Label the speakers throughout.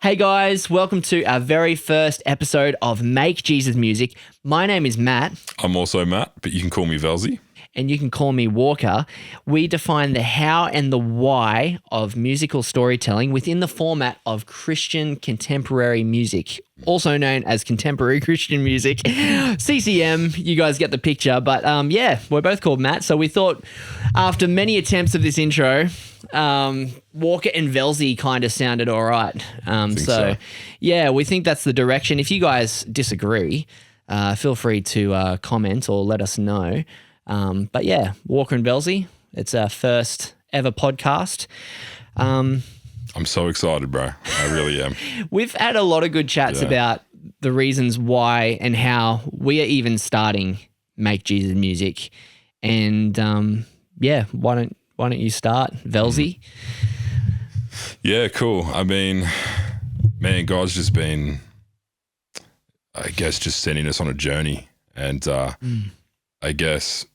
Speaker 1: Hey guys, welcome to our very first episode of Make Jesus Music. My name is Matt.
Speaker 2: I'm also Matt, but you can call me Velsy.
Speaker 1: And you can call me Walker. We define the how and the why of musical storytelling within the format of Christian contemporary music, also known as contemporary Christian music. CCM, you guys get the picture. But we're both called Matt. So we thought after many attempts of this intro, Walker and Velsy kind of sounded all right. So we think that's the direction. If you guys disagree, feel free to comment or let us know. But yeah, Walker and Velsy, it's our first ever podcast.
Speaker 2: I'm so excited, bro. I really am.
Speaker 1: We've had a lot of good chats about the reasons why and how we are even starting Make Jesus Music. And why don't you start, Velsy?
Speaker 2: Yeah, cool. I mean, man, God's just been, I guess, just sending us on a journey. And I guess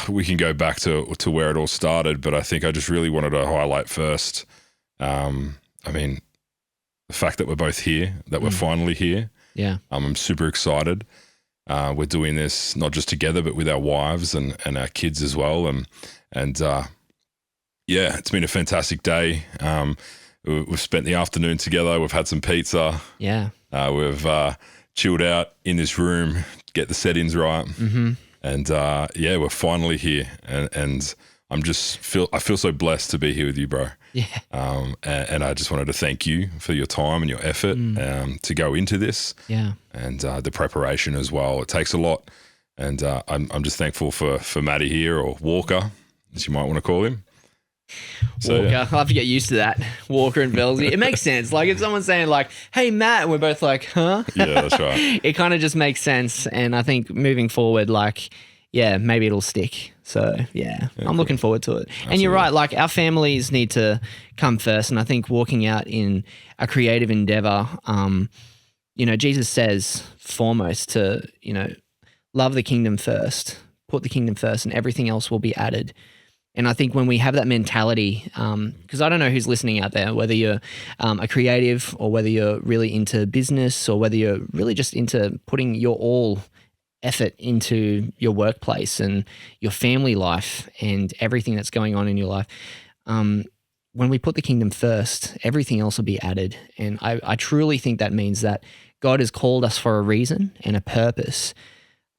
Speaker 2: we can go back to where it all started, but I think I just really wanted to highlight first, I mean, the fact that we're both here, that we're finally here.
Speaker 1: Yeah.
Speaker 2: I'm super excited. We're doing this not just together, but with our wives and our kids as well. And it's been a fantastic day. We've spent the afternoon together. We've had some pizza.
Speaker 1: Yeah.
Speaker 2: We've chilled out in this room, get the settings right.
Speaker 1: Mm-hmm.
Speaker 2: And we're finally here. And I feel so blessed to be here with you, bro.
Speaker 1: Yeah.
Speaker 2: And I just wanted to thank you for your time and your effort to go into this.
Speaker 1: Yeah.
Speaker 2: And the preparation as well. It takes a lot. And I'm just thankful for Matty here, or Walker, as you might want to call him. So,
Speaker 1: Walker. I'll have to get used to that. Walker and Velsy. It makes sense. Like if someone's saying like, hey, Matt, and we're both like, huh?
Speaker 2: Yeah, that's right.
Speaker 1: It kind of just makes sense. And I think moving forward, maybe it'll stick. So I'm looking forward to it. Absolutely. And you're right. Like our families need to come first. And I think walking out in a creative endeavor, Jesus says foremost to, love the kingdom first, put the kingdom first, and everything else will be added. And I think when we have that mentality, because I don't know who's listening out there, whether you're a creative or whether you're really into business or whether you're really just into putting your all effort into your workplace and your family life and everything that's going on in your life. When we put the kingdom first, everything else will be added. And I truly think that means that God has called us for a reason and a purpose,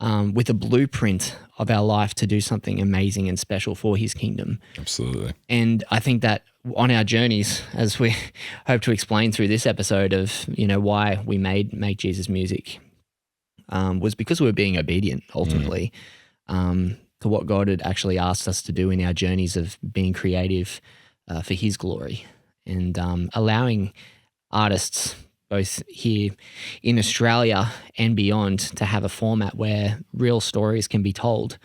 Speaker 1: with a blueprint of our life to do something amazing and special for his kingdom.
Speaker 2: Absolutely.
Speaker 1: And I think that on our journeys, as we hope to explain through this episode of, why we Make Jesus Music, was because we were being obedient ultimately to what God had actually asked us to do in our journeys of being creative for his glory, and allowing artists both here in Australia and beyond to have a format where real stories can be told.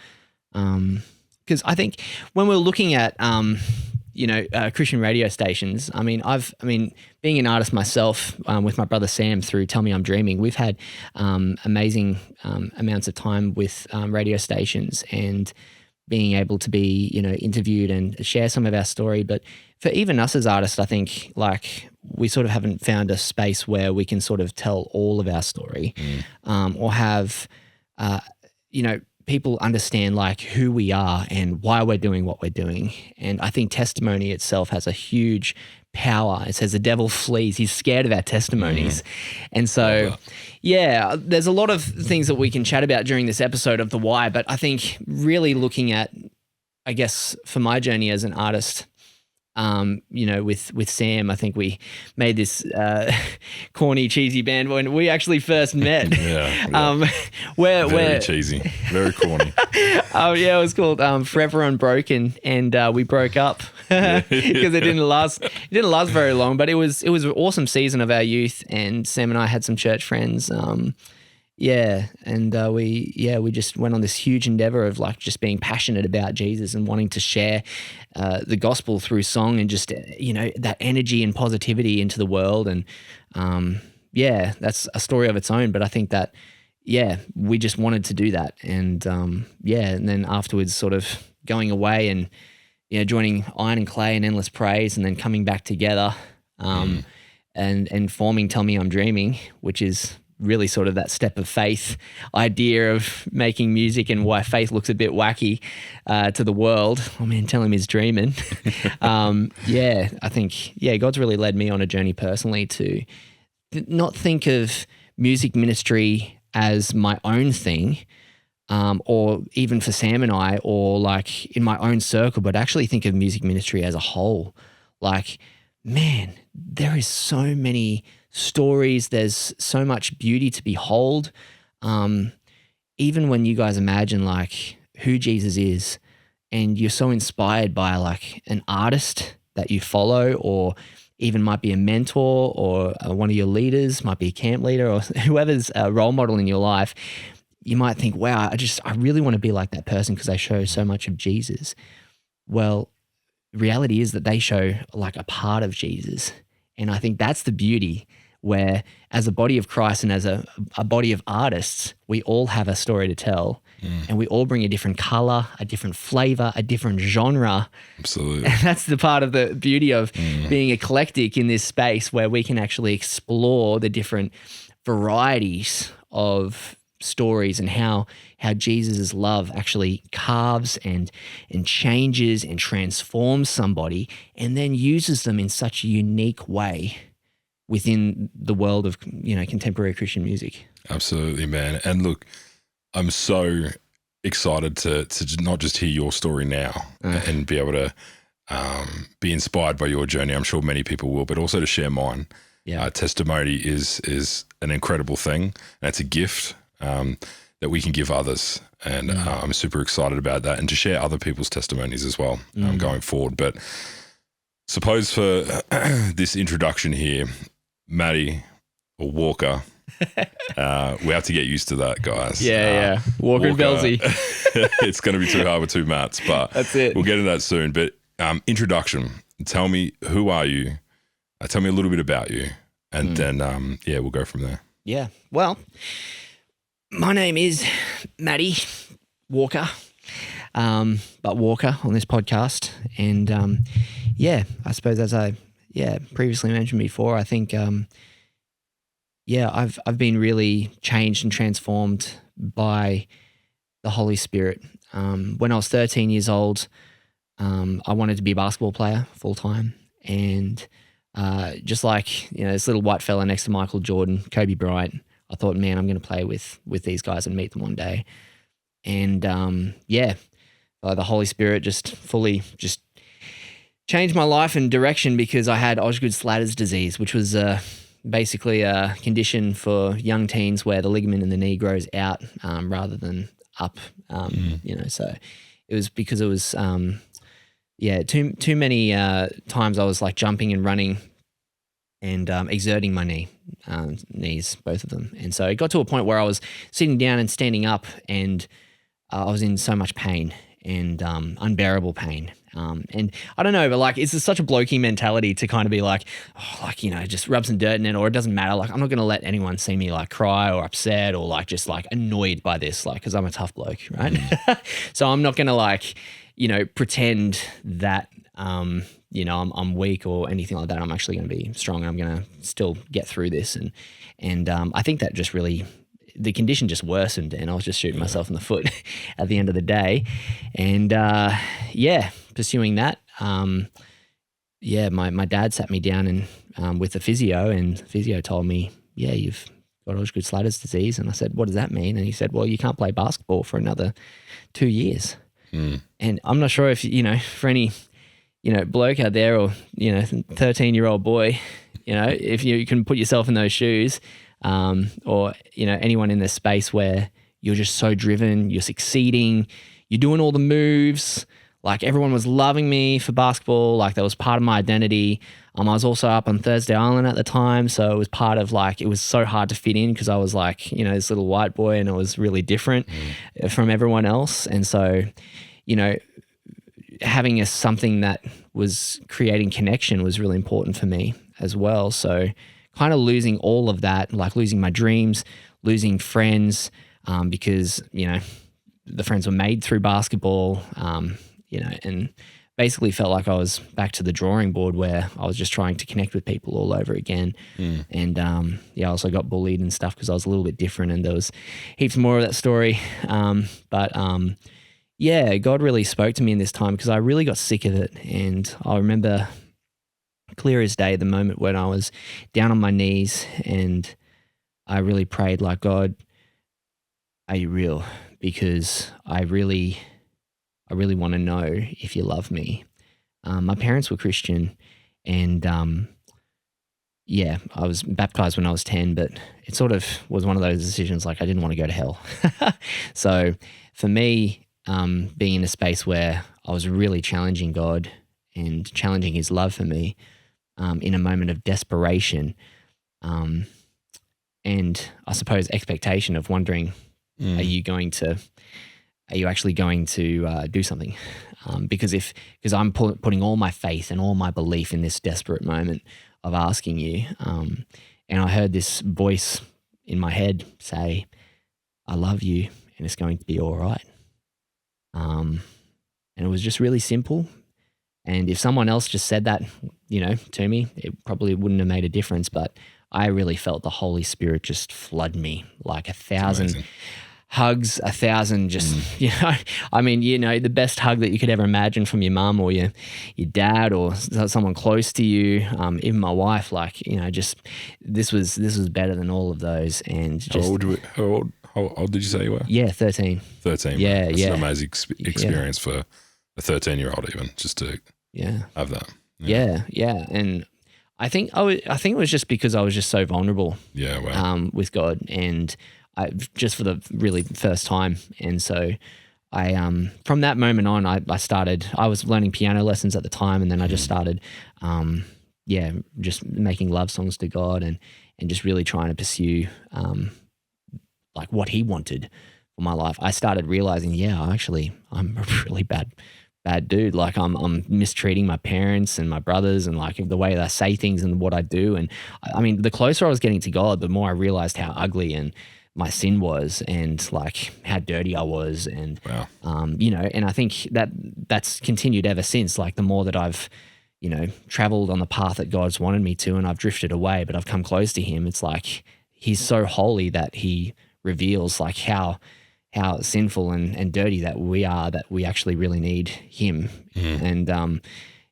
Speaker 1: Because I think when we're looking at, Christian radio stations, being an artist myself with my brother Sam through Tell Me I'm Dreaming, we've had amazing amounts of time with radio stations and being able to be, interviewed and share some of our story. But for even us as artists, I think we sort of haven't found a space where we can sort of tell all of our story, or have, people understand who we are and why we're doing what we're doing. And I think testimony itself has a huge power. It says the devil flees. He's scared of our testimonies. And so, there's a lot of things that we can chat about during this episode of the why, but I think really looking at, I guess, for my journey as an artist, with Sam, I think we made this corny, cheesy band when we actually first met.
Speaker 2: Very cheesy, very corny.
Speaker 1: It was called Forever Unbroken, and we broke up because it didn't last. It didn't last very long, but it was an awesome season of our youth, and Sam and I had some church friends. We just went on this huge endeavor of just being passionate about Jesus and wanting to share the gospel through song and just that energy and positivity into the world. And that's a story of its own. But I think that we just wanted to do that, and and then afterwards, sort of going away and joining Iron and Clay and Endless Praise, and then coming back together. and forming Tell Me I'm Dreaming, which is really sort of that step of faith idea of making music and why faith looks a bit wacky to the world. Oh man, tell him he's dreaming. I think, God's really led me on a journey personally to not think of music ministry as my own thing, or even for Sam and I, or like in my own circle, but actually think of music ministry as a whole. Like, man, there is so many stories. There's so much beauty to behold. Even when you guys imagine like who Jesus is, and you're so inspired by like an artist that you follow, or even might be a mentor, or one of your leaders, might be a camp leader, or whoever's a role model in your life, you might think, wow, I really want to be like that person because they show so much of Jesus. Well, the reality is that they show like a part of Jesus. And I think that's the beauty, where as a body of Christ and as a body of artists, we all have a story to tell, and we all bring a different color, a different flavor, a different genre.
Speaker 2: Absolutely.
Speaker 1: And that's the part of the beauty of being eclectic in this space, where we can actually explore the different varieties of stories and how Jesus' love actually carves and changes and transforms somebody, and then uses them in such a unique way within the world of, contemporary Christian music.
Speaker 2: Absolutely, man. And look, I'm so excited to not just hear your story now and be able to be inspired by your journey. I'm sure many people will, but also to share mine. Yeah. Testimony is an incredible thing, and it's a gift that we can give others. And I'm super excited about that, and to share other people's testimonies as well going forward. But suppose for this introduction here, Matty or Walker, we have to get used to that, guys.
Speaker 1: Walker and Velsy.
Speaker 2: It's going to be too hard with two Matts, but
Speaker 1: that's it.
Speaker 2: We'll get into that soon. But introduction, tell me, who are you? Tell me a little bit about you, and then we'll go from there.
Speaker 1: Yeah, well, my name is Matty Walker, but Walker on this podcast. And I suppose as I previously mentioned before, I think I've been really changed and transformed by the Holy Spirit. When I was 13 years old, I wanted to be a basketball player full time, and just like this little white fella next to Michael Jordan, Kobe Bryant, I thought, man, I'm going to play with these guys and meet them one day. And the Holy Spirit just fully changed my life and direction, because I had Osgood-Schlatter's disease, which was basically a condition for young teens where the ligament in the knee grows out rather than up. So it was because it was too many times I was like jumping and running and exerting my knees, both of them. And so it got to a point where I was sitting down and standing up, and I was in so much pain and unbearable pain. And I don't know, but like, it's such a blokey mentality to kind of be like, just rub some dirt in it, or it doesn't matter. Like, I'm not going to let anyone see me like cry or upset or like just like annoyed by this, like, because I'm a tough bloke, right? So I'm not going to like, pretend that, I'm weak or anything like that. I'm actually going to be strong. I'm going to still get through this. And I think that just really, the condition just worsened, and I was just shooting myself in the foot at the end of the day. And pursuing that, my dad sat me down and with a physio, and the physio told me, you've got Osgood-Schlatter's disease. And I said, what does that mean? And he said, well, you can't play basketball for another 2 years. And I'm not sure if, for any, bloke out there, or, 13-year-old boy, if you can put yourself in those shoes, or, anyone in this space where you're just so driven, you're succeeding, you're doing all the moves, like everyone was loving me for basketball, like that was part of my identity. I was also up on Thursday Island at the time, so it was part of like, it was so hard to fit in because I was like, this little white boy, and it was really different from everyone else. And so, having something that was creating connection was really important for me as well. So kind of losing all of that, like losing my dreams, losing friends, because, the friends were made through basketball, and basically felt like I was back to the drawing board where I was just trying to connect with people all over again. And I also got bullied and stuff because I was a little bit different, and there was heaps more of that story. But God really spoke to me in this time because I really got sick of it. And I remember clear as day the moment when I was down on my knees and I really prayed like, God, are you real? Because I really want to know if you love me. My parents were Christian, and I was baptized when I was 10, but it sort of was one of those decisions like I didn't want to go to hell. So for me, being in a space where I was really challenging God and challenging his love for me in a moment of desperation, and I suppose expectation of wondering, are you actually going to do something? Because I'm putting all my faith and all my belief in this desperate moment of asking you, and I heard this voice in my head say, I love you and it's going to be all right. And it was just really simple. And if someone else just said that, to me, it probably wouldn't have made a difference, but I really felt the Holy Spirit just flood me like 1,000 hugs, 1,000 just, the best hug that you could ever imagine from your mum or your dad or someone close to you, even my wife, this was better than all of those. And just,
Speaker 2: how old did you say you were?
Speaker 1: Yeah, 13.
Speaker 2: 13.
Speaker 1: Yeah,
Speaker 2: That's an amazing experience for a 13-year-old even, just to have that.
Speaker 1: Yeah. And I think it was just because I was just so vulnerable.
Speaker 2: Yeah, wow.
Speaker 1: With God, and just for the really first time. And so I from that moment on, I was learning piano lessons at the time, and then I just started just making love songs to God and just really trying to pursue like what he wanted for my life. I started realizing, I'm a really bad dude. Like I'm mistreating my parents and my brothers, and like the way I say things and what I do. And I mean, the closer I was getting to God, the more I realized how ugly and my sin was, and like how dirty I was. And, and I think that's continued ever since. Like the more that I've, traveled on the path that God's wanted me to, and I've drifted away, but I've come close to him. It's like, he's so holy that he reveals like how sinful and dirty that we are, that we actually really need him. And,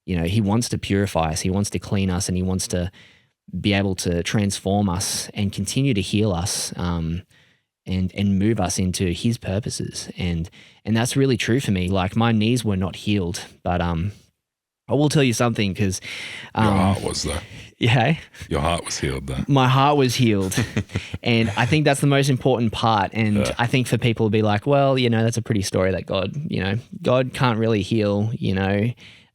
Speaker 1: he wants to purify us. He wants to clean us, and he wants to be able to transform us and continue to heal us, and move us into his purposes. And that's really true for me. Like my knees were not healed, but I will tell you something, because
Speaker 2: your heart was though.
Speaker 1: Yeah.
Speaker 2: Your heart was healed though.
Speaker 1: My heart was healed. And I think that's the most important part. And I think for people to be like, well, that's a pretty story that God can't really heal,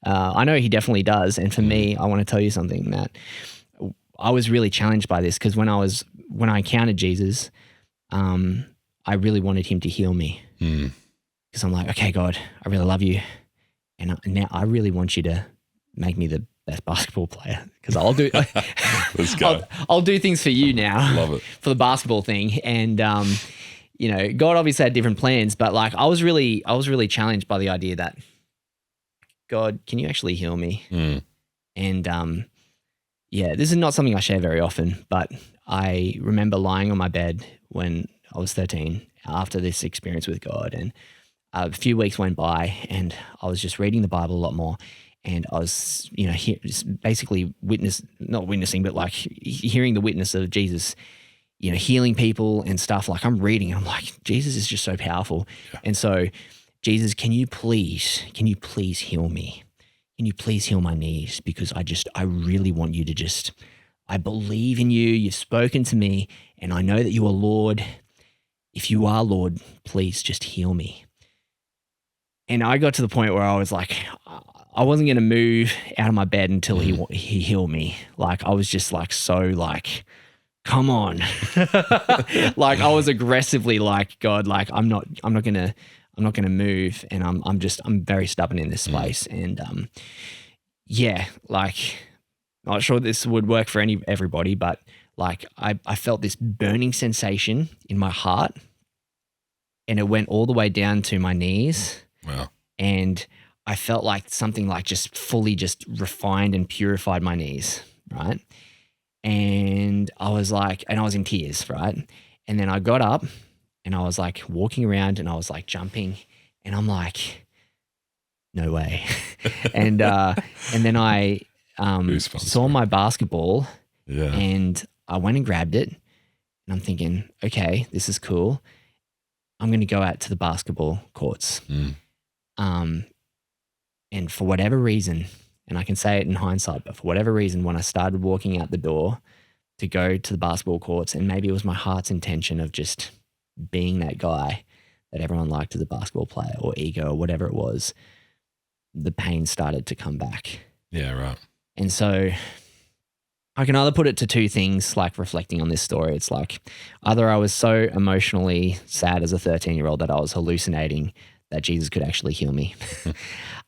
Speaker 1: I know he definitely does. And for me, I want to tell you something, that I was really challenged by this, because when I encountered Jesus, I really wanted him to heal me, because I'm like, okay, God, I really love you. And now I really want you to make me the best basketball player, because I'll do
Speaker 2: Let's go.
Speaker 1: I'll do things for you now.
Speaker 2: Love it.
Speaker 1: For the basketball thing. And God obviously had different plans, but like I was really challenged by the idea that, God, can you actually heal me? And this is not something I share very often, but I remember lying on my bed when I was 13 after this experience with God, and a few weeks went by, and I was just reading the Bible a lot more, and I was, basically not witnessing, but like hearing the witness of Jesus, healing people and stuff. Like I'm reading, and I'm like, Jesus is just so powerful. Yeah. And so, Jesus, can you please heal me? Can you please heal my knees? Because I really want you to I believe in you. You've spoken to me, and I know that you are Lord. If you are Lord, please just heal me. And I got to the point where I was like, I wasn't going to move out of my bed until he healed me. Like I was just like, so like, come on. Like I was aggressively like, God, like I'm not going to move. And I'm very stubborn in this space. And like not sure this would work for everybody, but like I felt this burning sensation in my heart, and it went all the way down to my knees.
Speaker 2: Wow.
Speaker 1: And I felt like something like just fully just refined and purified my knees, right? And I was like, and I was in tears, right? And then I got up and I was like walking around and I was like jumping and I'm like, no way. and then I saw my basketball and I went and grabbed it and I'm thinking, okay, this is cool. I'm going to go out to the basketball courts. And for whatever reason, and I can say it in hindsight, but for whatever reason, when I started walking out the door to go to the basketball courts, and maybe it was my heart's intention of just being that guy that everyone liked as a basketball player or ego or whatever it was, the pain started to come back.
Speaker 2: Yeah, right.
Speaker 1: And so I can either put it to two things, like reflecting on this story. It's like either I was so emotionally sad as a 13-year-old that I was hallucinating that Jesus could actually heal me.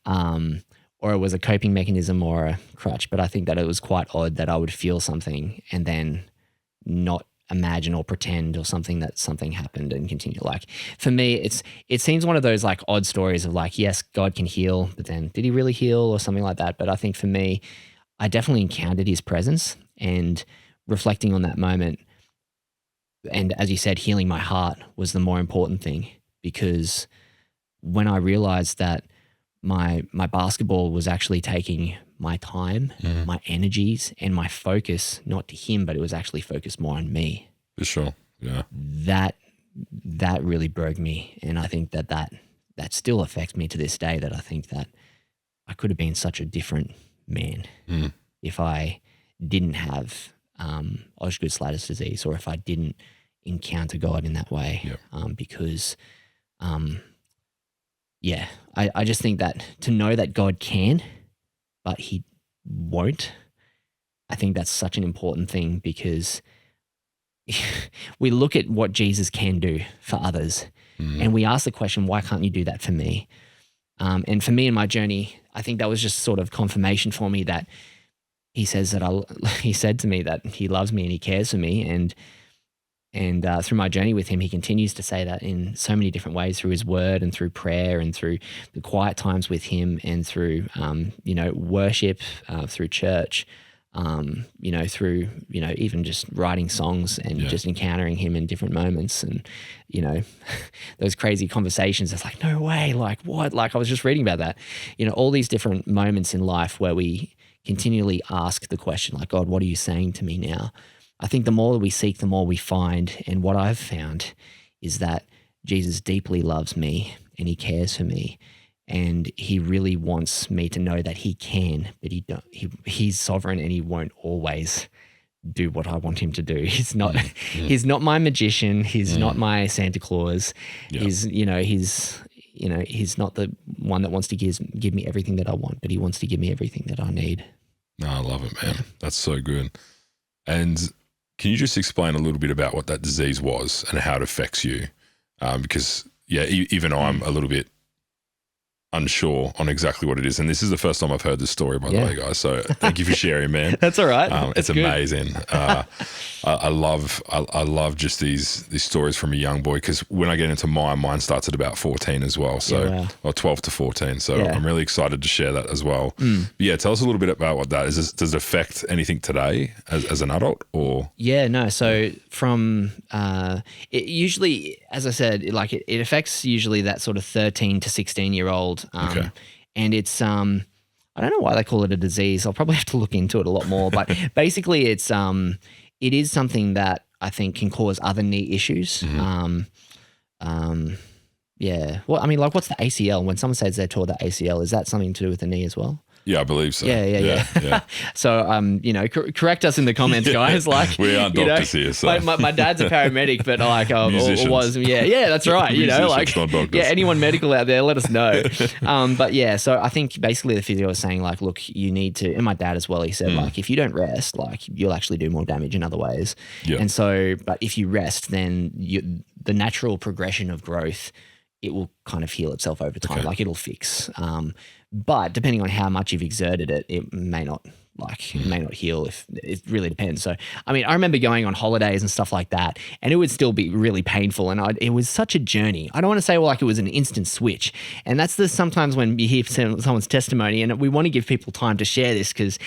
Speaker 1: Or it was a coping mechanism or a crutch. But I think that it was quite odd that I would feel something and then not imagine or pretend or something that something happened and continue. Like for me, it seems one of those like odd stories of like, yes, God can heal, but then did he really heal or something like that? But I think for me, I definitely encountered his presence, and reflecting on that moment, and as you said, healing my heart was the more important thing, because when I realized that my basketball was actually taking my time, my energies, and my focus, not to him, but it was actually focused more on me.
Speaker 2: For sure. Yeah.
Speaker 1: That really broke me. And I think that still affects me to this day, that I think that I could have been such a different man if I didn't have Osgood-Schlatters disease, or if I didn't encounter God in that way. Because I just think that to know that God can, but he won't, I think that's such an important thing, because we look at what Jesus can do for others and we ask the question, why can't you do that for me? And for me in my journey, I think that was just sort of confirmation for me that he said to me that he loves me and he cares for me. And through my journey with him, he continues to say that in so many different ways, through his word and through prayer and through the quiet times with him and through, worship, through church, through, even just writing songs and just encountering him in different moments. And, those crazy conversations, it's like, no way, like what? Like I was just reading about that, all these different moments in life where we continually ask the question, like, God, what are you saying to me now? I think the more we seek, the more we find. And what I've found is that Jesus deeply loves me and he cares for me. And he really wants me to know that he can, but he's sovereign and he won't always do what I want him to do. He's not my magician. He's not my Santa Claus. He's not the one that wants to give me everything that I want, but he wants to give me everything that I need.
Speaker 2: No, I love it, man. That's so good. And can you just explain a little bit about what that disease was and how it affects you? Because even I'm a little bit unsure on exactly what it is. And this is the first time I've heard this story, by the way, guys. So thank you for sharing, man.
Speaker 1: That's all right.
Speaker 2: It's amazing. I love just these stories from a young boy, because when I get into mine starts at about 14 as well. So, or 12 to 14. So I'm really excited to share that as well. But tell us a little bit about what that is. Does it affect anything today as an adult, or? Yeah, no. So from, it usually, as I said, like it affects usually that sort of 13 to 16-year-old. And it's, I don't know why they call it a disease. I'll probably have to look into it a lot more, but basically it is something that I think can cause other knee issues. Well, I mean, like what's the ACL? When someone says they tore the ACL, is that something to do with the knee as well? Yeah, I believe so.
Speaker 1: Yeah. So, correct us in the comments, guys. Like
Speaker 2: we aren't doctors here. So
Speaker 1: my dad's a paramedic, but like, or was, that's right. Anyone medical out there, let us know. So I think basically the physio was saying like, look, you need to, and my dad as well. He said like, if you don't rest, like you'll actually do more damage in other ways. Yeah. And so, but if you rest, then the natural progression of growth, it will kind of heal itself over time. Like it'll fix. But depending on how much you've exerted it, it may not Like it may not heal, if it really depends. So, I mean, I remember going on holidays and stuff like that, and it would still be really painful. And it was such a journey. I don't want to say, well, like it was an instant switch. And that's sometimes when you hear someone's testimony, and we want to give people time to share this, because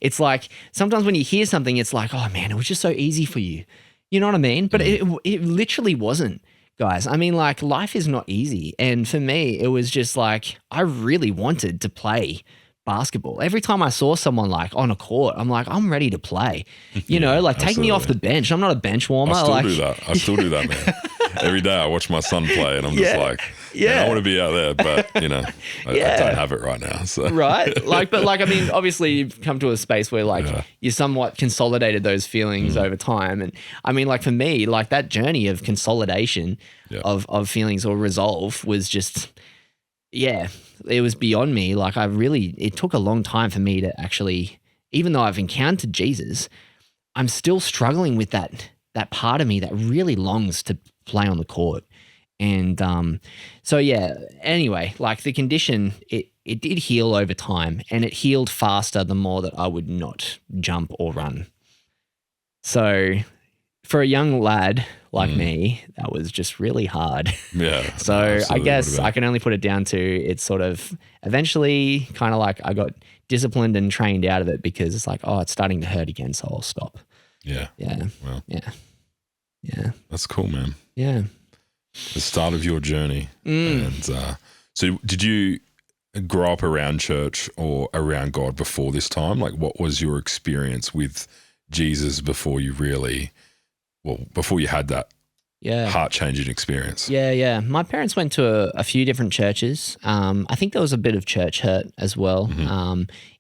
Speaker 1: it's like sometimes when you hear something, it's like, oh man, it was just so easy for you. You know what I mean? But it literally wasn't, guys. I mean, like life is not easy. And for me, it was just like, I really wanted to play basketball. Every time I saw someone like on a court, I'm like, I'm ready to play. You know, like take me off the bench. I'm not a bench warmer.
Speaker 2: I still do that, man. Every day I watch my son play and I'm just like, I want to be out there, but you know, I don't have it right now. So
Speaker 1: right. Like, but like, I mean, obviously you've come to a space where like you somewhat consolidated those feelings over time. And I mean, like for me, like that journey of consolidation of feelings or resolve was just, it was beyond me. Like it took a long time for me to actually, even though I've encountered Jesus, I'm still struggling with that part of me that really longs to play on the court. And anyway, like the condition, it did heal over time, and it healed faster the more that I would not jump or run. So for a young lad like me, that was just really hard.
Speaker 2: Yeah.
Speaker 1: So I guess I can only put it down to it's sort of eventually kind of like I got disciplined and trained out of it, because it's like, oh, it's starting to hurt again, so I'll stop.
Speaker 2: Yeah.
Speaker 1: Yeah.
Speaker 2: Well,
Speaker 1: yeah.
Speaker 2: That's cool, man.
Speaker 1: Yeah.
Speaker 2: The start of your journey. And so did you grow up around church or around God before this time? Like what was your experience with Jesus before you had that heart-changing experience?
Speaker 1: Yeah. My parents went to a few different churches. I think there was a bit of church hurt as well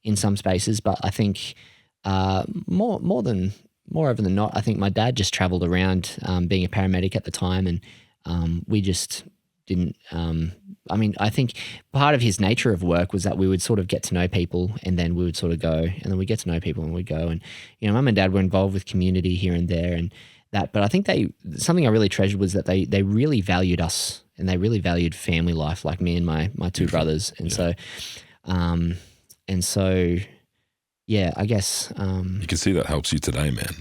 Speaker 1: in some spaces, but I think more often than not, I think my dad just traveled around being a paramedic at the time, and we just didn't I mean, I think part of his nature of work was that we would sort of get to know people, and then we would sort of go, and then we get to know people and we'd go. And, you know, mum and dad were involved with community here and there and that. But I think something I really treasured was that they really valued us, and they really valued family life, like me and my two brothers. And so, I guess.
Speaker 2: You can see that helps you today, man,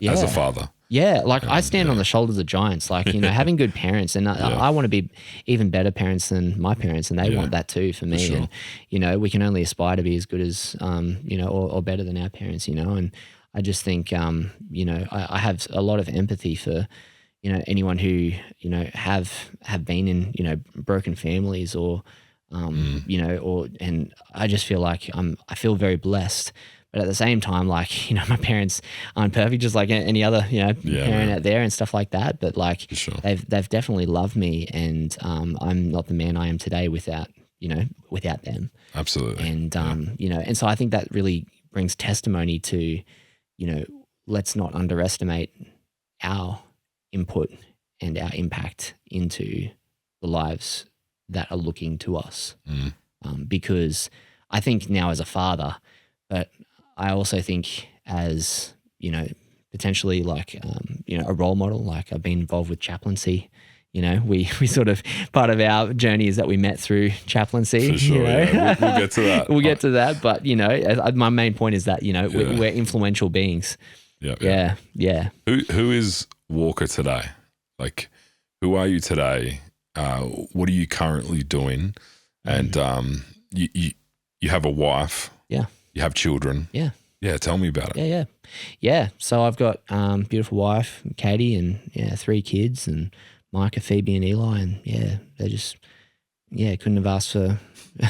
Speaker 2: as a father.
Speaker 1: Yeah, like I stand on the shoulders of giants, like, you know, having good parents, and I want to be even better parents than my parents, and they want that too for me.
Speaker 2: For sure.
Speaker 1: And, you know, we can only aspire to be as good as, you know, or better than our parents, you know. And I just think, you know, I have a lot of empathy for, you know, anyone who, you know, have been in, you know, broken families or, you know, and I just feel like I feel very blessed. But at the same time, like, you know, my parents aren't perfect, just like any other, you know, parent out there and stuff like that. But like, they've definitely loved me, and I'm not the man I am today without them.
Speaker 2: Absolutely.
Speaker 1: And you know, and so I think that really brings testimony to, you know, let's not underestimate our input and our impact into the lives that are looking to us. Because I think now as a father, but I also think as, you know, potentially like, you know, a role model. Like I've been involved with chaplaincy. You know, we sort of, part of our journey is that we met through chaplaincy.
Speaker 2: For sure,
Speaker 1: you know?
Speaker 2: we'll get to that.
Speaker 1: We'll get to that. But, you know, my main point is that, you know, we're influential beings. Yeah.
Speaker 2: Who is Walker today? Like, who are you today? What are you currently doing? And you have a wife.
Speaker 1: Yeah.
Speaker 2: You have children.
Speaker 1: Yeah.
Speaker 2: Yeah, tell me about it.
Speaker 1: Yeah. So I've got beautiful wife, Katie, and 3 kids, and Micah, Phoebe, and Eli, and they just couldn't have asked for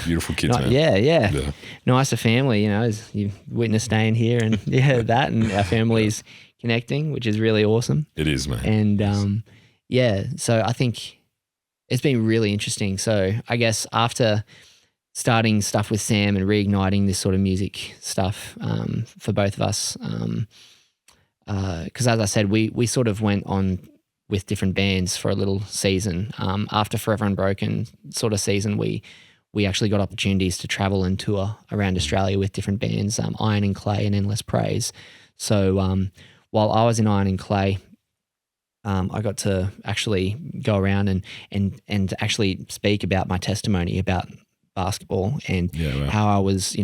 Speaker 2: beautiful kids, man.
Speaker 1: Yeah. Nicer family, you know, as you've witnessed staying here, and that, and our families connecting, which is really awesome.
Speaker 2: It is, man.
Speaker 1: And so I think it's been really interesting. So I guess after starting stuff with Sam and reigniting this sort of music stuff for both of us, because as I said, we sort of went on with different bands for a little season. After Forever Unbroken sort of season, we actually got opportunities to travel and tour around Australia with different bands, Iron and Clay and Endless Praise. So while I was in Iron and Clay, I got to actually go around and actually speak about my testimony about basketball and how I was,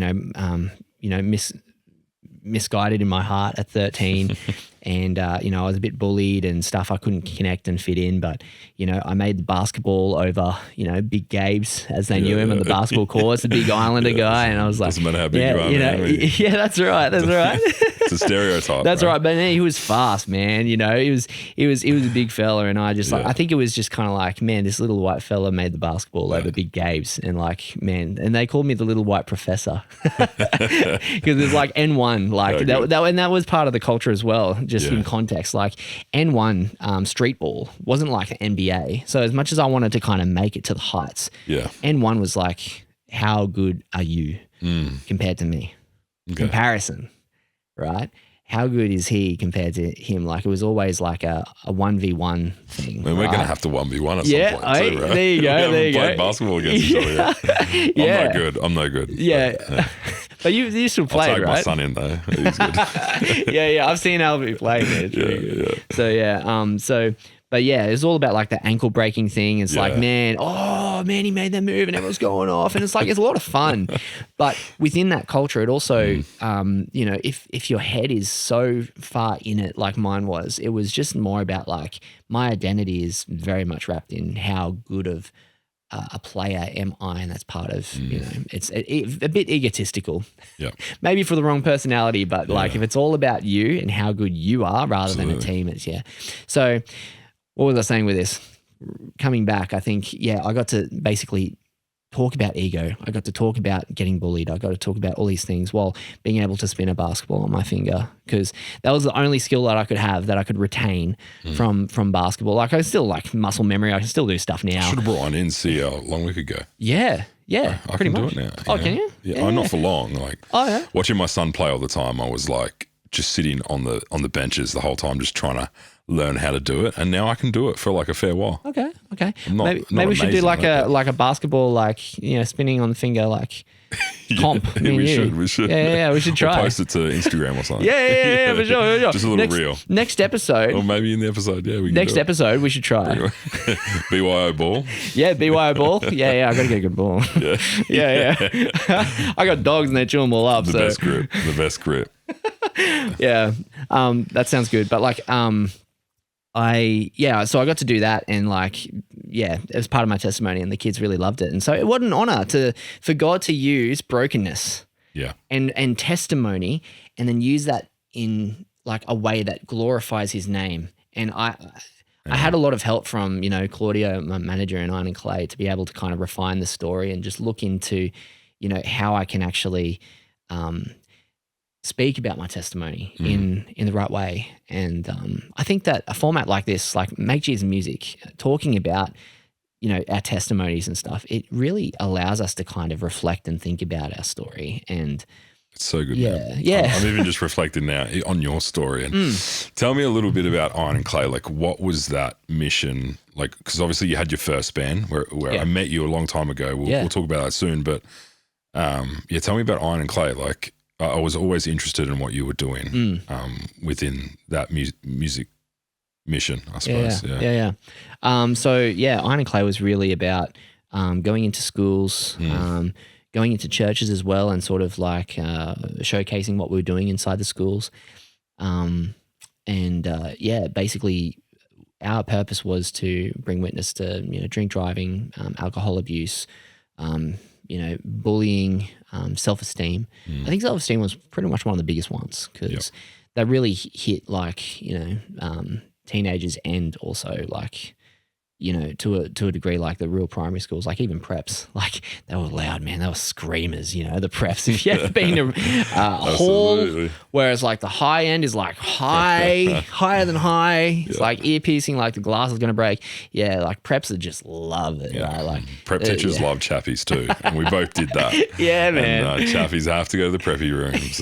Speaker 1: misguided in my heart at 13. And, you know, I was a bit bullied and stuff. I couldn't connect and fit in, but, you know, I made the basketball over, you know, Big Gabe's, as they knew him on the basketball course, the big Islander guy. And I was like,
Speaker 2: doesn't matter how big you are,
Speaker 1: you know,
Speaker 2: man.
Speaker 1: yeah, that's right. That's right.
Speaker 2: It's a stereotype.
Speaker 1: That's right. But he was fast, man. You know, he was a big fella. And I just like, I think it was just kind of like, man, this little white fella made the basketball over Big Gabe's. And like, man, and they called me the little white professor because there's like N1, like and that was part of the culture as well, just in context. Like N1 street ball wasn't like an NBA. So as much as I wanted to kind of make it to the heights, N1 was like, how good are you compared to me? Comparison. Right? How good is he compared to him? Like it was always like a 1v1 thing.
Speaker 2: We're going to have to 1v1 at some point too, right?
Speaker 1: There you go. There you go.
Speaker 2: Played basketball against each other yet. I'm no good.
Speaker 1: Yeah. But you still played,
Speaker 2: I'll take
Speaker 1: right?
Speaker 2: my son in though. He's good.
Speaker 1: Yeah. I've seen Albie play, man. Good. So but yeah, it's all about like the ankle breaking thing. It's like, man, he made that move and everyone's going off. And it's like, it's a lot of fun. But within that culture, it also, you know, if your head is so far in it, like mine was, it was just more about like, my identity is very much wrapped in how good of a player am I, and that's part of, you know, it's a bit egotistical. Yeah. Maybe for the wrong personality, but like if it's all about you and how good you are rather than a team, it's So what was I saying with this? Coming back, I think, I got to basically talk about ego. I got to talk about getting bullied. I got to talk about all these things while being able to spin a basketball on my finger, because that was the only skill that I could have, that I could retain from basketball. Like I still like muscle memory. I can still do stuff now.
Speaker 2: Should have brought one in, see how long we could go.
Speaker 1: Yeah.
Speaker 2: I
Speaker 1: pretty
Speaker 2: can
Speaker 1: much.
Speaker 2: do it now.
Speaker 1: Oh, can you?
Speaker 2: Yeah. Not for long. Like watching my son play all the time, I was like just sitting on the benches the whole time, just trying to learn how to do it, and now I can do it for like a fair while.
Speaker 1: Okay.
Speaker 2: Maybe
Speaker 1: we should do like a baskeball, like, you know, spinning on the finger, like comp.
Speaker 2: We should.
Speaker 1: Yeah, we should try.
Speaker 2: We'll post it to Instagram or something.
Speaker 1: Yeah, for sure.
Speaker 2: Just a little reel.
Speaker 1: Next episode.
Speaker 2: Or maybe in the episode, we can
Speaker 1: Next episode, we should try.
Speaker 2: BYO ball.
Speaker 1: Yeah, BYO ball. Yeah, I got to get a good ball. Yeah. I got dogs and they chew them all up.
Speaker 2: The best grip.
Speaker 1: Yeah, that sounds good. But like, so I got to do that, and like, it was part of my testimony, and the kids really loved it. And so it was an honor for God to use brokenness, and testimony, and then use that in like a way that glorifies His name. And I had a lot of help from, you know, Claudio, my manager, and Iron and Clay, to be able to kind of refine the story and just look into, you know, how I can actually speak about my testimony in the right way. And I think that a format like this, like Make Jesus Music, talking about, you know, our testimonies and stuff, it really allows us to kind of reflect and think about our story. And
Speaker 2: it's so good.
Speaker 1: Yeah.
Speaker 2: I'm even just reflecting now on your story, and tell me a little bit about Iron and Clay. Like, what was that mission like? Because obviously you had your first band where I met you a long time ago. We'll talk about that soon. But tell me about Iron and Clay. Like, I was always interested in what you were doing within that music mission, I suppose.
Speaker 1: Yeah. So Iron and Clay was really about going into schools, going into churches as well, and sort of like showcasing what we were doing inside the schools. Basically our purpose was to bring witness to, you know, drink driving, alcohol abuse, you know, bullying, self-esteem. I think self-esteem was pretty much one of the biggest ones, because that really hit like, you know, teenagers, and also like, you know, to a degree, like the real primary schools, like even preps, like they were loud, man. They were screamers, you know, the preps. If you ever been to hall, whereas like the high end is like higher than high. It's like ear piercing, like the glass is going to break. Yeah, like preps would just love it. Right? Like
Speaker 2: prep teachers love chappies too, and we both did that.
Speaker 1: Yeah, man.
Speaker 2: And chappies have to go to the preppy rooms.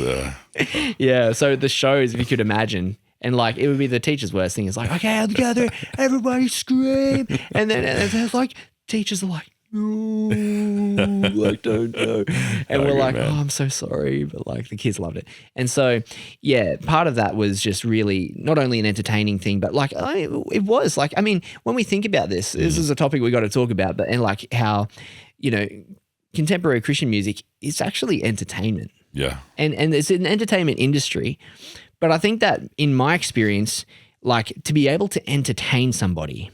Speaker 1: Yeah, so the shows, if you could imagine. And like, it would be the teacher's worst thing. It's like, okay, all together, everybody scream. And then it's like, teachers are like, no, I don't know. And we're like, oh, I'm so sorry. But like, the kids loved it. And so, part of that was just really not only an entertaining thing, but like, it was like, I mean, when we think about this is a topic we got to talk about, but, and like how, you know, contemporary Christian music is actually entertainment.
Speaker 2: Yeah.
Speaker 1: And it's an entertainment industry. But I think that in my experience, like to be able to entertain somebody,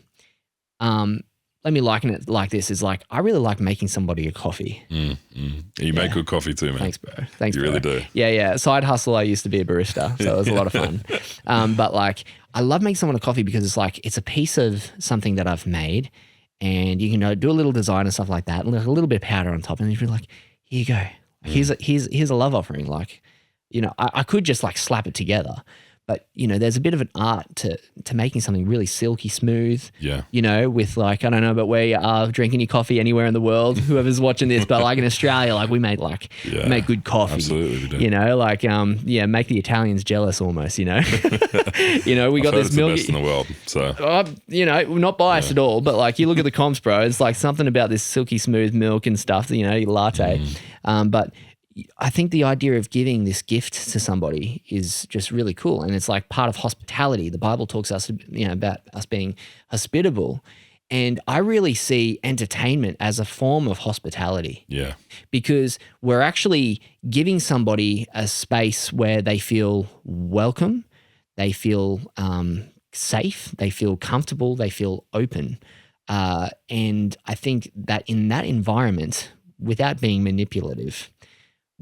Speaker 1: let me liken it like this, is like, I really like making somebody a coffee.
Speaker 2: You make good coffee too, man.
Speaker 1: Thanks, bro. Thanks,
Speaker 2: you
Speaker 1: bro.
Speaker 2: really do.
Speaker 1: Yeah. Side hustle, I used to be a barista, so it was a lot of fun. But like, I love making someone a coffee because it's like, it's a piece of something that I've made, and you can do a little design and stuff like that, and a little bit of powder on top, and you're like, here you go. Here's a love offering. Like, I could just like slap it together, but there's a bit of an art to making something really silky smooth.
Speaker 2: Yeah.
Speaker 1: With like, I don't know, but where you are drinking your coffee anywhere in the world, whoever's watching this, but like in Australia, like we make good coffee.
Speaker 2: Absolutely, we do.
Speaker 1: Make the Italians jealous almost. We got this milk.
Speaker 2: The best in the world. So
Speaker 1: not biased at all, but like you look at the comps, bro. It's like something about this silky smooth milk and stuff. Your latte, but I think the idea of giving this gift to somebody is just really cool. And it's like part of hospitality. The Bible talks us, about us being hospitable. And I really see entertainment as a form of hospitality.
Speaker 2: Yeah.
Speaker 1: Because we're actually giving somebody a space where they feel welcome, they feel safe, they feel comfortable, they feel open. And I think that in that environment, without being manipulative,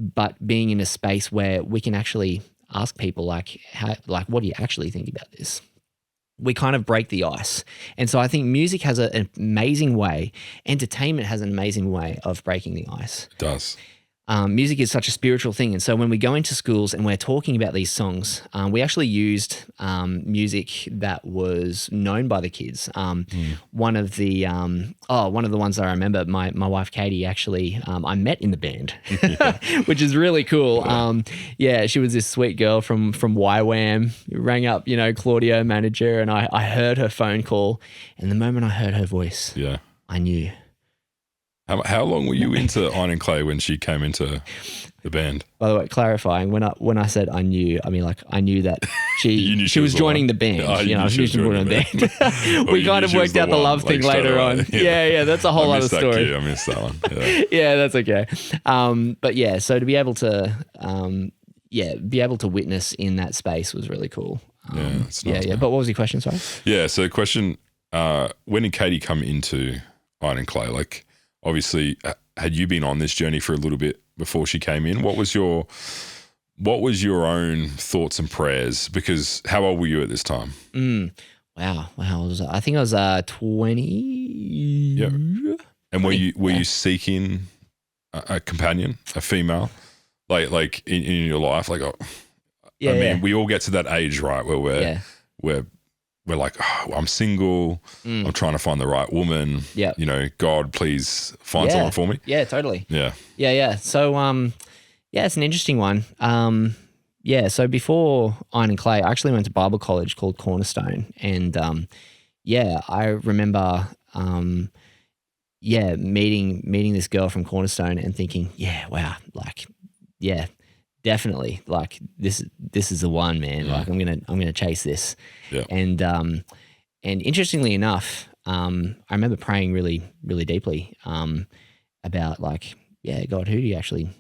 Speaker 1: but being in a space where we can actually ask people like, what do you actually think about this? We kind of break the ice. And so I think music has an amazing way, entertainment has an amazing way of breaking the ice.
Speaker 2: It does.
Speaker 1: Music is such a spiritual thing. And so when we go into schools and we're talking about these songs, we actually used music that was known by the kids. One of the ones I remember, my wife, Katie, actually, I met in the band, which is really cool. She was this sweet girl from YWAM, rang up, Claudio, manager, and I heard her phone call. And the moment I heard her voice, I knew.
Speaker 2: How long were you into Iron and Clay when she came into the band?
Speaker 1: By the way, clarifying, when I said I knew, I mean like I knew that she was joining the band. She was joining the band. We kind of worked out the love thing later on. Yeah, that's a whole other story.
Speaker 2: I missed that one.
Speaker 1: Yeah, that's okay. But yeah, so to be able to witness in that space was really cool.
Speaker 2: It's nice, man.
Speaker 1: But what was your question? Sorry.
Speaker 2: Yeah, so question: when did Katie come into Iron and Clay? Like, obviously, had you been on this journey for a little bit before she came in? What was your own thoughts and prayers? Because how old were you at this time?
Speaker 1: Wow. I think I was 20.
Speaker 2: Yeah. And were you seeking a companion, a female, like in your life? Like, we all get to that age, right, where we're like, oh, I'm single. I'm trying to find the right woman.
Speaker 1: Yeah.
Speaker 2: God, please find someone for me.
Speaker 1: Yeah, totally.
Speaker 2: Yeah.
Speaker 1: So, it's an interesting one. So before Iron and Clay, I actually went to Bible college called Cornerstone. And, I remember, meeting this girl from Cornerstone and thinking, definitely, like this is the one, man. Like I'm gonna chase this.
Speaker 2: Yeah.
Speaker 1: And interestingly enough, I remember praying really, really deeply about like, God, who do you actually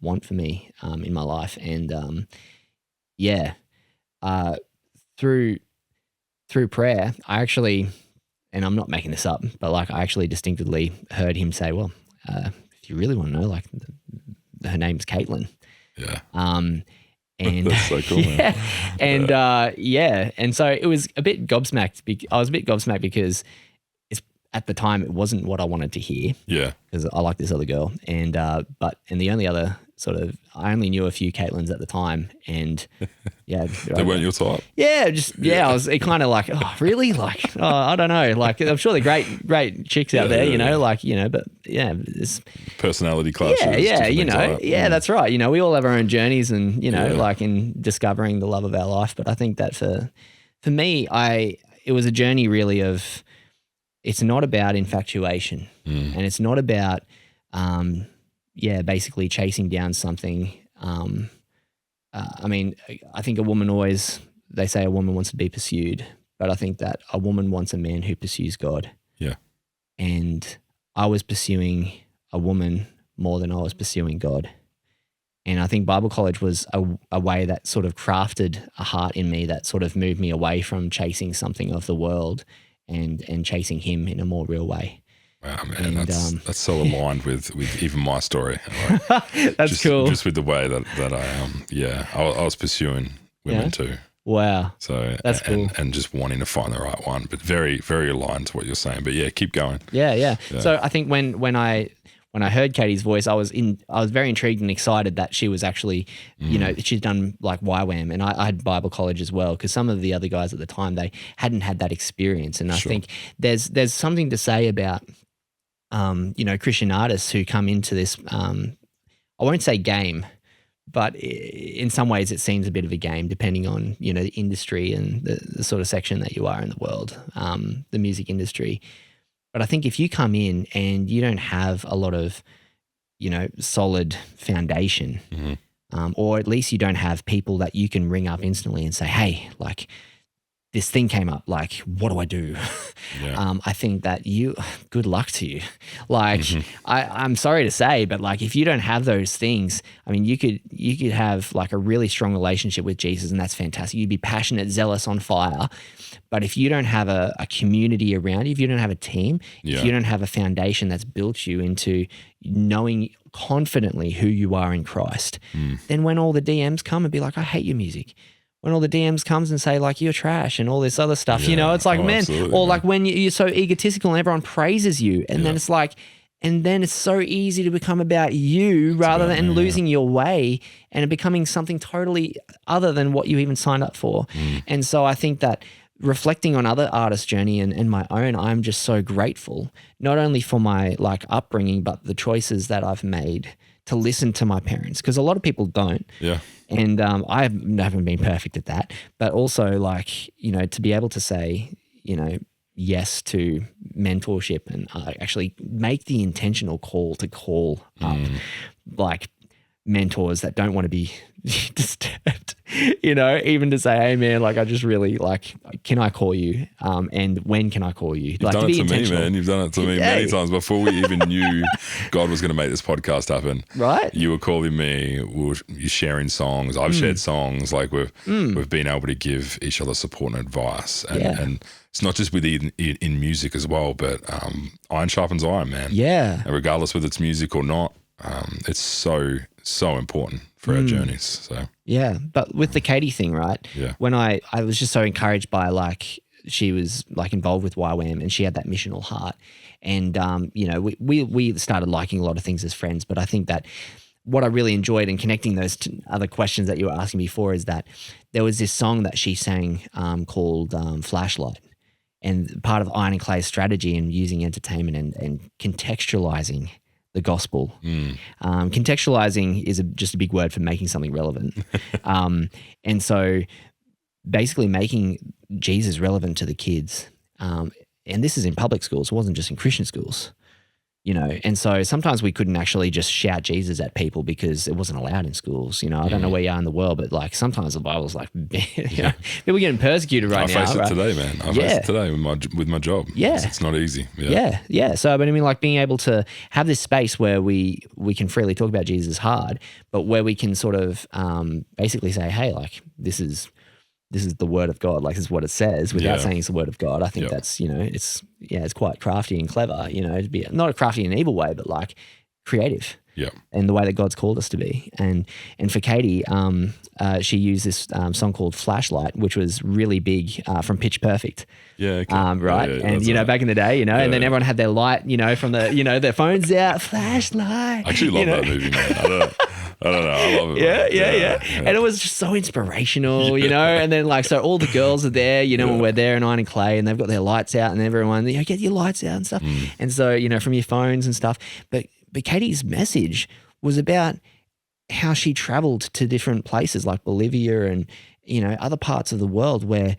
Speaker 1: want for me in my life? And through prayer, I actually, and I'm not making this up, but like I actually distinctly heard him say, well, if you really want to know, like her name's Caitlin.
Speaker 2: Yeah.
Speaker 1: And
Speaker 2: that's so cool, man.
Speaker 1: And so it was a bit gobsmacked. I was a bit gobsmacked because at the time it wasn't what I wanted to hear.
Speaker 2: Yeah. Because
Speaker 1: I like this other girl, and the only other I only knew a few Caitlins at the time, and
Speaker 2: they weren't your type.
Speaker 1: I was kind of like, oh really, like, oh, I don't know, like I'm sure they're great chicks out there, but it's
Speaker 2: personality clashes.
Speaker 1: That's right. We all have our own journeys, and like in discovering the love of our life. But I think that for me, it was a journey really of, it's not about infatuation, and it's not about basically chasing down something. I think a woman they say a woman wants to be pursued, but I think that a woman wants a man who pursues God.
Speaker 2: Yeah.
Speaker 1: And I was pursuing a woman more than I was pursuing God. And I think Bible college was a way that sort of crafted a heart in me that sort of moved me away from chasing something of the world and chasing him in a more real way.
Speaker 2: Wow, man,
Speaker 1: And,
Speaker 2: that's so aligned with even my story. Like,
Speaker 1: that's cool.
Speaker 2: Just with the way that I was pursuing women too.
Speaker 1: Wow.
Speaker 2: So
Speaker 1: that's cool.
Speaker 2: And just wanting to find the right one, but very, very aligned to what you're saying. But yeah, keep going.
Speaker 1: Yeah. So I think when I heard Katie's voice, I was very intrigued and excited that she was actually, she's done like YWAM, and I had Bible college as well, because some of the other guys at the time, they hadn't had that experience. And I think there's something to say about, Christian artists who come into this, I won't say game, but in some ways it seems a bit of a game, depending on, the industry and the sort of section that you are in the world, the music industry. But I think if you come in and you don't have a lot of, solid foundation, or at least you don't have people that you can ring up instantly and say, hey, like, this thing came up, like, what do I do?
Speaker 2: Yeah.
Speaker 1: I think that good luck to you. Like, I'm sorry to say, but like, if you don't have those things, I mean, you could have like a really strong relationship with Jesus, and that's fantastic. You'd be passionate, zealous, on fire. But if you don't have a community around you, if you don't have a team, if you don't have a foundation that's built you into knowing confidently who you are in Christ, then when all the DMs come and be like, I hate your music, when all the DMs comes and say like you're trash and all this other stuff, it's like, man, or like when you're so egotistical and everyone praises you, and then it's like, and then it's so easy to become about you rather than losing your way and becoming something totally other than what you even signed up for. And so I think that reflecting on other artists' journey and my own, I'm just so grateful, not only for my like upbringing, but the choices that I've made to listen to my parents, because a lot of people don't.
Speaker 2: Yeah.
Speaker 1: And I haven't been perfect at that, but also like, to be able to say, yes to mentorship and actually make the intentional call to call up like mentors that don't want to be disturbed, even to say, hey man, like I just really like, can I call you? And when can I call you?
Speaker 2: You've
Speaker 1: like,
Speaker 2: done it to me, man. You've done it to me many times before we even knew God was going to make this podcast happen.
Speaker 1: Right. You
Speaker 2: were calling me, you're sharing songs. I've shared songs. Like we've been able to give each other support and advice. And it's not just in music as well, but iron sharpens iron, man.
Speaker 1: Yeah.
Speaker 2: And regardless whether it's music or not, it's so important for our journeys. So
Speaker 1: yeah, but with the Katie thing, right?
Speaker 2: Yeah.
Speaker 1: When I was just so encouraged by like she was like involved with YWAM and she had that missional heart, and we started liking a lot of things as friends. But I think that what I really enjoyed in connecting those other questions that you were asking before is that there was this song that she sang called Flashlight. And part of Iron and Clay's strategy in using entertainment and contextualizing the gospel. Contextualizing is just a big word for making something relevant. And so basically making Jesus relevant to the kids. And this is in public schools. It wasn't just in Christian schools. And so sometimes we couldn't actually just shout Jesus at people because it wasn't allowed in schools. I don't know where you are in the world, but like sometimes the Bible's like, people getting persecuted right now.
Speaker 2: I face it today, man. I face it today with my job.
Speaker 1: Yeah.
Speaker 2: It's not easy.
Speaker 1: Yeah. So, but I mean, like being able to have this space where we can freely talk about Jesus is hard, but where we can sort of basically say, hey, like this is the word of God, like this is what it says, without saying it's the word of God. I think that's, it's quite crafty and clever, to be not a crafty in an evil way, but like creative.
Speaker 2: Yeah.
Speaker 1: And the way that God's called us to be. And for Katie, she used this song called Flashlight, which was really big from Pitch Perfect.
Speaker 2: Yeah. Okay.
Speaker 1: Right. And, back in the day, and then everyone had their light, from the, their phones out, flashlight.
Speaker 2: I actually love that movie, man. I don't know. I love it.
Speaker 1: Yeah. And it was just so inspirational, and then like, so all the girls are there, when we're there in Iron and Clay, and they've got their lights out, and everyone, get your lights out and stuff. And so, from your phones and stuff. But Katie's message was about how she traveled to different places like Bolivia and, other parts of the world where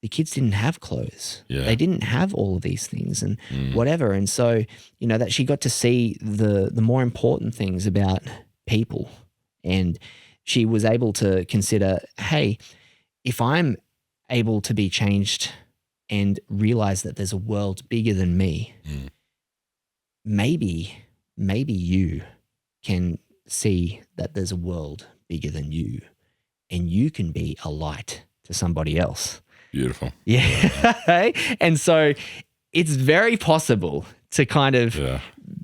Speaker 1: the kids didn't have clothes.
Speaker 2: Yeah.
Speaker 1: They didn't have all of these things and whatever. And so, that she got to see the more important things about people. And she was able to consider, hey, if I'm able to be changed and realize that there's a world bigger than me, maybe you can see that there's a world bigger than you and you can be a light to somebody else.
Speaker 2: Beautiful.
Speaker 1: Yeah. And so it's very possible to kind of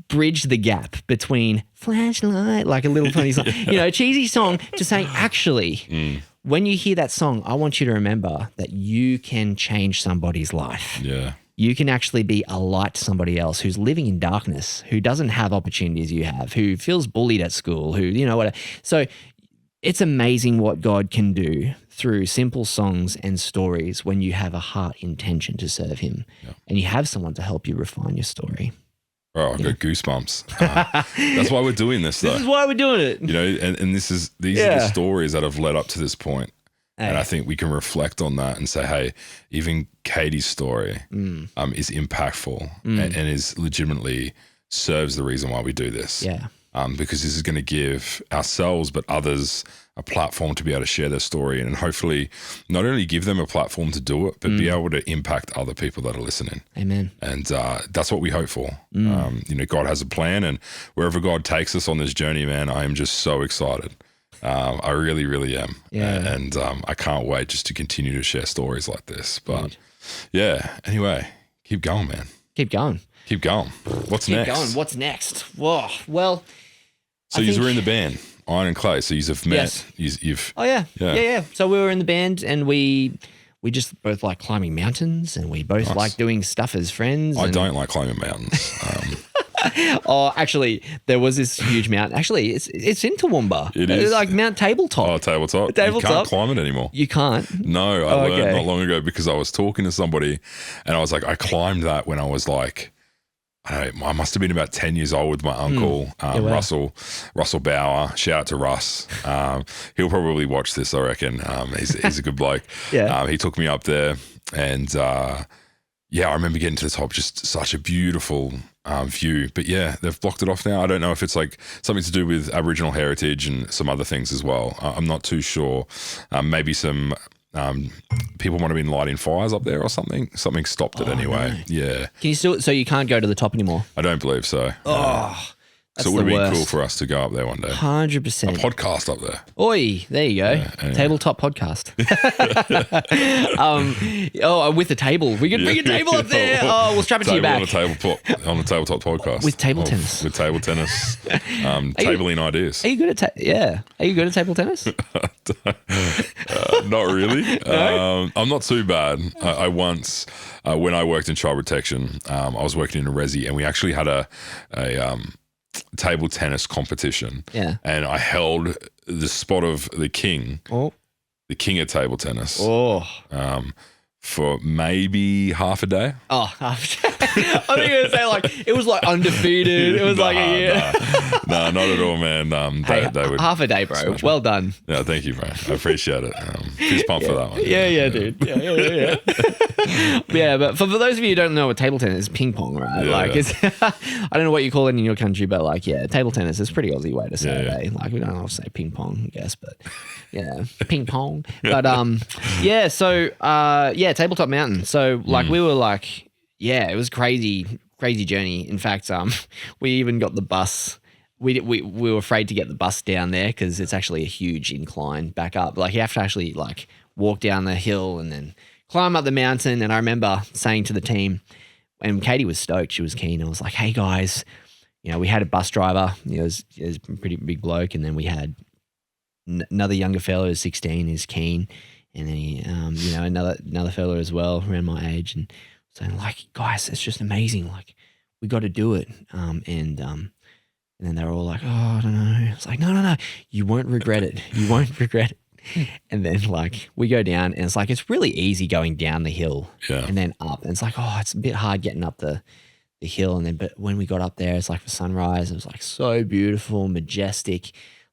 Speaker 1: bridge the gap between flashlight, like a little funny song, cheesy song, to saying, actually, when you hear that song, I want you to remember that you can change somebody's life.
Speaker 2: Yeah.
Speaker 1: You can actually be a light to somebody else who's living in darkness, who doesn't have opportunities you have, who feels bullied at school, who, whatever. So it's amazing what God can do through simple songs and stories when you have a heart intention to serve him and you have someone to help you refine your story.
Speaker 2: Oh, I've got goosebumps. That's why we're doing this, though.
Speaker 1: This is why we're doing it.
Speaker 2: And these are the stories that have led up to this point. And I think we can reflect on that and say, hey, even Katie's story is impactful and is legitimately serves the reason why we do this.
Speaker 1: Yeah.
Speaker 2: Because this is going to give ourselves, but others, a platform to be able to share their story and hopefully not only give them a platform to do it, but be able to impact other people that are listening.
Speaker 1: Amen.
Speaker 2: And that's what we hope for. God has a plan, and wherever God takes us on this journey, man, I am just so excited. I really, really am.
Speaker 1: Yeah.
Speaker 2: And I can't wait just to continue to share stories like this. But anyway, keep going, man.
Speaker 1: Keep going.
Speaker 2: Keep going. What's next?
Speaker 1: Keep going. What's next? Whoa. Well,
Speaker 2: so you were in the band, Iron and Clay. So you've met.
Speaker 1: Yes.
Speaker 2: You've.
Speaker 1: Oh yeah. So we were in the band, and we just both like climbing mountains, and we both like doing stuff as friends.
Speaker 2: I don't like climbing mountains.
Speaker 1: Oh, actually, there was this huge mountain. Actually, it's in Toowoomba.
Speaker 2: It is.
Speaker 1: It's like Mount Tabletop.
Speaker 2: Oh, Tabletop.
Speaker 1: Tabletop.
Speaker 2: You can't climb it anymore.
Speaker 1: You can't?
Speaker 2: No, I learned not long ago because I was talking to somebody and I was like, I climbed that when I was like, I must have been about 10 years old with my uncle, Russell Bauer. Shout out to Russ. He'll probably watch this, I reckon. He's a good bloke. He took me up there and I remember getting to the top, just such a beautiful view. But they've blocked it off now. I don't know if it's like something to do with Aboriginal heritage and some other things as well. I'm not too sure. Maybe some people might have been lighting fires up there or something. Something stopped it anyway. No. Yeah.
Speaker 1: Can you still? So you can't go to the top anymore?
Speaker 2: I don't believe so.
Speaker 1: That's
Speaker 2: so it would have been cool for us to go up there one day.
Speaker 1: 100%.
Speaker 2: A podcast up there.
Speaker 1: Oi, there you go. Anyway. Tabletop podcast. With the table. We could bring a table up there. Oh, we'll strap it to your back.
Speaker 2: On the tabletop podcast.
Speaker 1: With table tennis.
Speaker 2: With table tennis. Tabling ideas.
Speaker 1: Are you good at Are you good at table tennis?
Speaker 2: Not really.
Speaker 1: No?
Speaker 2: I'm not too bad. I once, when I worked in child protection, I was working in a resi and we actually had a table tennis competition.
Speaker 1: Yeah.
Speaker 2: And I held the spot of the king of table tennis. For maybe half a day.
Speaker 1: Oh, half a day. I think you were going to say like, it was like undefeated. It was like a year.
Speaker 2: No, not at all, man. They would,
Speaker 1: half a day, bro. Well done.
Speaker 2: Yeah, thank you, bro. I appreciate it. Fist pump for that one.
Speaker 1: Yeah, dude. Yeah. Yeah, but for those of you who don't know what table tennis is, ping pong, right? It's, I don't know what you call it in your country, but like, table tennis is a pretty Aussie way to say it. Eh? Like, we don't always say ping pong, I guess, but ping pong. But tabletop mountain. So like we were like, it was crazy journey. In fact, we even got the bus. We were afraid to get the bus down there because it's actually a huge incline back up. Like you have to actually like walk down the hill and then climb up the mountain. And I remember saying to the team, and Katie was stoked, she was keen. I was like, hey guys, we had a bus driver. It was a pretty big bloke, and then we had another younger fellow who's 16, is keen. And then he, another fella as well around my age, and saying like, guys, it's just amazing. Like, we got to do it. And then they were all like, oh, I don't know. It's like, no, you won't regret it. You won't regret it. And then like we go down, and it's like it's really easy going down the hill and then up. And it's like, oh, it's a bit hard getting up the hill. And then, but when we got up there, it's like for sunrise, it was like so beautiful, majestic.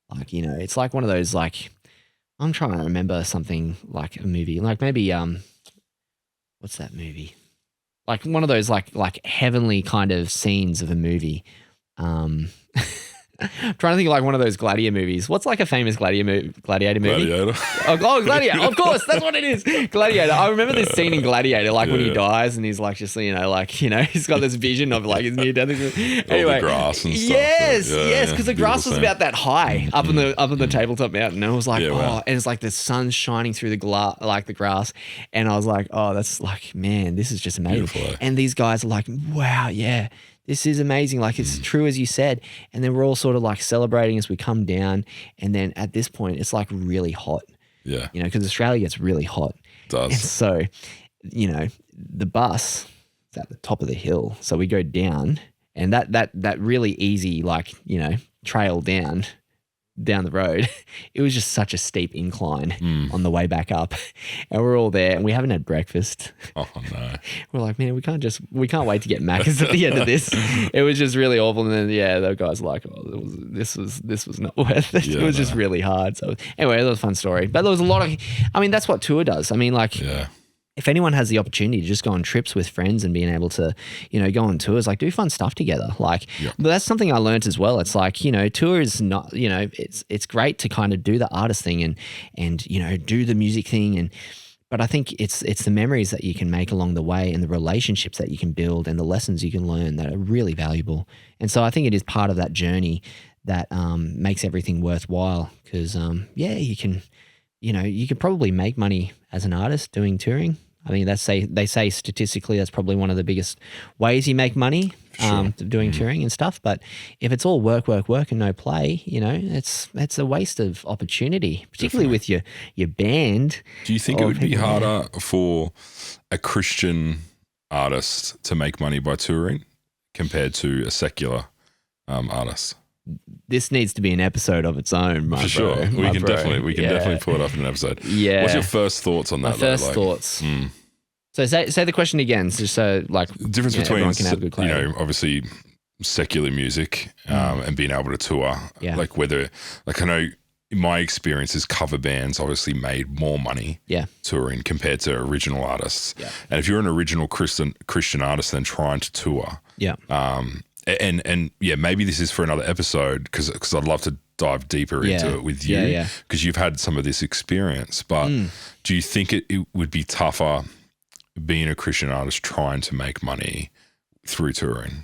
Speaker 1: Like, it's like one of those like. I'm trying to remember something like a movie, like maybe what's that movie? Like one of those like heavenly kind of scenes of a movie. I'm trying to think of like one of those Gladiator movies. What's like a famous Gladiator movie?
Speaker 2: Gladiator.
Speaker 1: Oh, Gladiator. Of course. That's what it is. Gladiator. I remember this scene in Gladiator, like when he dies and he's like, just, he's got this vision of like his near death. Anyway.
Speaker 2: All the grass and stuff.
Speaker 1: Yes. Because the grass was about that high up in the tabletop mountain. And I was like,
Speaker 2: wow.
Speaker 1: And it's like the sun's shining through the grass. And I was like, oh, that's like, man, this is just amazing.
Speaker 2: Beautiful, eh?
Speaker 1: And these guys are like, wow, yeah. This is amazing. Like, it's true as you said. And then we're all sort of like celebrating as we come down. And then at this point, it's like really hot.
Speaker 2: Yeah.
Speaker 1: Because Australia gets really hot.
Speaker 2: It does.
Speaker 1: And so, the bus is at the top of the hill. So we go down, and that really easy, trail down the road, it was just such a steep incline on the way back up. And we're all there and we haven't had breakfast.
Speaker 2: Oh no.
Speaker 1: We're like, man, we can't wait to get Macca's at the end of this. It was just really awful. And then the guys were like, oh, this was not worth it. It was just really hard. So anyway, that was a fun story. But there was a lot of, that's what tour does. If anyone has the opportunity to just go on trips with friends and being able to, go on tours, like do fun stuff together. But that's something I learned as well. It's like, tour is not, it's great to kind of do the artist thing and do the music thing. But I think it's the memories that you can make along the way and the relationships that you can build and the lessons you can learn that are really valuable. And so I think it is part of that journey that makes everything worthwhile because, you can probably make money as an artist doing touring. I mean, they say statistically that's probably one of the biggest ways you make money, doing touring and stuff. But if it's all work and no play, it's a waste of opportunity, particularly with your band.
Speaker 2: Do you think it would be harder for a Christian artist to make money by touring compared to a secular artist?
Speaker 1: This needs to be an episode of its own,
Speaker 2: For sure. We can definitely pull it up in an episode.
Speaker 1: Yeah.
Speaker 2: What's your first thoughts on that?
Speaker 1: My first thoughts. So say the question again, just so like
Speaker 2: the difference between
Speaker 1: everyone can have good clarity.
Speaker 2: Obviously secular music and being able to tour.
Speaker 1: Yeah.
Speaker 2: Like whether I know in my experiences, cover bands obviously made more money touring compared to original artists. Yeah. And if you're an original Christian artist then trying to tour, and maybe this is for another episode because I'd love to dive deeper into it with you because you've had some of this experience. But do you think it would be tougher being a Christian artist trying to make money through touring?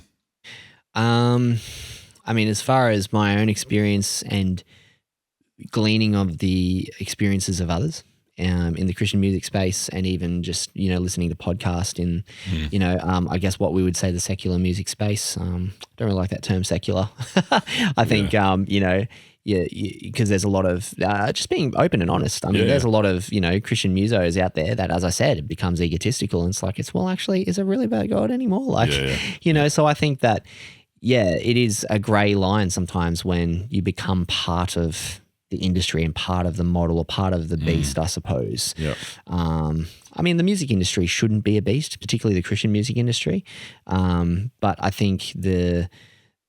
Speaker 1: As far as my own experience and gleaning of the experiences of others in the Christian music space and even just, listening to podcasts in, I guess what we would say the secular music space. Don't really like that term secular. I think, because there's a lot of just being open and honest. There's a lot of, Christian musos out there that, as I said, it becomes egotistical. And it's like, is it really about God anymore? So I think that, it is a gray line sometimes when you become part of the industry and part of the model or part of the beast, I suppose.
Speaker 2: Yeah.
Speaker 1: The music industry shouldn't be a beast, particularly the Christian music industry. But I think if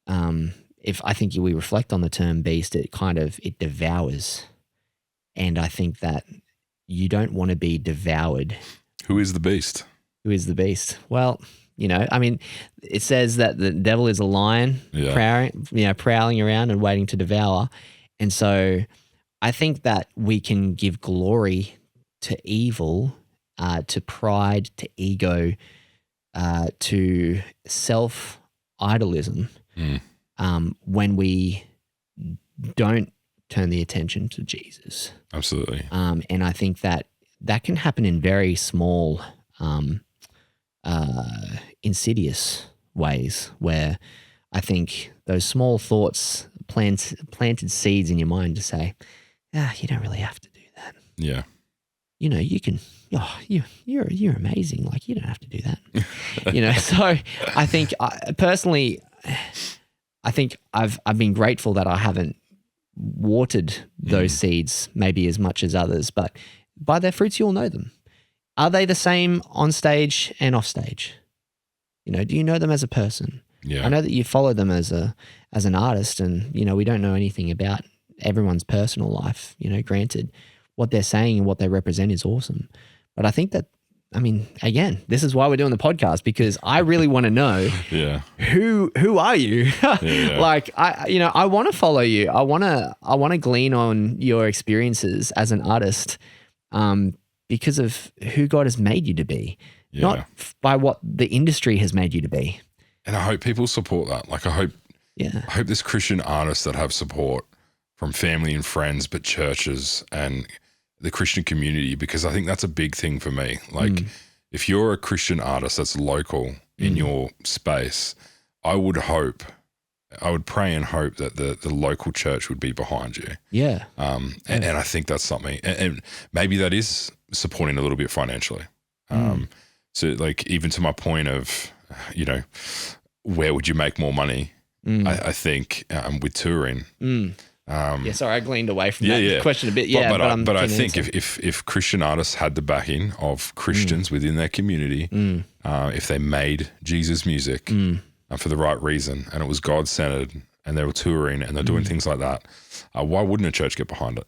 Speaker 1: we reflect on the term beast, it devours. And I think that you don't want to be devoured.
Speaker 2: Who is the beast?
Speaker 1: Who is the beast? Well, it says that the devil is a lion prowling around and waiting to devour. And so I think that we can give glory to evil, to pride, to ego, to self-idolism when we don't turn the attention to Jesus.
Speaker 2: Absolutely.
Speaker 1: And I think that can happen in very small, insidious ways where I think those small thoughts planted seeds in your mind to say, you don't really have to do that.
Speaker 2: Yeah.
Speaker 1: You can, you're amazing. Like, you don't have to do that. So I think personally, I've been grateful that I haven't watered those seeds maybe as much as others, but by their fruits, you'll know them. Are they the same on stage and off stage? Do you know them as a person?
Speaker 2: Yeah.
Speaker 1: I know that you follow them as an artist and, we don't know anything about everyone's personal life. Granted, what they're saying and what they represent is awesome. But I think that I mean, again, this is why we're doing the podcast, because I really want to know who are you? Like, I want to follow you. I want to glean on your experiences as an artist, because of who God has made you to be, not by what the industry has made you to be.
Speaker 2: And I hope people support that. Like, I hope there's Christian artists that have support from family and friends, but churches and the Christian community, because I think that's a big thing for me. Like, if you're a Christian artist that's local in your space, I would pray and hope that the local church would be behind you.
Speaker 1: Yeah.
Speaker 2: And I think that's something, and maybe that is supporting a little bit financially. So like, even to my point of, where would you make more money? I think with touring.
Speaker 1: Sorry, I gleaned away from that question a bit.
Speaker 2: But I think if Christian artists had the backing of Christians within their community, if they made Jesus music for the right reason, and it was God-centered, and they were touring and they're doing things like that, why wouldn't a church get behind it?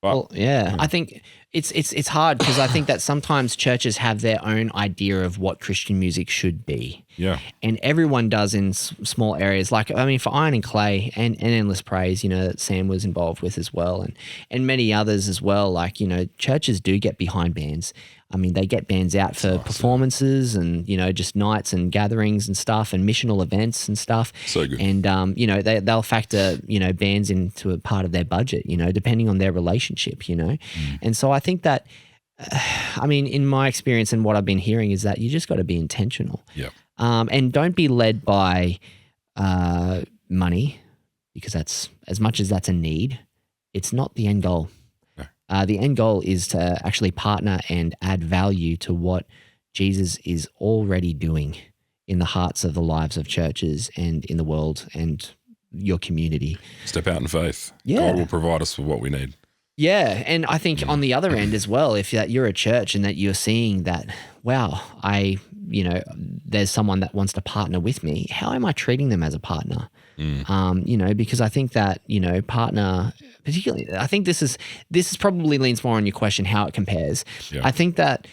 Speaker 1: I think it's hard, because I think that sometimes churches have their own idea of what Christian music should be. Yeah. And everyone does in small areas. Like, I mean, for Iron and Clay and Endless Praise, that Sam was involved with as well, and many others as well. Like, churches do get behind bands. I mean, they get bands out for performances and, just nights and gatherings and stuff, and missional events and stuff. So good. And, they'll factor, bands into a part of their budget, depending on their relationship, And so I think that, in my experience and what I've been hearing is that you just got to be intentional. Yeah. And don't be led by money, because that's, as much as that's a need, it's not the end goal. The end goal is to actually partner and add value to what Jesus is already doing in the hearts of the lives of churches and in the world and your community.
Speaker 2: Step out in faith. Yeah. God will provide us with what we need.
Speaker 1: Yeah. And I think on the other end as well, if that you're a church and that you're seeing that, wow, there's someone that wants to partner with me, how am I treating them as a partner? Because I think that, partner, particularly, I think this is probably leans more on your question, how it compares. Yeah. I think that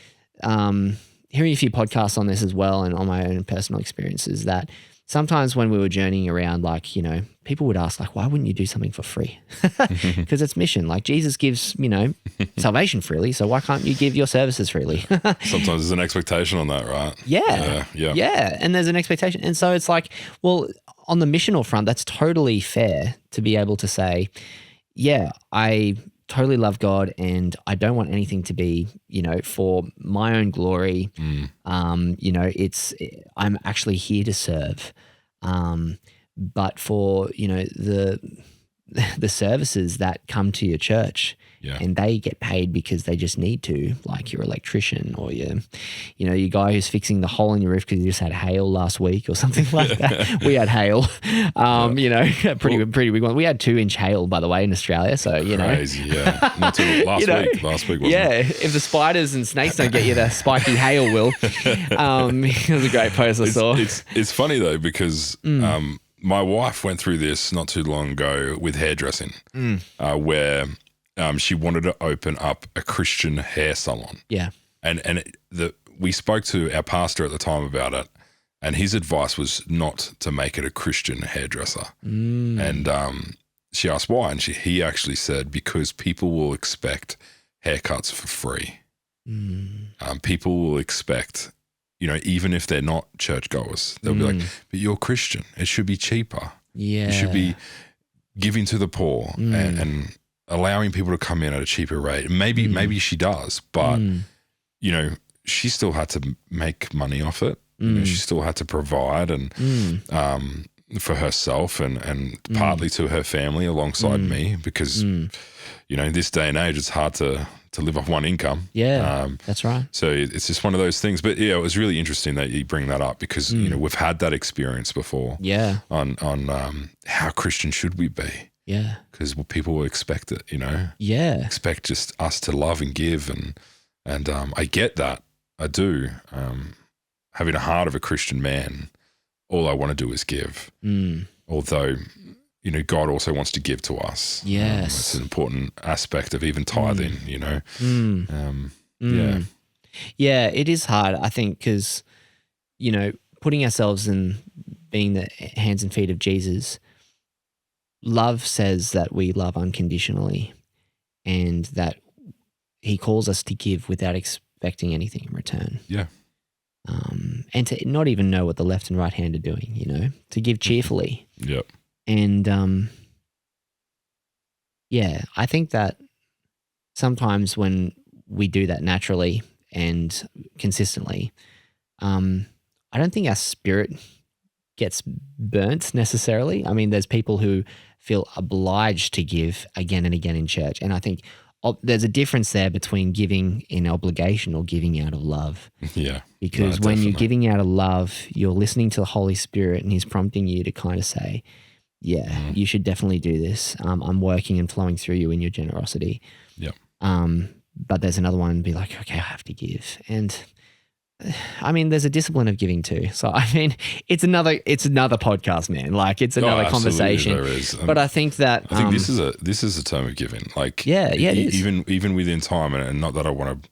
Speaker 1: hearing a few podcasts on this as well, and on my own personal experiences, that sometimes when we were journeying around, like, people would ask, like, why wouldn't you do something for free? Because it's mission. Like, Jesus gives, salvation freely, so why can't you give your services freely?
Speaker 2: Sometimes there's an expectation on that, right?
Speaker 1: Yeah. And there's an expectation. And so it's like, well, on the missional front, that's totally fair to be able to say, yeah, I totally love God and I don't want anything to be, for my own glory. I'm actually here to serve. But for, the services that come to your church, and they get paid because they just need to, like your electrician or your guy who's fixing the hole in your roof because you just had hail last week or something like that. We had hail, a pretty big one. We had 2-inch hail, by the way, in Australia. So,
Speaker 2: Crazy, yeah. Not too last week. Last week, wasn't it?
Speaker 1: If the spiders and snakes don't get you, the spiky hail will. It was a great post I saw.
Speaker 2: It's funny though, because my wife went through this not too long ago with hairdressing, where she wanted to open up a Christian hair salon. Yeah. And we spoke to our pastor at the time about it, and his advice was not to make it a Christian hairdresser. And she asked why, and he actually said, because people will expect haircuts for free. People will expect, even if they're not churchgoers, they'll be like, but you're Christian. It should be cheaper. Yeah. You should be giving to the poor and allowing people to come in at a cheaper rate. Maybe she does, but she still had to make money off it. She still had to provide and for herself and partly to her family alongside me, because this day and age it's hard to live off one income.
Speaker 1: Yeah, that's right.
Speaker 2: So it's just one of those things. But yeah, it was really interesting that you bring that up, because we've had that experience before. Yeah, on how Christian should we be? Yeah. Because people will expect it, Yeah. Expect just us to love and give. And I get that. I do. Having a heart of a Christian man, all I want to do is give. Although, God also wants to give to us. Yes. It's an important aspect of even tithing, Yeah.
Speaker 1: Yeah, it is hard, I think, because, putting ourselves in being the hands and feet of Jesus, love says that we love unconditionally and that he calls us to give without expecting anything in return.
Speaker 2: Yeah.
Speaker 1: And to not even know what the left and right hand are doing, to give cheerfully.
Speaker 2: Yep.
Speaker 1: And I think that sometimes when we do that naturally and consistently, I don't think our spirit gets burnt necessarily. I mean, there's people who feel obliged to give again and again in church. And I think there's a difference there between giving in obligation or giving out of love.
Speaker 2: Yeah.
Speaker 1: Because when you're giving out of love, you're listening to the Holy Spirit and he's prompting you to kind of say, you should definitely do this. I'm working and flowing through you in your generosity.
Speaker 2: Yep.
Speaker 1: But there's another one, be like, okay, I have to give. And I mean, there's a discipline of giving too. So I mean, it's another podcast, man. Like it's another conversation.
Speaker 2: There is.
Speaker 1: But I think that
Speaker 2: this is a term of giving. Like
Speaker 1: it is.
Speaker 2: Even within time, and not that I want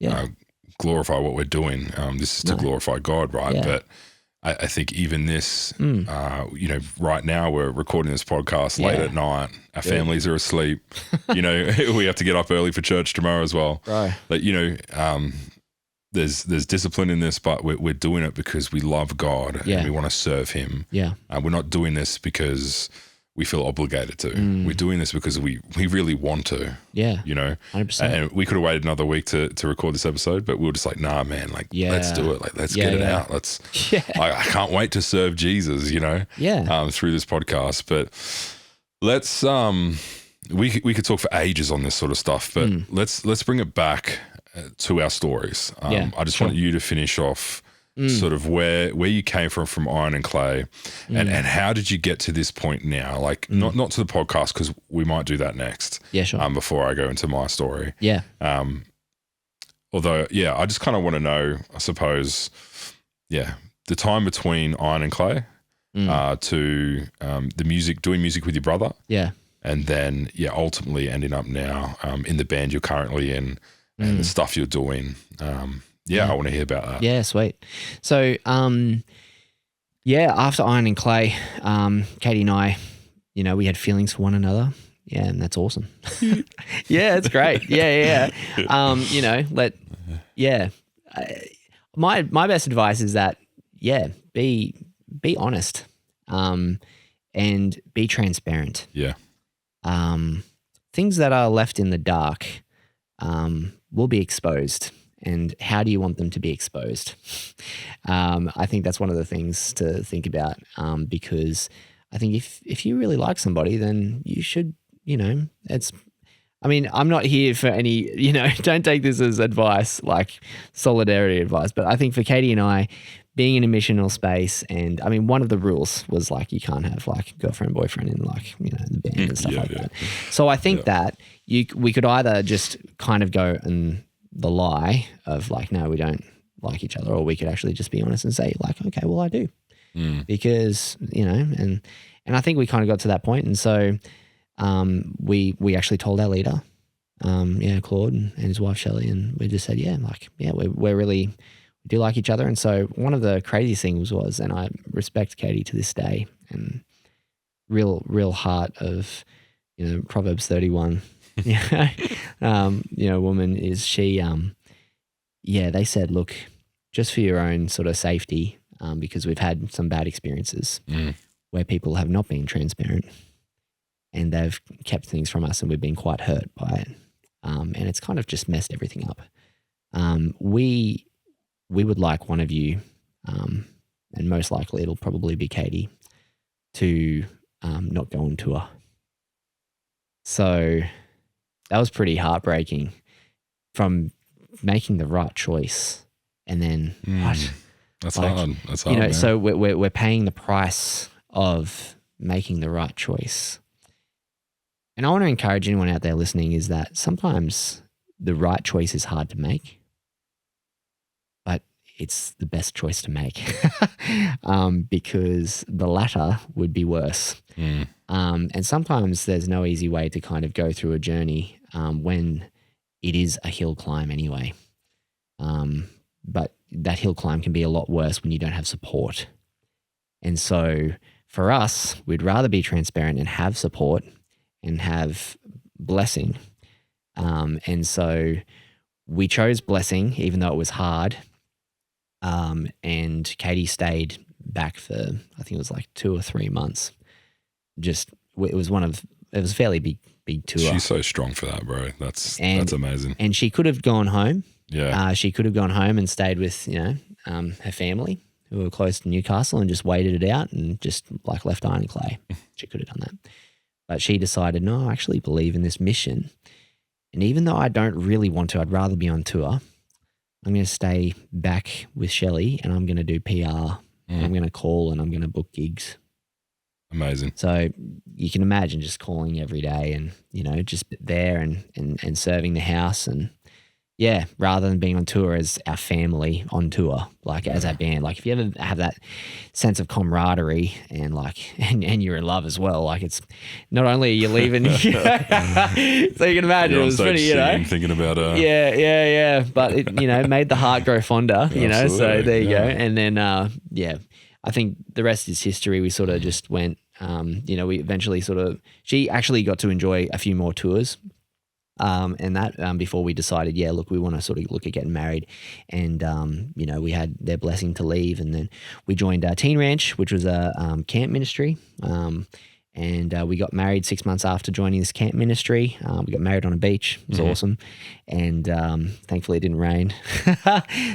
Speaker 2: to glorify what we're doing. This is to glorify God, right?
Speaker 1: Yeah.
Speaker 2: But I think even this, right now we're recording this podcast late at night. Our families are asleep. We have to get up early for church tomorrow as well.
Speaker 1: Right.
Speaker 2: But there's discipline in this, but we're doing it because we love God and we want to serve Him.
Speaker 1: Yeah.
Speaker 2: We're not doing this because we feel obligated to. We're doing this because we really want to.
Speaker 1: Yeah.
Speaker 2: 100%. And we could have waited another week to record this episode, but we were just like, nah, man, let's do it. Like, let's get it out. I can't wait to serve Jesus, through this podcast. But let's, we could talk for ages on this sort of stuff, but let's bring it back to our stories. I just want you to finish off sort of where you came from iron and clay, and how did you get to this point now? Like not to the podcast, because we might do that next.
Speaker 1: Yeah, sure.
Speaker 2: Before I go into my story.
Speaker 1: Yeah.
Speaker 2: Although, I just kind of want to know, I suppose, the time between iron and clay to the music, doing music with your brother.
Speaker 1: Yeah.
Speaker 2: And then, ultimately ending up now in the band you're currently in and the stuff you're doing. I want to hear about that.
Speaker 1: Yeah, sweet. So, after Iron and Clay, Katie and I, we had feelings for one another. Yeah, and that's awesome. Yeah, it's great. Yeah. My best advice is that, be honest, and be transparent.
Speaker 2: Yeah.
Speaker 1: Things that are left in the dark, will be exposed. And how do you want them to be exposed? I think that's one of the things to think about, because I think if you really like somebody, then you should, I'm not here for any, don't take this as advice, like solidarity advice, but I think for Katie and I, being in a missional space, and I mean, one of the rules was like, you can't have like girlfriend, boyfriend in like, the band and stuff like that. So I think that we could either just kind of go and the lie of like, no, we don't like each other, or we could actually just be honest and say like, okay, well, I do, because, and I think we kind of got to that point. And so we actually told our leader, Claude and his wife, Shelley, and we just said, we really do like each other. And so one of the craziest things was, and I respect Katie to this day, and real heart of, Proverbs 31, woman is she, they said, look, just for your own sort of safety, because we've had some bad experiences where people have not been transparent and they've kept things from us and we've been quite hurt by it. And it's kind of just messed everything up. We would like one of you, and most likely it'll probably be Katie, to not go on tour. So that was pretty heartbreaking, from making the right choice and then what?
Speaker 2: That's hard. That's hard. Man.
Speaker 1: So we're paying the price of making the right choice. And I want to encourage anyone out there listening is that sometimes the right choice is hard to make, but it's the best choice to make, because the latter would be worse. And sometimes there's no easy way to kind of go through a journey when it is a hill climb anyway. But that hill climb can be a lot worse when you don't have support. And so for us, we'd rather be transparent and have support and have blessing. And so we chose blessing, even though it was hard. And Katie stayed back for, I think it was like 2 or 3 months. It was a fairly big tour.
Speaker 2: She's so strong for that, bro. That's amazing.
Speaker 1: And she could have gone home.
Speaker 2: Yeah.
Speaker 1: She could have gone home and stayed with, her family who were close to Newcastle and just waited it out and just like left iron and clay. She could have done that. But she decided, no, I actually believe in this mission. And even though I don't really want to, I'd rather be on tour. I'm going to stay back with Shelley and I'm going to do PR. I'm going to call and I'm going to book gigs.
Speaker 2: Amazing.
Speaker 1: So you can imagine just calling every day and, just there and serving the house and rather than being on tour as our family on tour, like as our band. Like if you ever have that sense of camaraderie and and you're in love as well, like it's not only are you leaving, so you can imagine
Speaker 2: You're
Speaker 1: it was pretty,
Speaker 2: thinking about
Speaker 1: yeah. But it, made the heart grow fonder, so there you go. And then, I think the rest is history. We sort of just went, we eventually she actually got to enjoy a few more tours. And that before we decided, we want to sort of look at getting married. And, we had their blessing to leave. And then we joined Teen Ranch, which was a camp ministry. And we got married 6 months after joining this camp ministry. We got married on a beach. It was awesome. And thankfully it didn't rain.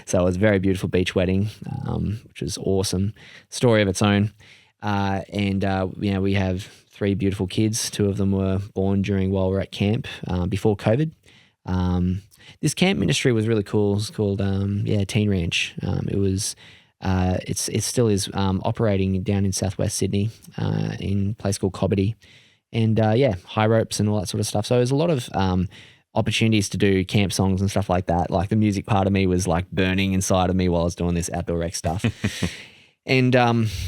Speaker 1: So it was a very beautiful beach wedding, which was awesome. Story of its own. We have 3 beautiful kids. 2 of them were born while we were at camp before COVID. This camp ministry was really cool. It's called Teen Ranch. It still is operating down in southwest Sydney in a place called Cobbity. And high ropes and all that sort of stuff. So there's a lot of opportunities to do camp songs and stuff like that. Like the music part of me was like burning inside of me while I was doing this outdoor rec stuff. And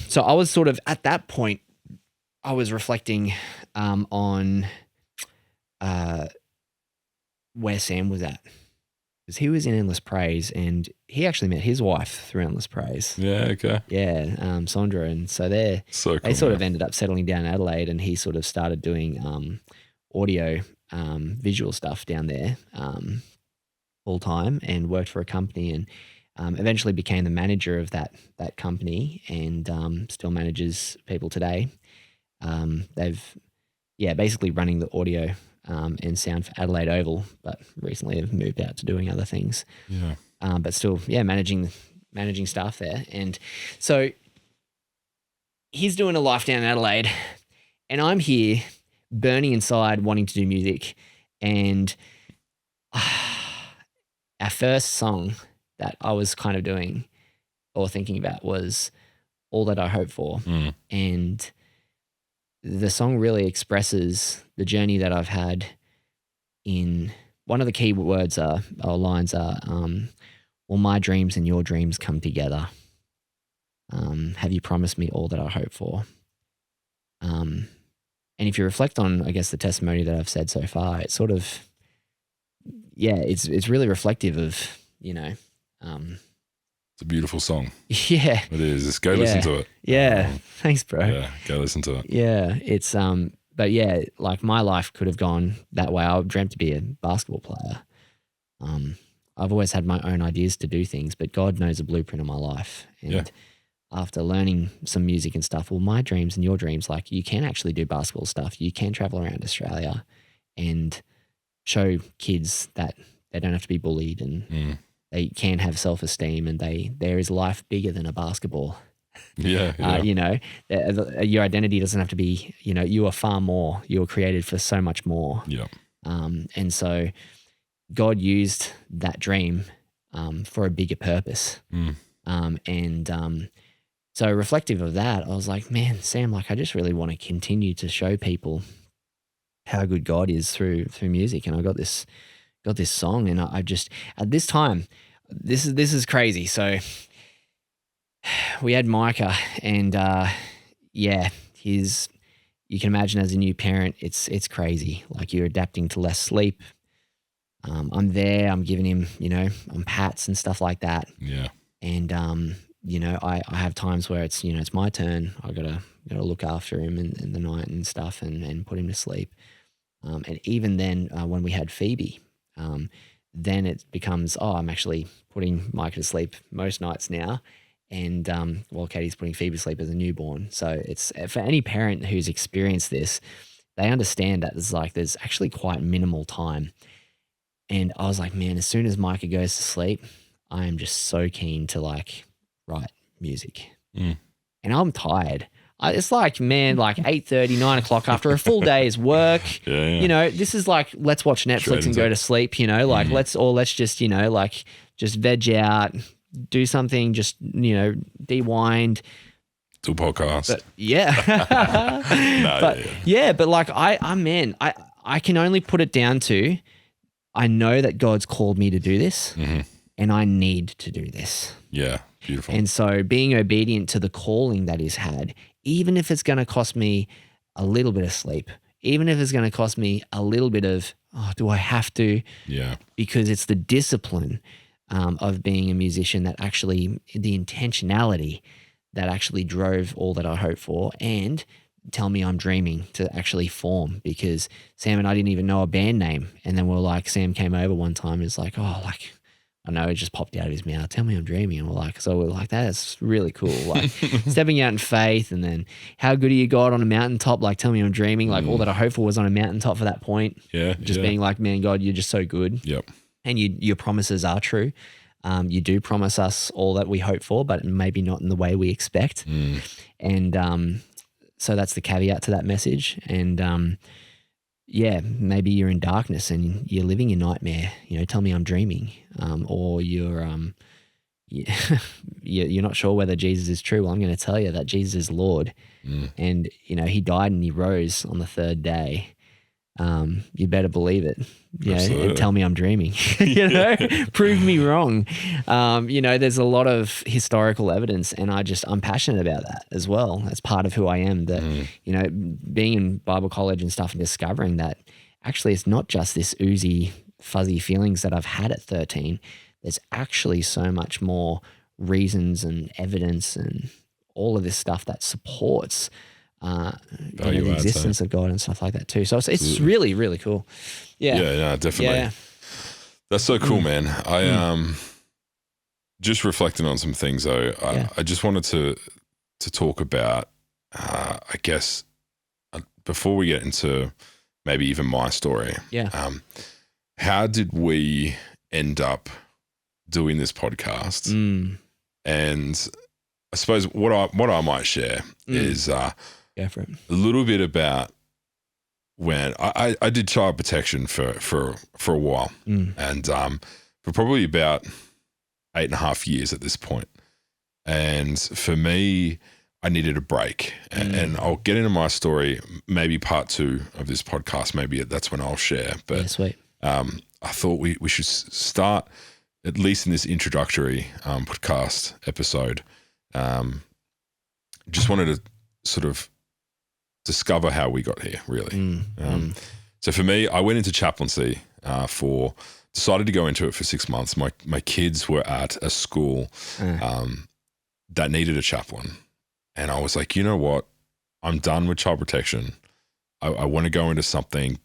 Speaker 1: so I was sort of at that point, I was reflecting on where Sam was at. Because he was in Endless Praise and he actually met his wife through Endless Praise.
Speaker 2: Yeah, okay.
Speaker 1: Yeah, Sandra. And so they sort of ended up settling down in Adelaide and he sort of started doing audio, visual stuff down there full time and worked for a company and eventually became the manager of that company and still manages people today. They've, basically running the audio and sound for Adelaide Oval, but recently have moved out to doing other things.
Speaker 2: Yeah.
Speaker 1: But still, managing staff there. And so he's doing a life down in Adelaide and I'm here burning inside wanting to do music. And our first song that I was kind of doing or thinking about was All That I Hope For. And the song really expresses the journey that I've had in one of the key words or lines are, all my dreams and your dreams come together. Have you promised me all that I hope for? And if you reflect on, I guess, the testimony that I've said so far, it's sort of, it's really reflective of,
Speaker 2: it's a beautiful song.
Speaker 1: Yeah.
Speaker 2: It is. Just go listen to it.
Speaker 1: Yeah. Thanks, bro.
Speaker 2: Yeah, go listen to it.
Speaker 1: Yeah. It's, but like my life could have gone that way. I dreamt to be a basketball player. I've always had my own ideas to do things, but God knows the blueprint of my life. And after learning some music and stuff, well, my dreams and your dreams, like you can actually do basketball stuff. You can travel around Australia and show kids that they don't have to be bullied and they can have self-esteem and there is life bigger than a basketball.
Speaker 2: Yeah.
Speaker 1: Your identity doesn't have to be, you are far more. You were created for so much more.
Speaker 2: Yeah.
Speaker 1: And so God used that dream for a bigger purpose. So reflective of that, I was like, man, Sam, like I just really want to continue to show people how good God is through music. And I got this song and I just, at this time, this is crazy. So we had Micah and you can imagine as a new parent, it's crazy. Like you're adapting to less sleep. I'm there, I'm giving him, on pats and stuff like that.
Speaker 2: Yeah.
Speaker 1: And, I have times where it's, it's my turn. I gotta look after him in the night and stuff and put him to sleep. And even then, when we had Phoebe, then it becomes, I'm actually putting Micah to sleep most nights now. And while Katie's putting Phoebe to sleep as a newborn. So it's for any parent who's experienced this, they understand that there's actually quite minimal time. And I was like, man, as soon as Micah goes to sleep, I am just so keen to write music.
Speaker 2: Mm.
Speaker 1: And I'm tired. It's like, man, 8:30, 9 o'clock after a full day's work.
Speaker 2: Yeah.
Speaker 1: This is like, let's watch Netflix and go to sleep, let's just, just veg out, do something, just, de-wind.
Speaker 2: Do a podcast.
Speaker 1: But yeah. But I can only put it down to, I know that God's called me to do this and I need to do this.
Speaker 2: Yeah. Beautiful.
Speaker 1: And so being obedient to the calling that He's had, even if it's going to cost me a little bit of sleep, even if it's going to cost me a little bit of, do I have to?
Speaker 2: Yeah.
Speaker 1: Because it's the discipline of being a musician that actually, the intentionality that actually drove all that I hope for, and Tell Me I'm Dreaming to actually form, because Sam and I didn't even know a band name. And then Sam came over one time and was like, I know, it just popped out of his mouth, Tell Me I'm Dreaming. And we're like, that's really cool. Stepping out in faith, and then how good are you, God, on a mountaintop? Tell Me I'm Dreaming. All that I hoped for was on a mountaintop for that point.
Speaker 2: Yeah.
Speaker 1: Just being like, man, God, you're just so good.
Speaker 2: Yep.
Speaker 1: And your promises are true. You do promise us all that we hope for, but maybe not in the way we expect. And so that's the caveat to that message. And maybe you're in darkness and you're living your nightmare. Tell me I'm dreaming. Or you're not sure whether Jesus is true. Well, I'm going to tell you that Jesus is Lord. And He died and He rose on the third day. You better believe it, and tell me I'm dreaming, prove me wrong. There's a lot of historical evidence, and I'm passionate about that as well. That's part of who I am, that, being in Bible college and stuff and discovering that actually it's not just this oozy, fuzzy feelings that I've had at 13. There's actually so much more reasons and evidence and all of this stuff that supports the existence of God and stuff like that too. So it's really, really cool. Yeah.
Speaker 2: Yeah, no, definitely. Yeah. That's so cool, man. I just reflecting on some things though. I just wanted to talk about, I guess, before we get into maybe even my story.
Speaker 1: Yeah.
Speaker 2: How did we end up doing this podcast? And I suppose what I might share is
Speaker 1: go for it.
Speaker 2: A little bit about when I did child protection for a while, and for probably about 8.5 years at this point. And for me, I needed a break, and I'll get into my story, maybe part 2 of this podcast. Maybe that's when I'll share. But
Speaker 1: yeah, sweet.
Speaker 2: I thought we should start, at least in this introductory podcast episode. Just wanted to sort of discover how we got here, really. So for me, I went into chaplaincy decided to go into it for 6 months. My kids were at a school that needed a chaplain. And I was like, you know what? I'm done with child protection. I want to go into something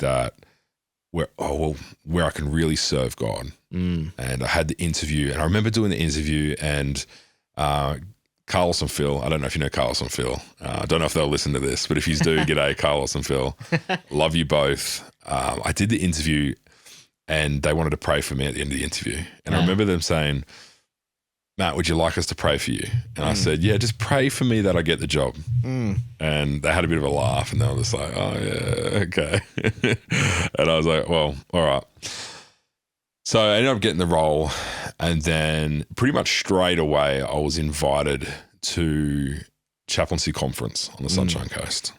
Speaker 2: where I can really serve God. And I had the interview, and I remember doing the interview, and Carlos and Phil, I don't know if you know Carlos and Phil. I don't know if they'll listen to this, but if you do, g'day, Carlos and Phil. Love you both. I did the interview, and they wanted to pray for me at the end of the interview. And I remember them saying, Matt, would you like us to pray for you? And I said, yeah, just pray for me that I get the job. And they had a bit of a laugh, and they were just like, oh, yeah, okay. And I was like, well, all right. So I ended up getting the role, and then pretty much straight away I was invited to chaplaincy conference on the Sunshine Coast,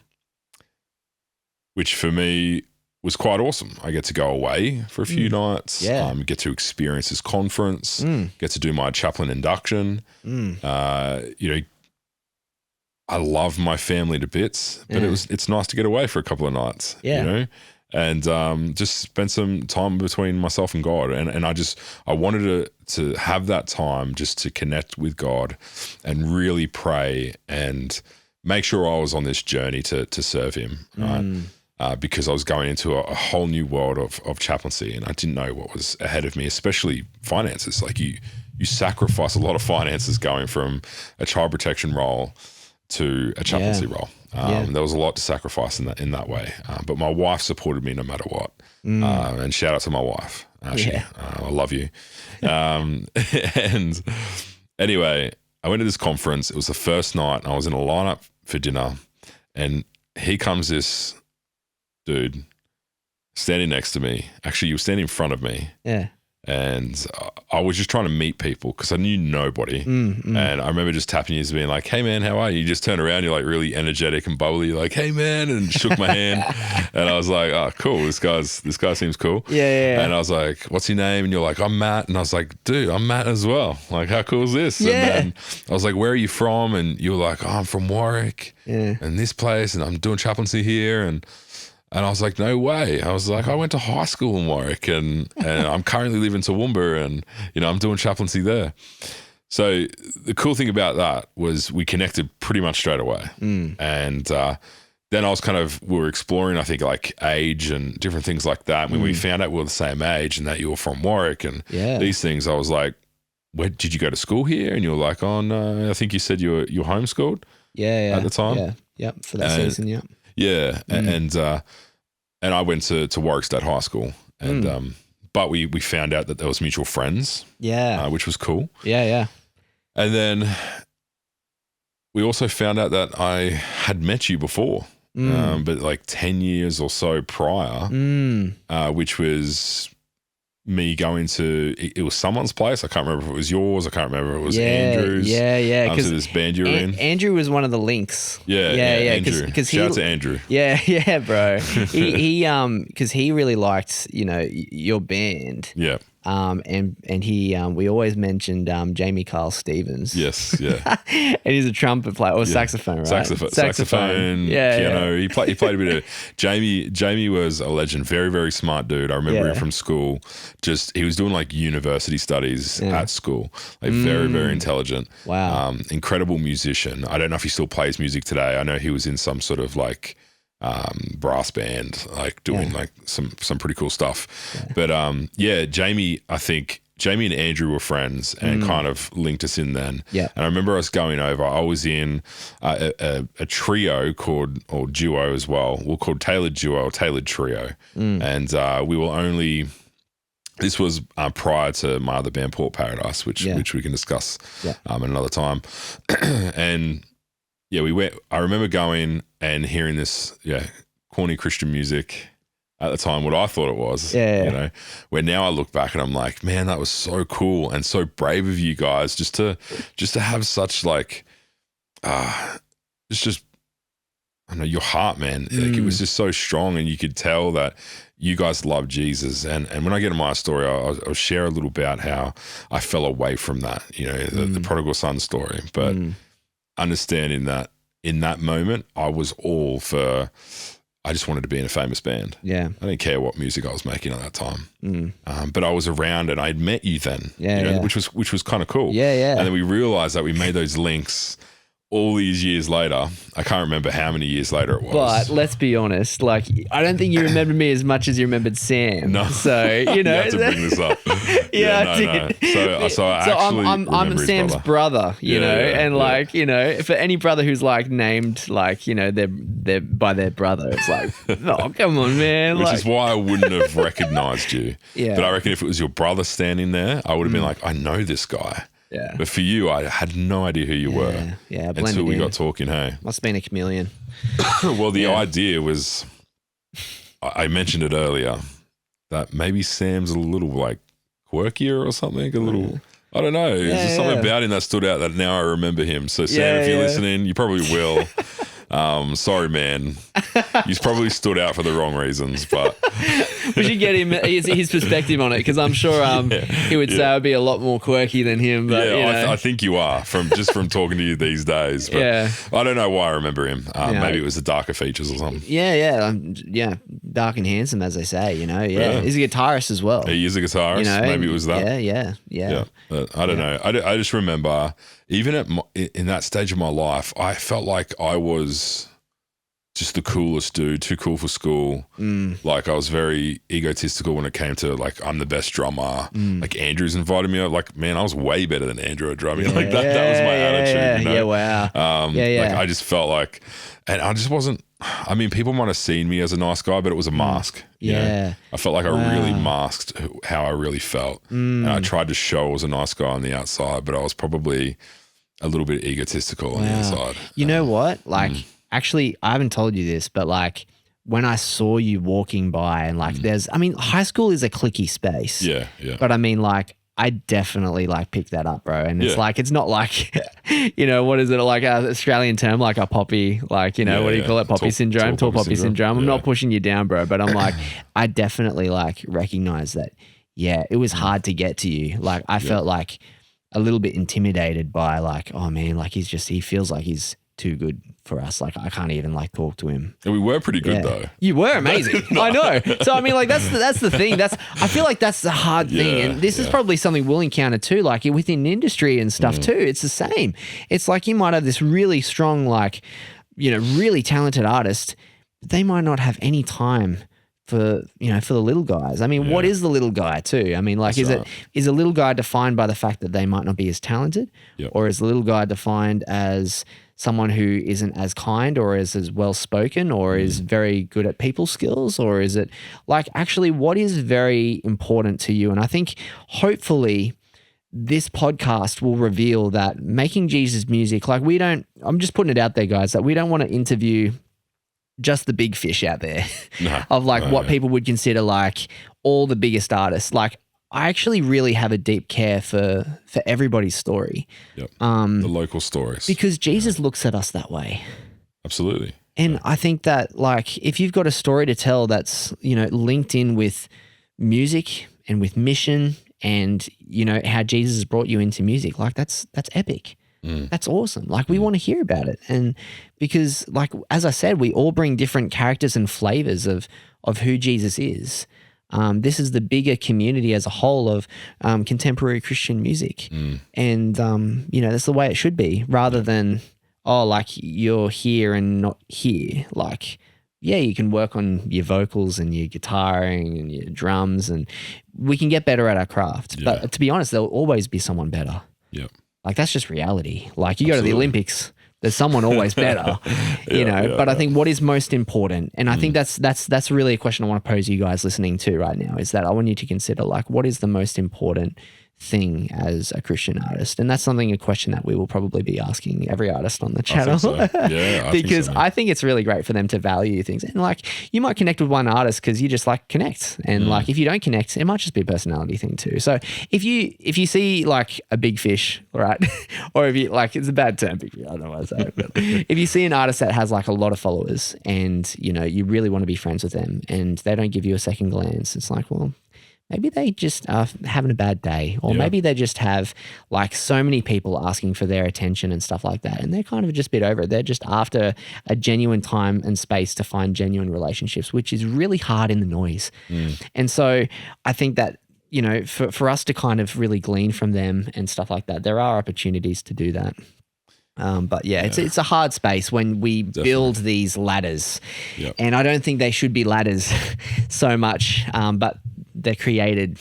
Speaker 2: which for me was quite awesome. I get to go away for a few nights, get to experience this conference, get to do my chaplain induction. I love my family to bits, but it's nice to get away for a couple of nights, you know? and just spend some time between myself and God. And I wanted to have that time just to connect with God and really pray and make sure I was on this journey to serve him, right? Because I was going into a whole new world of chaplaincy, and I didn't know what was ahead of me, especially finances. Like you sacrifice a lot of finances going from a child protection role to a chaplaincy role. There was a lot to sacrifice in that way. But my wife supported me no matter what. And shout out to my wife. I love you. And anyway, I went to this conference. It was the first night. I was in a lineup for dinner, and here comes this dude standing next to me. Actually, he was standing in front of me. Yeah. And I was just trying to meet people because I knew nobody. And I remember just tapping you, being like, "Hey man, how are you?" You just turn around, you're like really energetic and bubbly, you're like, "Hey man," and shook my hand. And I was like, "Oh, cool. This guy seems cool." Yeah. And I was like, "What's your name?" And you're like, "I'm Matt." And I was like, "Dude, I'm Matt as well. Like, how cool is this?" Yeah. And then I was like, "Where are you from?" And you were like, "Oh, I'm from Warwick and this place, and I'm doing chaplaincy here." And I was like, "No way." I was like, "I went to high school in Warwick and I'm currently living in Toowoomba, and, I'm doing chaplaincy there." So the cool thing about that was we connected pretty much straight away. And then I was we were exploring, I think, like age and different things like that. When we found out we were the same age and that you were from Warwick and these things, I was like, "Where did you go to school here?" And you were like, "Oh no, I think you said you were homeschooled." Yeah. At the time. Yeah. For that season. Yeah. Yeah. And I went to Warwick State High School, and but we found out that there was mutual friends. Yeah. Which was cool. Yeah. And then we also found out that I had met you before, but like 10 years or so prior, which was me going to, it was someone's place. I can't remember if it was yours. I can't remember if it was Andrew's. Yeah.
Speaker 1: Because
Speaker 2: this band you were in.
Speaker 1: Andrew was one of the links.
Speaker 2: Yeah. Andrew. Shout out to Andrew.
Speaker 1: Yeah, bro. he because he really liked, your band. Yeah. And he we always mentioned Jamie Carl Stevens.
Speaker 2: Yes, yeah.
Speaker 1: And he's a trumpet player or saxophone, right?
Speaker 2: Saxophone, piano. He played a bit of Jamie was a legend, very, very smart dude. I remember him from school. He was doing like university studies at school. Like very, very intelligent. Wow. Incredible musician. I don't know if he still plays music today. I know he was in some sort of like brass band, like doing like some pretty cool stuff. But Jamie, I think Jamie and Andrew were friends and kind of linked us in then. Yeah. And I remember us going over, I was in a trio or duo as well. We're called Tailored Duo or Tailored Trio. And we were only, this was prior to my other band, Port Paradise, which we can discuss another time. And we went, I remember going and hearing this, corny Christian music at the time, what I thought it was, where now I look back and I'm like, man, that was so cool and so brave of you guys just to have such like, just I don't know, your heart, man. Like it was just so strong, and you could tell that you guys love Jesus. And when I get to my story, I'll share a little about how I fell away from that, the prodigal son story, but understanding that in that moment, I was all for, I just wanted to be in a famous band. Yeah. I didn't care what music I was making at that time. But I was around and I'd met you then, which was kind of cool. Yeah. And then we realized that we made those links all these years later. I can't remember how many years later it was.
Speaker 1: But let's be honest, like, I don't think you remembered me as much as you remembered Sam. No. So,
Speaker 2: you have to bring this up. No. So I'm
Speaker 1: Sam's brother, you know, and like, for any brother who's like named, like, they're by their brother, it's like, oh, come on, man.
Speaker 2: Which is why I wouldn't have recognized you. Yeah. But I reckon if it was your brother standing there, I would have been like, I know this guy. Yeah. But for you, I had no idea who you were until we got talking, hey?
Speaker 1: Must have been a chameleon.
Speaker 2: Well, the idea was, I mentioned it earlier, that maybe Sam's a little like quirkier or something, a little, I don't know. There's just something about him that stood out that now I remember him. So Sam, if you're listening, you probably will. Sorry, man. He's probably stood out for the wrong reasons, but
Speaker 1: we should get him his perspective on it, because I'm sure he would say I'd be a lot more quirky than him. But,
Speaker 2: I think you are from talking to you these days. But I don't know why I remember him. Maybe it was the darker features or something.
Speaker 1: Yeah, dark and handsome, as they say. He's a guitarist as well.
Speaker 2: He is a guitarist. Maybe it was that.
Speaker 1: Yeah.
Speaker 2: But I don't know. I just remember, even in that stage of my life, I felt like I was just the coolest dude, too cool for school. Like, I was very egotistical when it came to, like, I'm the best drummer. Like, Andrew's invited me. Like, man, I was way better than Andrew at drumming. That was my attitude.
Speaker 1: Yeah, wow.
Speaker 2: Like, I just felt like, and I just wasn't. I mean, people might have seen me as a nice guy, but it was a mask. You know? I felt like I really masked how I really felt. And I tried to show I was a nice guy on the outside, but I was probably a little bit egotistical on the inside.
Speaker 1: You know what? Like, actually, I haven't told you this, but like, when I saw you walking by and like high school is a cliquey space.
Speaker 2: Yeah.
Speaker 1: But I mean, like, I definitely like picked that up, bro. And it's like, it's not like, what is it? Like an Australian term, like a poppy, like, what do you call it? Poppy syndrome, tall poppy syndrome. I'm not pushing you down, bro, but I'm like, I definitely like recognize that. Yeah, it was hard to get to you. Like, I felt like a little bit intimidated by like, oh man, like he feels like he's too good for us. Like, I can't even like talk to him.
Speaker 2: And we were pretty good though.
Speaker 1: You were amazing. I know. So I mean, like, that's the thing. I feel like that's the hard thing. And this is probably something we'll encounter too, like within industry and stuff too. It's the same. It's like you might have this really strong, like, really talented artist. They might not have any time for the little guys. I mean, what is the little guy too? I mean, like, is a little guy defined by the fact that they might not be as talented, or is the little guy defined as someone who isn't as kind or is as well spoken or is very good at people skills? Or is it like, actually, what is very important to you? And I think hopefully this podcast will reveal that making Jesus music, like, I'm just putting it out there, guys, that we don't want to interview just the big fish out there of like what people would consider like all the biggest artists. Like, I actually really have a deep care for everybody's story.
Speaker 2: The local stories.
Speaker 1: Because Jesus looks at us that way.
Speaker 2: Absolutely.
Speaker 1: And I think that, like, if you've got a story to tell that's, linked in with music and with mission and, how Jesus has brought you into music, like, that's epic. That's awesome. Like, we want to hear about it. And because, like, as I said, we all bring different characters and flavors of who Jesus is. This is the bigger community as a whole of contemporary Christian music. And, that's the way it should be, rather than, like, you're here and not here. Like, you can work on your vocals and your guitaring and your drums, and we can get better at our craft. But to be honest, there'll always be someone better. Like, that's just reality. Like, you go to the Olympics, there's someone always better, but I think what is most important, and I think that's really a question I want to pose you guys listening to right now, is that I want you to consider, like, what is the most important thing as a Christian artist? And that's a question that we will probably be asking every artist on the channel. Because I think it's really great for them to value things. And like, you might connect with one artist because you just like connect. And like, if you don't connect, it might just be a personality thing too. So if you see like a big fish, right? Or if you like, it's a bad term, big fish, I don't know what to say, but if you see an artist that has like a lot of followers and you really want to be friends with them and they don't give you a second glance, it's like, well, maybe they just are having a bad day, or maybe they just have like so many people asking for their attention and stuff like that, and they're kind of just a bit over it. They're just after a genuine time and space to find genuine relationships, which is really hard in the noise. And so I think that, for us to kind of really glean from them and stuff like that, there are opportunities to do that. But it's a hard space when we build these ladders, and I don't think they should be ladders so much, but they're created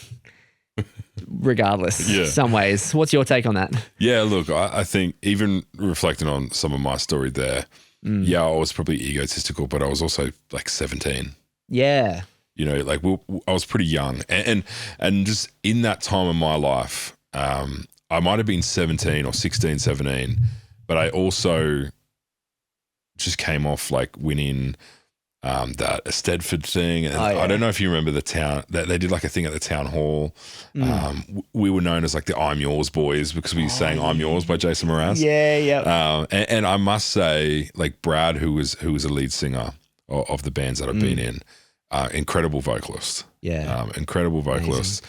Speaker 1: regardless, some ways. What's your take on that? Yeah,
Speaker 2: look, I think even reflecting on some of my story there, I was probably egotistical, but I was also like 17.
Speaker 1: Yeah.
Speaker 2: Like I was pretty young. And just in that time of my life, I might have been 17 or 16, 17, but I also just came off like winning that Stedford thing. And
Speaker 1: Oh, yeah.
Speaker 2: I don't know if you remember the town, that they did like a thing at the town hall. We were known as like the I'm Yours boys because we sang I'm Yours by Jason Mraz.
Speaker 1: Yeah.
Speaker 2: And I must say, like Brad, who was a lead singer of the bands that I've been in, incredible vocalist.
Speaker 1: Yeah.
Speaker 2: Incredible vocalist.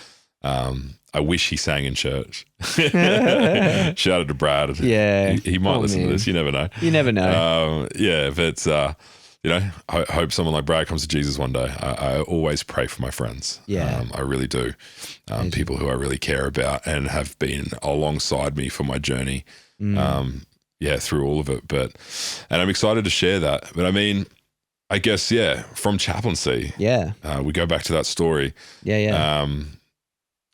Speaker 2: I wish he sang in church. Shout out to Brad.
Speaker 1: Yeah.
Speaker 2: He might listen to this. You never know.
Speaker 1: You never know.
Speaker 2: But you know, I hope someone like Brad comes to Jesus one day. I always pray for my friends.
Speaker 1: Yeah.
Speaker 2: I really do. People who I really care about and have been alongside me for my journey. Through all of it. And I'm excited to share that. But I mean, I guess, from chaplaincy.
Speaker 1: Yeah.
Speaker 2: We go back to that story.
Speaker 1: Yeah.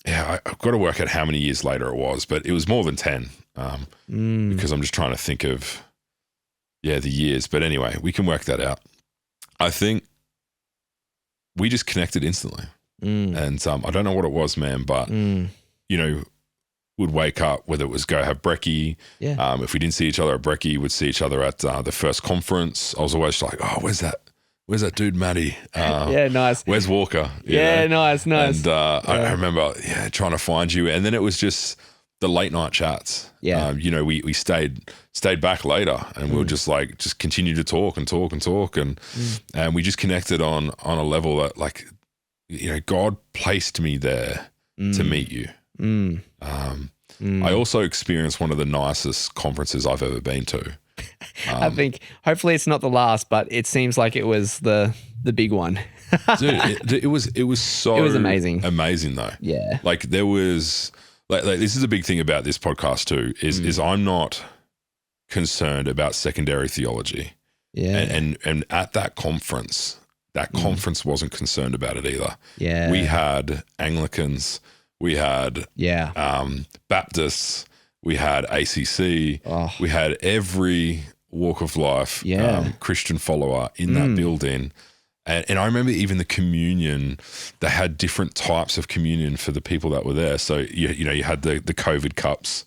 Speaker 2: I've got to work out how many years later it was, but it was more than 10 because I'm just trying to think of, the years. But anyway, we can work that out. I think we just connected instantly. And I don't know what it was, man, but, you know, would wake up, whether it was go have brekkie.
Speaker 1: Yeah.
Speaker 2: If we didn't see each other at brekkie, we'd see each other at the first conference. I was always like, oh, where's that dude, Matty?
Speaker 1: Nice.
Speaker 2: Where's Walker?
Speaker 1: Nice.
Speaker 2: And I remember, trying to find you. And then it was just the late night chats.
Speaker 1: Yeah.
Speaker 2: You know, we stayed back later and we were just continue to talk. And we just connected on a level that, like, you know, God placed me there to meet you. I also experienced one of the nicest conferences I've ever been to.
Speaker 1: I think hopefully it's not the last, but it seems like it was the big one.
Speaker 2: Dude, it was so
Speaker 1: It was amazing.
Speaker 2: Amazing though.
Speaker 1: Yeah.
Speaker 2: Like there was like this is a big thing about this podcast too, is I'm not concerned about secondary theology.
Speaker 1: Yeah.
Speaker 2: And at that conference wasn't concerned about it either.
Speaker 1: Yeah.
Speaker 2: We had Anglicans, we had Baptists, we had ACC, we had every walk of life Christian follower in that building. And I remember even the communion, they had different types of communion for the people that were there. So, you know, you had the COVID cups,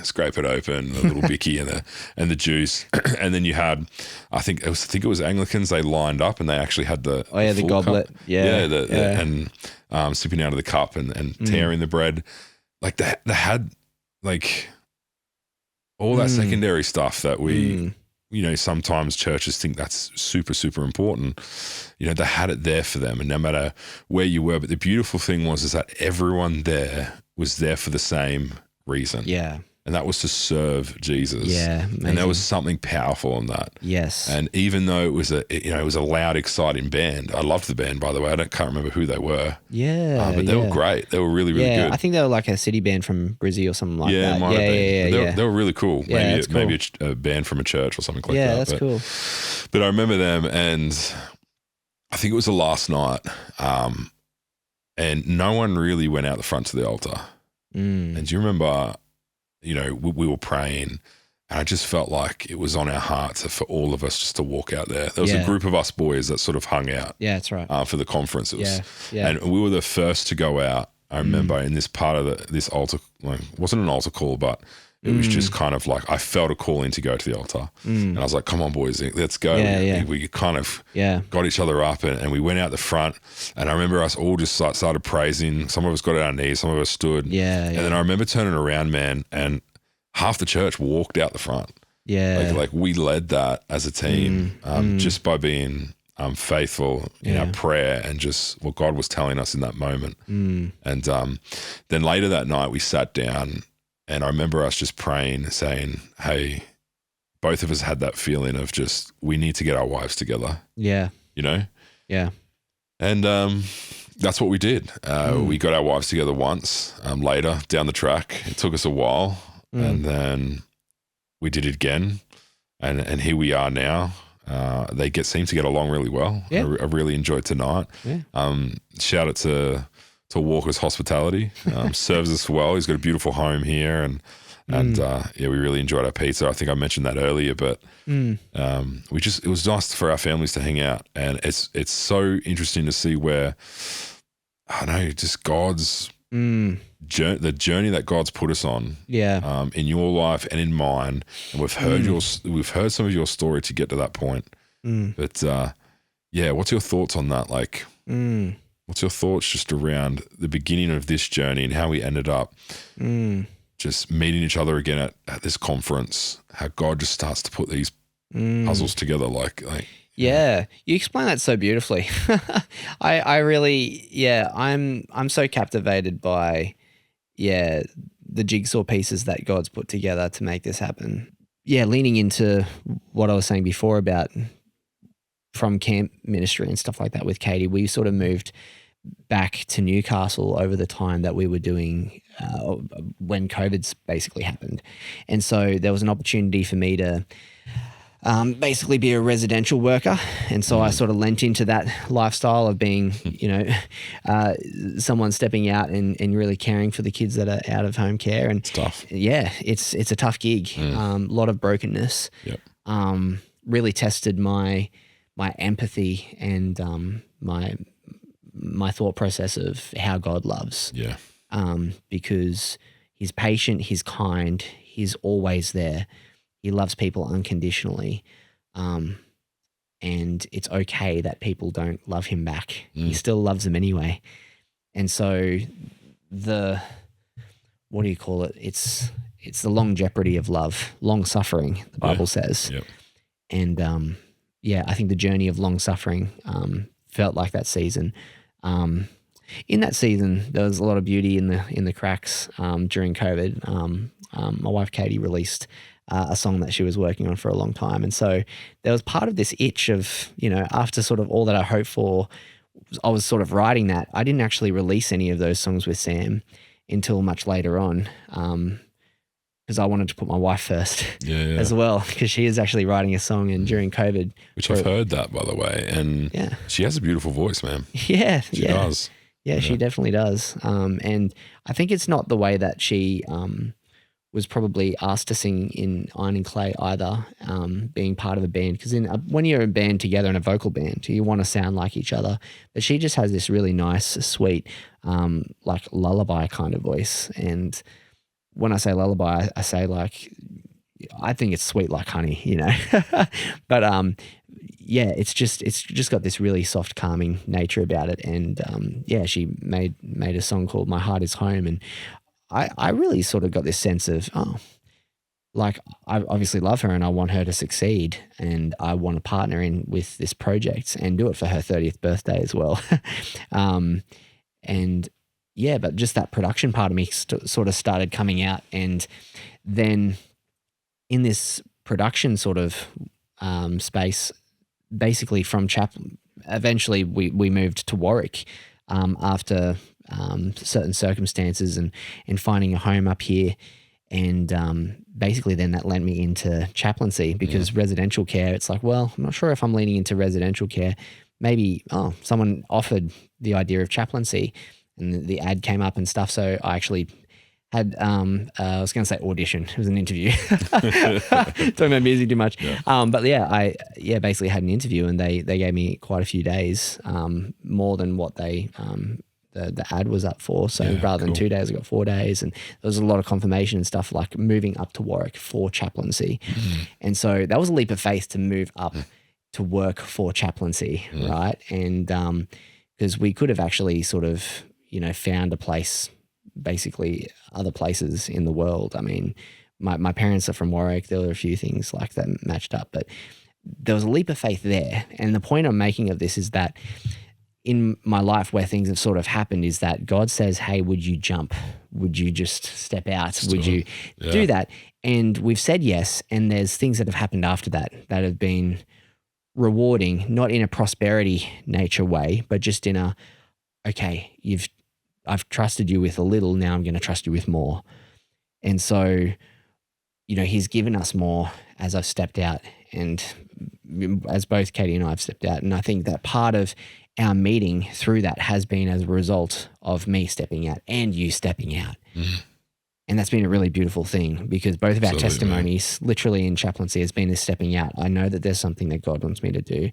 Speaker 2: scrape it open, the little bicky and the juice. And then you had, I think it was Anglicans, they lined up and they actually had the
Speaker 1: goblet.
Speaker 2: Cup.
Speaker 1: Yeah.
Speaker 2: And sipping out of the cup and tearing the bread. Like they had like all that secondary stuff that we, you know, sometimes churches think that's super, super important. You know, they had it there for them and no matter where you were. But the beautiful thing is that everyone there was there for the same reason. Yeah. And that was to serve Jesus. Yeah. Amazing. And there was something powerful in that. Yes. And even though it was a loud, exciting band. I loved the band, by the way. Can't remember who they were. Yeah. But they were great. They were really, really good.
Speaker 1: I think they were like a city band from Brizzy or something like that.
Speaker 2: Yeah, might have been.
Speaker 1: Yeah.
Speaker 2: They were really cool.
Speaker 1: Yeah,
Speaker 2: maybe a band from a church or something like that.
Speaker 1: Yeah, that's cool.
Speaker 2: But I remember them and I think it was the last night and no one really went out the front to the altar. And do you remember, you know, we were praying and I just felt like it was on our hearts for all of us just to walk out there. There was a group of us boys that sort of hung out. Yeah, that's right. For the conferences. Yeah. And we were the first to go out. I remember in this part of this altar, like, it wasn't an altar call, but it was just kind of like I felt a calling to go to the altar. And I was like, come on, boys, let's go. We kind of got each other up and we went out the front. And I remember us all just started praising. Some of us got on our knees, some of us stood. And then I remember turning around, man, and half the church walked out the front. Yeah. Like we led that as a team just by being faithful in our prayer and just what God was telling us in that moment. And then later that night we sat down and I remember us just praying, saying, hey, both of us had that feeling of just, we need to get our wives together. Yeah. You know? Yeah. And that's what we did. We got our wives together once, later down the track. It took us a while and then we did it again. And here we are now. They seem to get along really well. Yeah. I really enjoyed tonight. Yeah. Shout out to Walker's Hospitality. Serves us well. He's got a beautiful home here and we really enjoyed our pizza. I think I mentioned that earlier, but it was nice for our families to hang out. And it's so interesting to see where, I don't know, just God's the journey that God's put us on in your life and in mine. And we've heard some of your story to get to that point. But yeah, what's your thoughts on that? Like, what's your thoughts just around the beginning of this journey and how we ended up just meeting each other again at this conference? How God just starts to put these puzzles together, like.
Speaker 1: Yeah, you explain that so beautifully. I really, I'm so captivated by, the jigsaw pieces that God's put together to make this happen. Yeah, leaning into what I was saying before about from camp ministry and stuff like that with Katie, we sort of moved back to Newcastle over the time that we were doing when COVID's basically happened. And so there was an opportunity for me to basically be a residential worker. And so I sort of lent into that lifestyle of being, someone stepping out and really caring for the kids that are out of home care. And
Speaker 2: it's tough.
Speaker 1: Yeah, it's a tough gig. A lot of brokenness.
Speaker 2: Yep.
Speaker 1: Really tested my empathy and my thought process of how God loves.
Speaker 2: Yeah.
Speaker 1: Because he's patient, he's kind, he's always there. He loves people unconditionally. And it's okay that people don't love him back. He still loves them anyway. And so what do you call it? It's the longevity of love, long suffering, the Bible says.
Speaker 2: Yep.
Speaker 1: And I think the journey of long suffering felt like that season. In that season, there was a lot of beauty in the cracks during COVID. My wife Katie released a song that she was working on for a long time. And so there was part of this itch of, after sort of all that I hoped for, I was sort of writing that. I didn't actually release any of those songs with Sam until much later on because I wanted to put my wife first as well, because she is actually writing a song and during COVID.
Speaker 2: Which I've heard that, by the way. And she has a beautiful voice, man.
Speaker 1: Yeah.
Speaker 2: She does.
Speaker 1: Yeah, she definitely does. And I think it's not the way that she was probably asked to sing in Iron and Clay either, being part of a band. Because when you're a band together in a vocal band, you want to sound like each other. But she just has this really nice, sweet, like lullaby kind of voice. And when I say lullaby, I say like, I think it's sweet like honey, But it's just got this really soft, calming nature about it. And she made a song called My Heart Is Home. And I really sort of got this sense of, I obviously love her and I want her to succeed and I want to partner in with this project and do it for her 30th birthday as well. But just that production part of me sort of started coming out. And then in this production sort of space, basically from Chaplin, eventually we moved to Warwick after certain circumstances and finding a home up here. And basically then that led me into chaplaincy because residential care, it's like, well, I'm not sure if I'm leaning into residential care. Maybe, someone offered the idea of chaplaincy and the ad came up and stuff. So I actually had, I was going to say audition. It was an interview. Talking about music too much. Yeah. I basically had an interview and they gave me quite a few days, more than what they, the ad was up for. So rather than 2 days, I got 4 days. And there was a lot of confirmation and stuff like moving up to Warwick for chaplaincy. And so that was a leap of faith to move up to work for chaplaincy, right? And because we could have actually sort of, found a place, basically other places in the world. I mean, my parents are from Warwick. There were a few things like that matched up, but there was a leap of faith there. And the point I'm making of this is that in my life where things have sort of happened is that God says, hey, would you jump? Would you just step out? Would you do that? And we've said yes. And there's things that have happened after that have been rewarding, not in a prosperity nature way, but just in a, okay, I've trusted you with a little, now I'm going to trust you with more. And so, he's given us more as I've stepped out and as both Katie and I have stepped out. And I think that part of our meeting through that has been as a result of me stepping out and you stepping out. And that's been a really beautiful thing because both of our testimonies, literally in chaplaincy, has been this stepping out. I know that there's something that God wants me to do.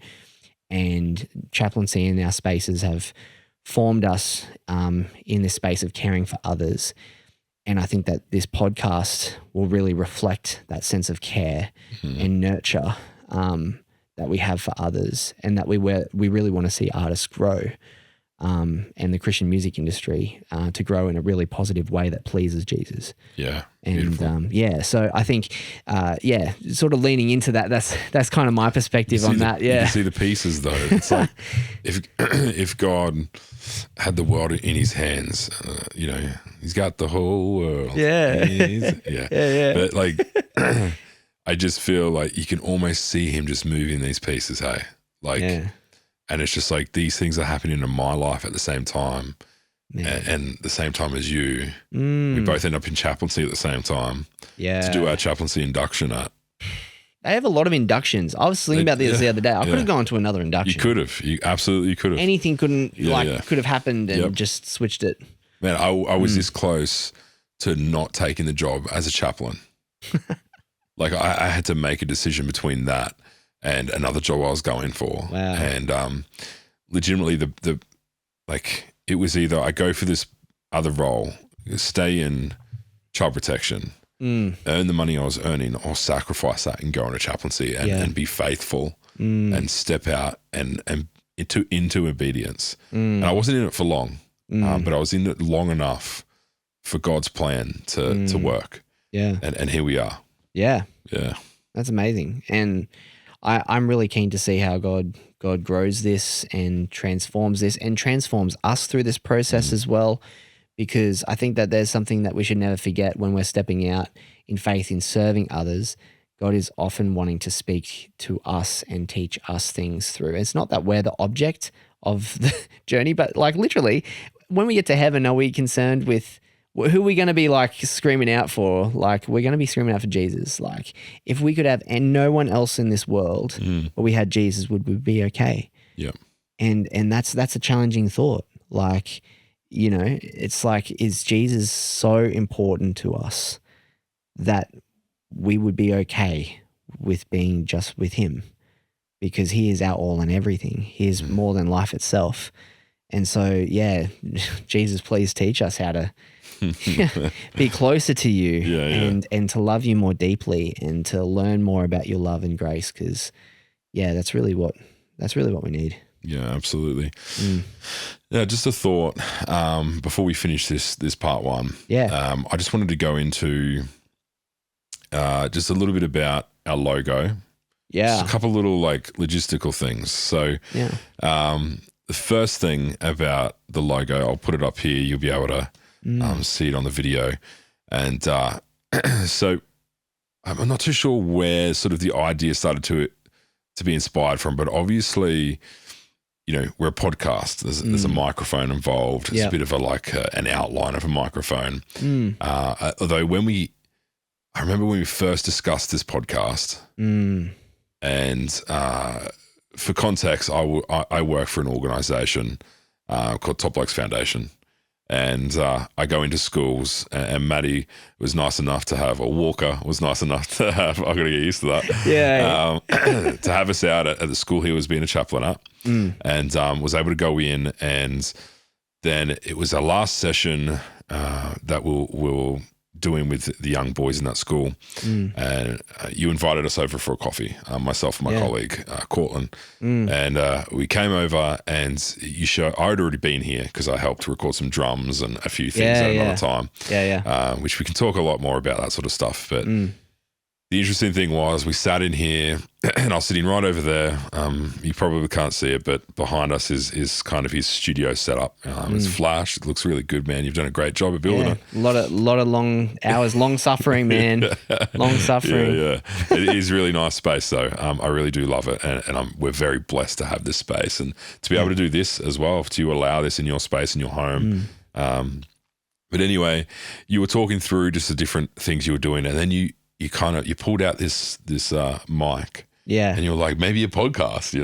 Speaker 1: And chaplaincy in our spaces have formed us in this space of caring for others. And I think that this podcast will really reflect that sense of care and nurture that we have for others, and that we really want to see artists grow, and the Christian music industry to grow in a really positive way that pleases Jesus.
Speaker 2: Yeah.
Speaker 1: And so I think, sort of leaning into that. That's kind of my perspective on that. Yeah,
Speaker 2: you can see the pieces though. It's like if God had the world in His hands, He's got the whole world.
Speaker 1: Yeah.
Speaker 2: But like, I just feel like you can almost see Him just moving these pieces. Hey, like, and it's just like these things are happening in my life at the same time. And the same time as you, we both end up in chaplaincy at the same time. Yeah, to do our chaplaincy induction at.
Speaker 1: They have a lot of inductions. I was thinking about this the other day. I could have gone to another induction.
Speaker 2: You could have. You absolutely could have.
Speaker 1: Anything could have happened and just switched it.
Speaker 2: Man, I was this close to not taking the job as a chaplain. Like I had to make a decision between that and another job I was going for.
Speaker 1: Wow.
Speaker 2: And legitimately the it was either I go for this other role, stay in child protection, earn the money I was earning, or sacrifice that and go on a chaplaincy and be faithful and step out and into obedience. And I wasn't in it for long, but I was in it long enough for God's plan to work. Yeah. And here we are.
Speaker 1: Yeah.
Speaker 2: Yeah.
Speaker 1: That's amazing. And I'm really keen to see how God grows this and transforms this and transforms us through this process as well, because I think that there's something that we should never forget when we're stepping out in faith in serving others. God is often wanting to speak to us and teach us things through. It's not that we're the object of the journey, but like literally when we get to heaven, are we concerned with who are we going to be like screaming out for? Like we're going to be screaming out for Jesus. Like if we could have and no one else in this world, but we had Jesus, would we be okay?
Speaker 2: Yeah.
Speaker 1: And that's a challenging thought. Like, it's like, is Jesus so important to us that we would be okay with being just with Him? Because He is our all and everything. He is more than life itself. And so, Jesus, please teach us how to be closer to you and to love you more deeply and to learn more about your love and grace, because that's really what we need.
Speaker 2: Yeah, absolutely. Yeah, just a thought before we finish this part one.
Speaker 1: Yeah.
Speaker 2: I just wanted to go into just a little bit about our logo.
Speaker 1: Yeah.
Speaker 2: Just a couple little like logistical things. So the first thing about the logo, I'll put it up here. You'll be able to see it on the video. And so I'm not too sure where sort of the idea started to be inspired from, but obviously, we're a podcast. There's a microphone involved. It's a bit of an outline of a microphone. Although I remember when we first discussed this podcast, and for context, I work for an organization called Top Blokes Foundation. And I go into schools, and Matty was nice enough to have, or Walker was nice enough to have, I've got to get used to that, to have us out at the school he was being a chaplain at, and was able to go in, and then it was our last session that we were doing with the young boys in that school, and you invited us over for a coffee, myself and my colleague Cortland, and we came over, and I had already been here because I helped record some drums and a few things at another time, which we can talk a lot more about, that sort of stuff. But the interesting thing was we sat in here, and I was sitting right over there. You probably can't see it, but behind us is kind of his studio setup. It's flash. It looks really good, man. You've done a great job of building it.
Speaker 1: A lot of long hours, long suffering, man. Long suffering.
Speaker 2: Yeah. It is really nice space, though. I really do love it, and we're very blessed to have this space and to be able to do this as well, to allow this in your space, in your home. But anyway, you were talking through just the different things you were doing, and then you pulled out this mic, and you were like, maybe a podcast,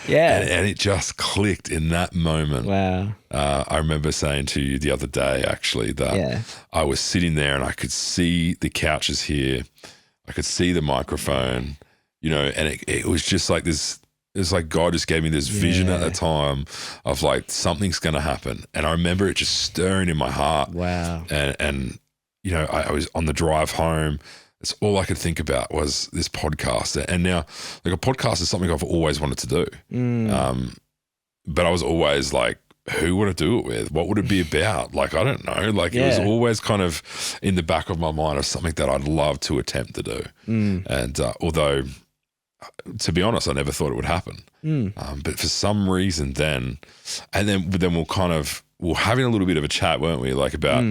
Speaker 2: and it just clicked in that moment.
Speaker 1: Wow.
Speaker 2: I remember saying to you the other day, actually, that I was sitting there and I could see the couches here, I could see the microphone, and it was just like this. It's like God just gave me this vision at the time of like something's going to happen, and I remember it just stirring in my heart.
Speaker 1: Wow.
Speaker 2: And I was on the drive home. it's all I could think about was this podcast. And now, like, a podcast is something I've always wanted to do. But I was always like, who would I do it with? What would it be about? Like, I don't know. Like, it was always kind of in the back of my mind of something that I'd love to attempt to do. And although, to be honest, I never thought it would happen. But for some reason then we're having a little bit of a chat, weren't we? Like, about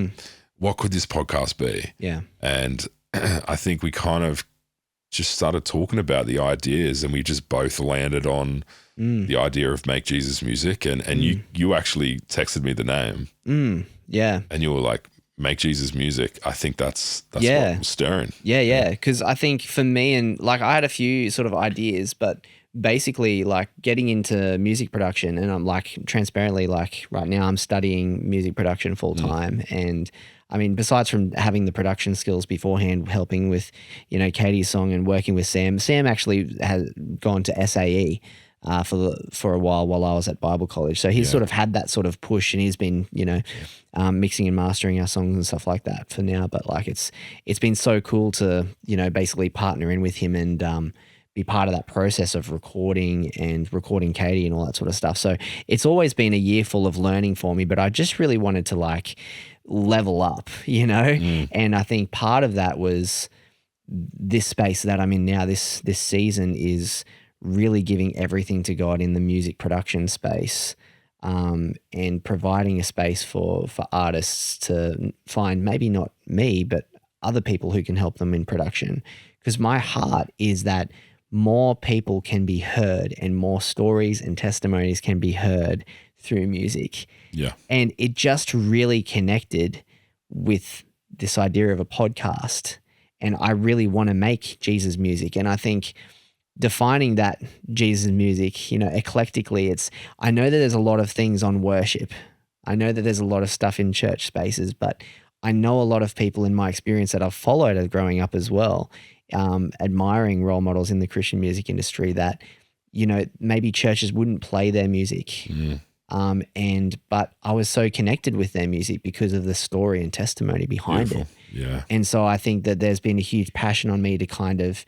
Speaker 2: what could this podcast be? Yeah. And I think we kind of just started talking about the ideas, and we just both landed on the idea of Make Jesus Music. And you actually texted me the name. Yeah. And you were like, Make Jesus Music. I think that's what was stirring.
Speaker 1: Yeah. Because I think for me, and like, I had a few sort of ideas, but basically, like, getting into music production, and I'm like, transparently, like, right now I'm studying music production full time. And I mean, besides from having the production skills beforehand, helping with, you know, Katie's song and working with Sam actually has gone to SAE for a while I was at Bible college. So he's sort of had that sort of push, and he's been, you know, mixing and mastering our songs and stuff like that for now. But like, it's been so cool to, you know, basically partner in with him and be part of that process of recording Katie and all that sort of stuff. So it's always been a year full of learning for me, but I just really wanted to, like, level up, you know? And I think part of that was this space that I'm in now, this season, is really giving everything to God in the music production space, and providing a space for artists to find, maybe not me, but other people who can help them in production. Because my heart is that more people can be heard and more stories and testimonies can be heard through music.
Speaker 2: Yeah.
Speaker 1: And it just really connected with this idea of a podcast. And I really want to make Jesus music. And I think defining that Jesus music, you know, eclectically, I know that there's a lot of things on worship. I know that there's a lot of stuff in church spaces, but I know a lot of people in my experience that I've followed as growing up as well, admiring role models in the Christian music industry that, you know, maybe churches wouldn't play their music. But I was so connected with their music because of the story and testimony behind it.
Speaker 2: Yeah.
Speaker 1: And so I think that there's been a huge passion on me to kind of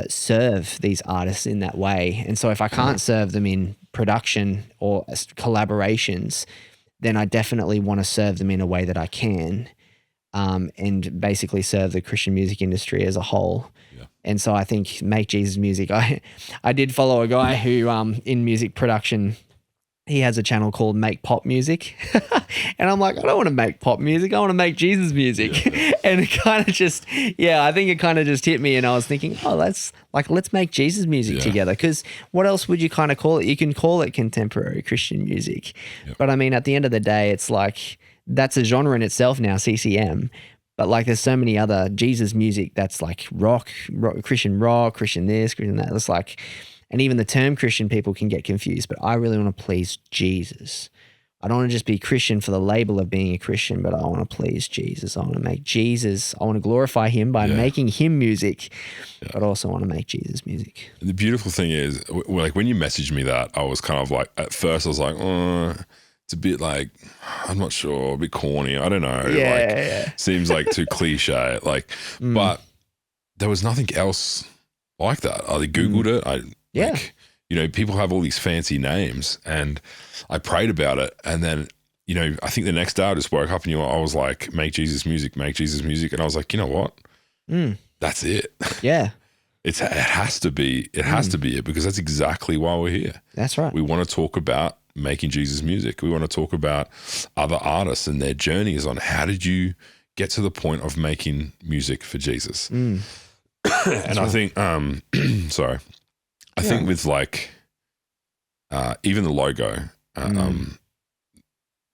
Speaker 1: serve these artists in that way. And so if I can't serve them in production or collaborations, then I definitely want to serve them in a way that I can, and basically serve the Christian music industry as a whole. Yeah. And so I think Make Jesus Music, I did follow a guy who in music production, he has a channel called Make Pop Music. And I'm like, I don't want to make pop music. I want to make Jesus music. Yeah. And it kind of just, I think it kind of just hit me. And I was thinking, let's make Jesus music together. Because what else would you kind of call it? You can call it contemporary Christian music. Yep. But I mean, at the end of the day, it's like, that's a genre in itself now, CCM. But like, there's so many other Jesus music that's like rock, Christian this, Christian that. It's like, and even the term Christian, people can get confused, but I really want to please Jesus. I don't want to just be Christian for the label of being a Christian, but I want to please Jesus. I want to make Jesus, I want to glorify him by making him music, but also want to make Jesus music.
Speaker 2: The beautiful thing is, like, when you messaged me that, I was kind of like, at first I was like, it's a bit like, I'm not sure, a bit corny. I don't know. Seems like too cliche. Like, but there was nothing else like that. I Googled it. Like, you know, people have all these fancy names, and I prayed about it. And then, you know, I think the next day I just woke up and I was like, Make Jesus Music, Make Jesus Music. And I was like, you know what? That's it.
Speaker 1: Yeah.
Speaker 2: It has to be it, because that's exactly why we're here.
Speaker 1: That's right.
Speaker 2: We want to talk about making Jesus music. We want to talk about other artists and their journeys on how did you get to the point of making music for Jesus. And I think, sorry. I think with like, even the logo,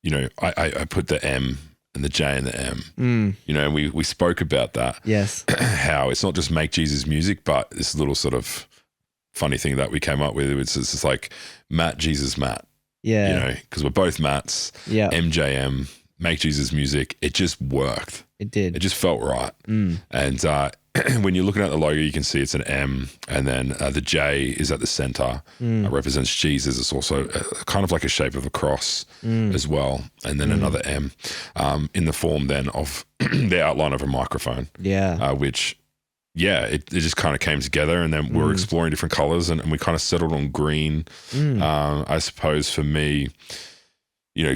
Speaker 2: you know, I put the M and the J and the M, you know, and we spoke about that.
Speaker 1: Yes.
Speaker 2: How it's not just Make Jesus Music, but this little sort of funny thing that we came up with. It's just like Matt, Jesus, Matt. Yeah. You know, because we're both Matts. Yeah. MJM, Make Jesus Music. It just worked.
Speaker 1: It did.
Speaker 2: It just felt right. And when you're looking at the logo, you can see it's an M, and then the J is at the center. Represents Jesus. It's also kind of like a shape of a cross as well. And then another M in the form then of the outline of a microphone. Yeah. Which it just kind of came together, and then we were exploring different colors, and we kind of settled on green. I suppose for me,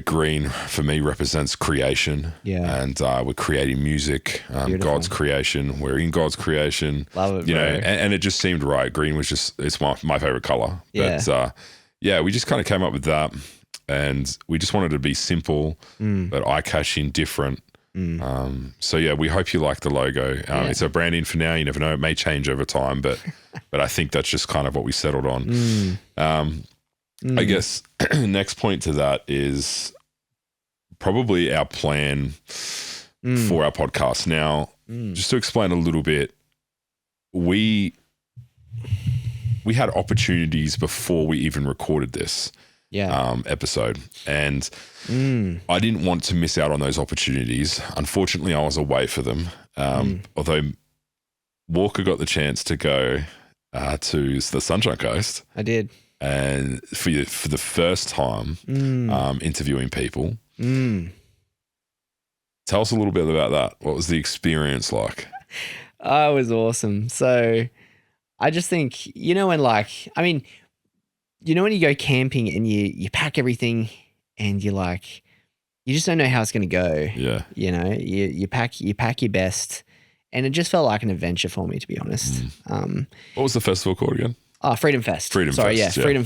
Speaker 2: green for me represents creation. Yeah. And we're creating music, God's creation. We're in God's creation.
Speaker 1: Love it, bro.
Speaker 2: And it just seemed right. Green was it's my favorite color.
Speaker 1: Yeah.
Speaker 2: But we just kind of came up with that, and we just wanted to be simple, but eye-catching, different. We hope you like the logo. It's a branding for now. You never know; it may change over time, but I think that's just kind of what we settled on. I guess next point to that is probably our plan for our podcast. Now, just to explain a little bit, we had opportunities before we even recorded this episode, and I didn't want to miss out on those opportunities. Unfortunately, I was away for them. Although Walker got the chance to go to the Sunshine Coast.
Speaker 1: I did.
Speaker 2: And for the first time interviewing people. Tell us a little bit about that. What was the experience like?
Speaker 1: Oh, it was awesome. So I just think, when you go camping and you pack everything and you just don't know how it's going to go.
Speaker 2: Yeah.
Speaker 1: You pack your best, and it just felt like an adventure for me, to be honest.
Speaker 2: What was the festival called again?
Speaker 1: Freedom Fest.
Speaker 2: Freedom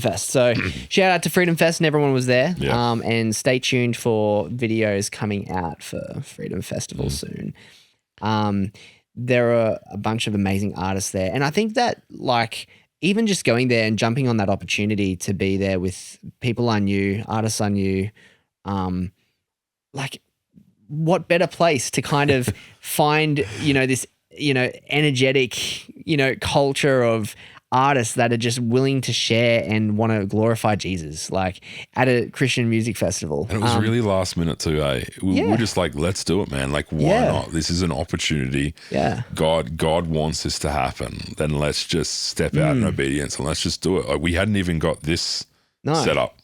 Speaker 1: Fest. So shout out to Freedom Fest, and everyone was there.
Speaker 2: Yeah.
Speaker 1: And stay tuned for videos coming out for Freedom Festival soon. There are a bunch of amazing artists there. And I think that even just going there and jumping on that opportunity to be there with people I knew, artists I knew, what better place to kind of find, this, energetic, culture of artists that are just willing to share and want to glorify Jesus, at a Christian music festival.
Speaker 2: And it was really last minute too, eh? We're just let's do it, man. Why not? This is an opportunity.
Speaker 1: Yeah.
Speaker 2: God wants this to happen. Then let's just step out in obedience and let's just do it. We hadn't even got this set up.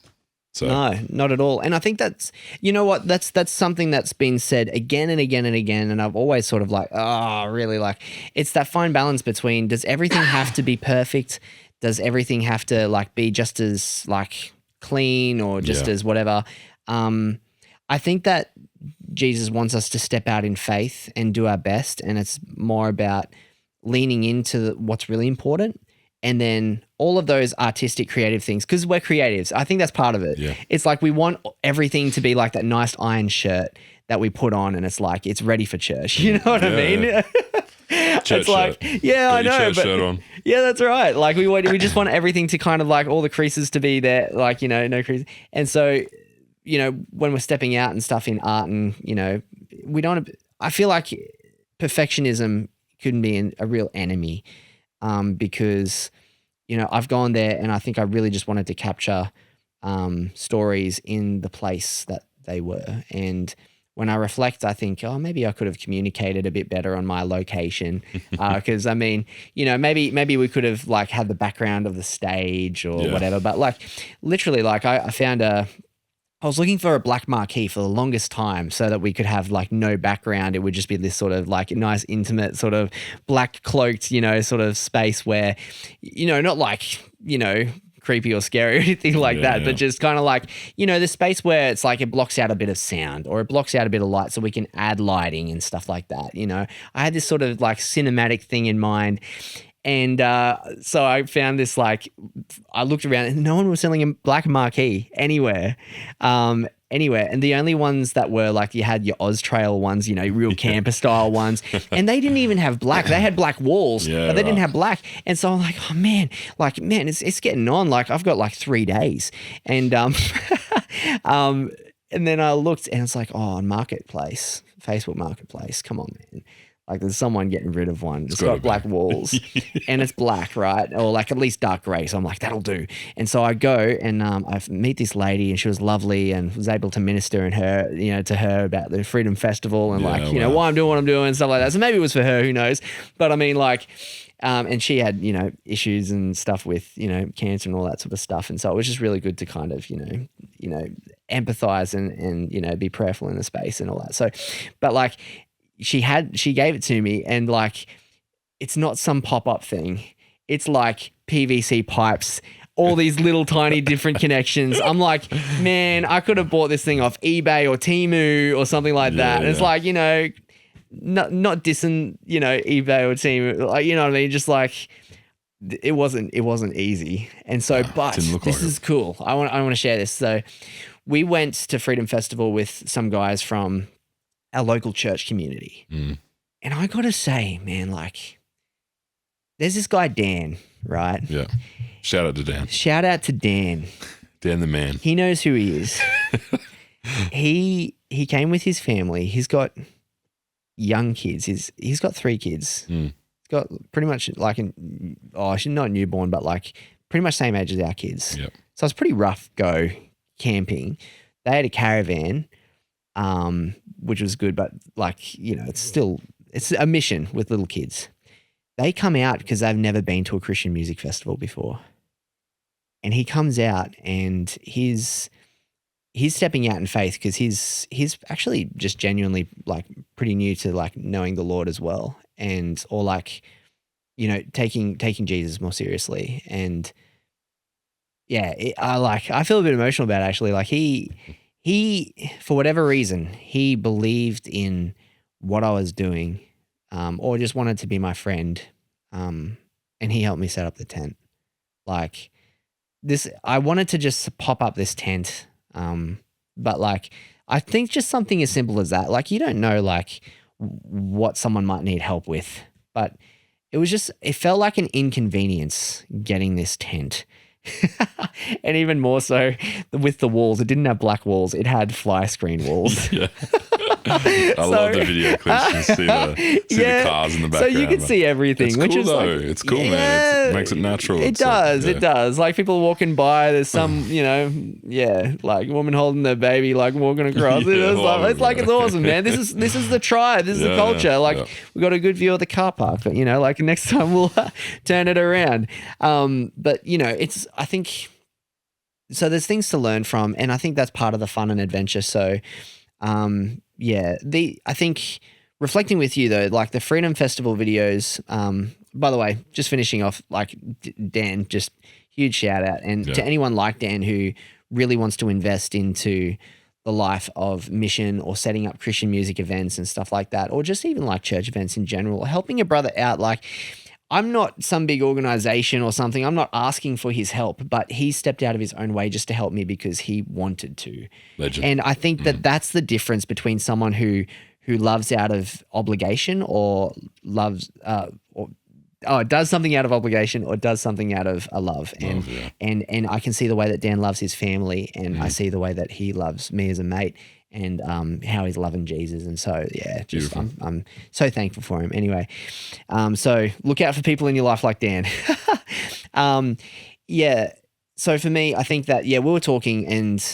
Speaker 2: So.
Speaker 1: No, not at all. And I think that's, that's something that's been said again and again and again. And I've always sort of it's that fine balance between, does everything have to be perfect? Does everything have to be just as clean or just as whatever? I think that Jesus wants us to step out in faith and do our best. And it's more about leaning into what's really important. And then all of those artistic, creative things, because we're creatives. I think that's part of it.
Speaker 2: Yeah.
Speaker 1: It's we want everything to be like that nice iron shirt that we put on, and it's it's ready for church. You know what I mean?
Speaker 2: Yeah. Church shirt.
Speaker 1: Yeah, I know.
Speaker 2: Church shirt on.
Speaker 1: Yeah, that's right. We just want everything to kind of all the creases to be there, no creases. And so, when we're stepping out and stuff in art, and we don't. I feel like perfectionism couldn't be a real enemy. Because, I've gone there and I think I really just wanted to capture stories in the place that they were. And when I reflect, I think, maybe I could have communicated a bit better on my location. Because maybe we could have had the background of the stage or whatever. But literally, I found I was looking for a black marquee for the longest time so that we could have no background. It would just be this sort of nice, intimate sort of black cloaked, sort of space where, not creepy or scary or anything that, but just kind of the space where it's it blocks out a bit of sound or it blocks out a bit of light so we can add lighting and stuff like that. I had this sort of cinematic thing in mind. And so I found this I looked around and no one was selling a black marquee anywhere. And the only ones that were you had your Oz Trail ones, real camper style ones. And they didn't even have black. They had black walls, but they didn't have black. And so I'm oh man, it's getting on. I've got 3 days. And and then I looked and it's Marketplace, Facebook Marketplace. Come on, man. There's someone getting rid of one. It's got black walls and it's black, right? Or at least dark gray. So I'm that'll do. And so I go and I meet this lady and she was lovely and was able to minister to her about the Freedom Festival and why I'm doing what I'm doing and stuff like that. So maybe it was for her, who knows? But I mean and she had, issues and stuff with, cancer and all that sort of stuff. And so it was just really good to kind of, empathize and be prayerful in the space and all that. So, but she gave it to me and it's not some pop-up thing. It's like PVC pipes, all these little tiny different connections. I'm like, man, I could have bought this thing off eBay or Temu or something like that. And it's like, you know, not dissing, you know, eBay or Temu, like, you know what I mean? Just like, it wasn't easy. And so, but this is cool. I want to share this. So we went to Freedom Festival with some guys from our local church community. And I got to say, man, like, there's this guy, Dan, right?
Speaker 2: Yeah. Shout out to Dan.
Speaker 1: Shout out to Dan.
Speaker 2: Dan the man.
Speaker 1: He knows who he is. He came with his family. He's got young kids. He's got 3 kids. He's got pretty much like not newborn, but like pretty much same age as our kids.
Speaker 2: Yep.
Speaker 1: So it's pretty rough go camping. They had a caravan, which was good, but like, you know, it's a mission with little kids. They come out because they've never been to a Christian music festival before. And he comes out and he's stepping out in faith because he's actually just genuinely like pretty new to like knowing the Lord as well. Or like, you know, taking Jesus more seriously. And yeah, I feel a bit emotional about it actually. Like he, for whatever reason, he believed in what I was doing, or just wanted to be my friend. And he helped me set up the tent. Like this, I wanted to just pop up this tent. But like, I think just something as simple as that, like you don't know like what someone might need help with, but it felt like an inconvenience getting this tent. And even more so with the walls, it didn't have black walls, it had fly screen walls. Yeah.
Speaker 2: I love the video clips. You see the cars in the background.
Speaker 1: So you can see everything,
Speaker 2: it's
Speaker 1: which
Speaker 2: cool
Speaker 1: is
Speaker 2: though.
Speaker 1: like,
Speaker 2: It's cool, man. It makes it natural.
Speaker 1: It does. Like people walking by, there's some, you know, like a woman holding their baby, like walking across. It's awesome, man. This is the tribe. This is the culture. Like we got a good view of the car park, but you know, like next time we'll turn it around. But you know, I think, so there's things to learn from, and I think that's part of the fun and adventure. So, I think reflecting with you though, like the Freedom Festival videos, by the way, just finishing off, like Dan, just huge shout out. And to anyone like Dan who really wants to invest into the life of mission or setting up Christian music events and stuff like that, or just even like church events in general, helping a brother out. Like I'm not some big organization or something. I'm not asking for his help, but he stepped out of his own way just to help me because he wanted to. Legend. And I think that that's the difference between someone who loves out of obligation or loves does something out of obligation or does something out of a love. And I can see the way that Dan loves his family, and I see the way that he loves me as a mate, and how he's loving Jesus. And so, just I'm so thankful for him. Anyway, so look out for people in your life like Dan. So for me, I think that, we were talking, and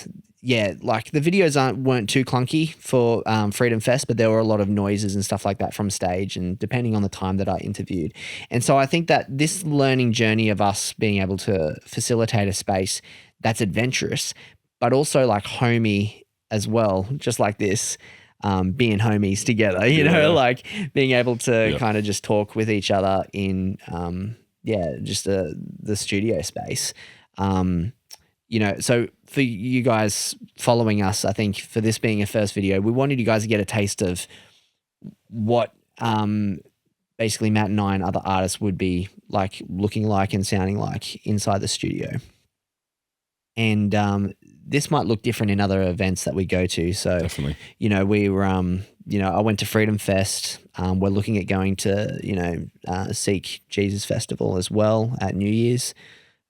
Speaker 1: like the videos weren't too clunky for Freedom Fest, but there were a lot of noises and stuff like that from stage, and depending on the time that I interviewed. And so I think that this learning journey of us being able to facilitate a space that's adventurous, but also like homey as well, just like this, being homies together, you know, like being able to kind of just talk with each other in, just the studio space. You know, so for you guys following us, I think for this being a first video, we wanted you guys to get a taste of what basically Matt and I and other artists would be like, looking like and sounding like inside the studio. And this might look different in other events that we go to. So, definitely, you know, we were, I went to Freedom Fest. We're looking at going to, Seek Jesus Festival as well at New Year's.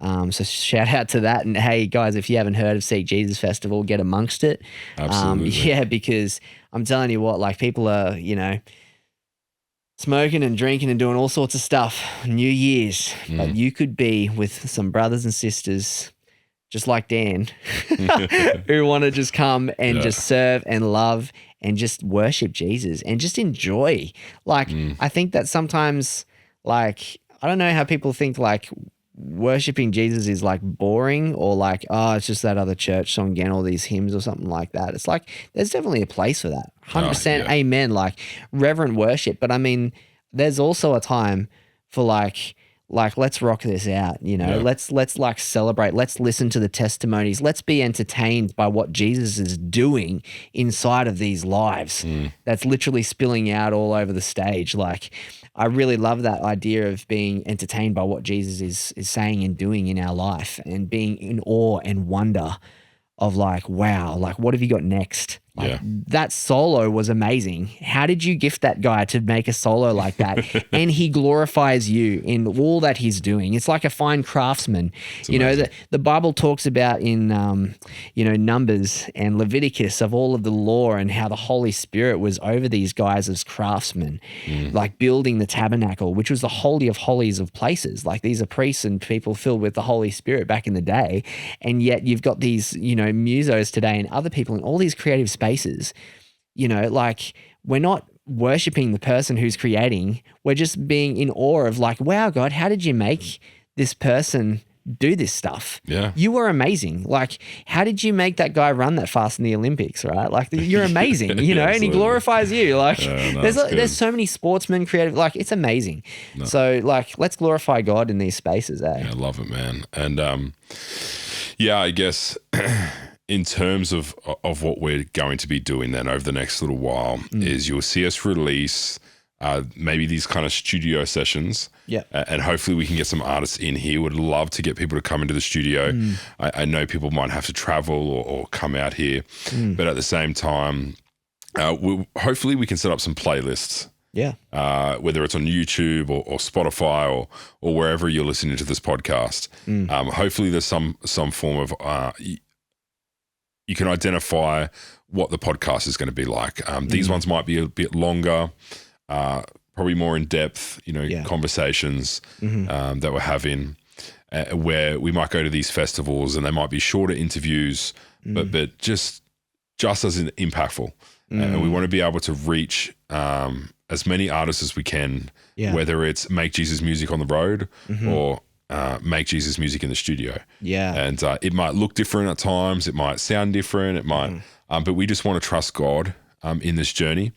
Speaker 1: So shout out to that. And hey, guys, if you haven't heard of Seek Jesus Festival, get amongst it. Absolutely. Because I'm telling you what, like people are, smoking and drinking and doing all sorts of stuff. New Year's. But you could be with some brothers and sisters just like Dan, who want to just come and just serve and love and just worship Jesus and just enjoy. Like, I think that sometimes, like, I don't know how people think like worshiping Jesus is like boring or like, oh, it's just that other church song again, all these hymns or something like that. It's like, there's definitely a place for that. 100% amen, like reverent worship. But I mean, there's also a time for like let's rock this out, you know.
Speaker 2: Yeah.
Speaker 1: Let's like celebrate. Let's listen to the testimonies. Let's be entertained by what Jesus is doing inside of these lives. That's literally spilling out all over the stage. Like, I really love that idea of being entertained by what Jesus is saying and doing in our life, and being in awe and wonder of like, wow, like what have you got next? Like, that solo was amazing. How did you gift that guy to make a solo like that? And he glorifies you in all that he's doing. It's like a fine craftsman. You know, the Bible talks about in, Numbers and Leviticus of all of the law and how the Holy Spirit was over these guys as craftsmen, like building the tabernacle, which was the holy of holies of places. Like, these are priests and people filled with the Holy Spirit back in the day. And yet you've got these, musos today and other people in all these creative spaces. Like, we're not worshiping the person who's creating. We're just being in awe of like, wow, God, how did you make this person do this stuff?
Speaker 2: Yeah.
Speaker 1: You were amazing. Like, how did you make that guy run that fast in the Olympics, right? Like, you're amazing, and he glorifies you. Like, there's so many sportsmen, creative, like, it's amazing. No. So like, let's glorify God in these spaces, eh?
Speaker 2: Yeah, I love it, man. And I guess in terms of what we're going to be doing then over the next little while is you'll see us release maybe these kind of studio sessions.
Speaker 1: Yeah.
Speaker 2: And hopefully we can get some artists in here. Would love to get people to come into the studio. I know people might have to travel or come out here, but at the same time, hopefully we can set up some playlists.
Speaker 1: Yeah.
Speaker 2: Whether it's on YouTube or Spotify or wherever you're listening to this podcast. Hopefully there's some form of you can identify what the podcast is going to be like. These ones might be a bit longer, probably more in depth, conversations that we're having, where we might go to these festivals and they might be shorter interviews, but just as impactful. And we want to be able to reach as many artists as we can, whether it's make Jesus music on the road or make Jesus music in the studio.
Speaker 1: Yeah.
Speaker 2: And it might look different at times. It might sound different. It might, but we just want to trust God in this journey.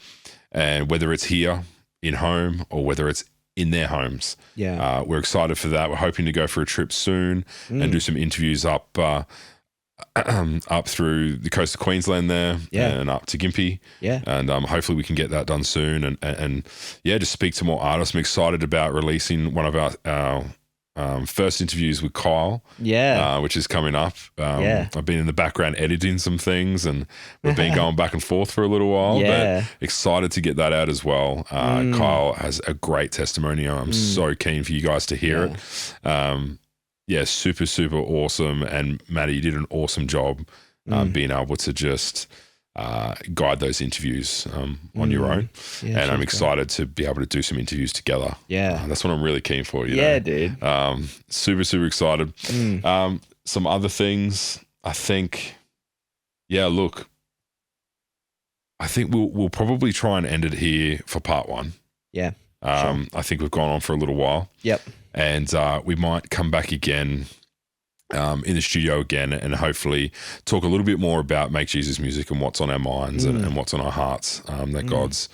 Speaker 2: And whether it's here in home or whether it's in their homes, we're excited for that. We're hoping to go for a trip soon and do some interviews up through the coast of Queensland there and up to Gympie.
Speaker 1: Yeah.
Speaker 2: And hopefully we can get that done soon and just speak to more artists. I'm excited about releasing one of our first interviews with Kyle, which is coming up. I've been in the background editing some things and we've been going back and forth for a little while, but excited to get that out as well. Kyle has a great testimony. I'm so keen for you guys to hear it. Super, super awesome. And Matty, you did an awesome job being able to just guide those interviews on your own. And I'm excited to be able to do some interviews together. That's what I'm really keen for,
Speaker 1: dude.
Speaker 2: Super, super excited. Some other things, I think, look, I think we'll probably try and end it here for part one.
Speaker 1: Sure.
Speaker 2: I think we've gone on for a little while.
Speaker 1: Yep.
Speaker 2: And we might come back again in the studio again and hopefully talk a little bit more about Make Jesus Music and what's on our minds and what's on our hearts, that God's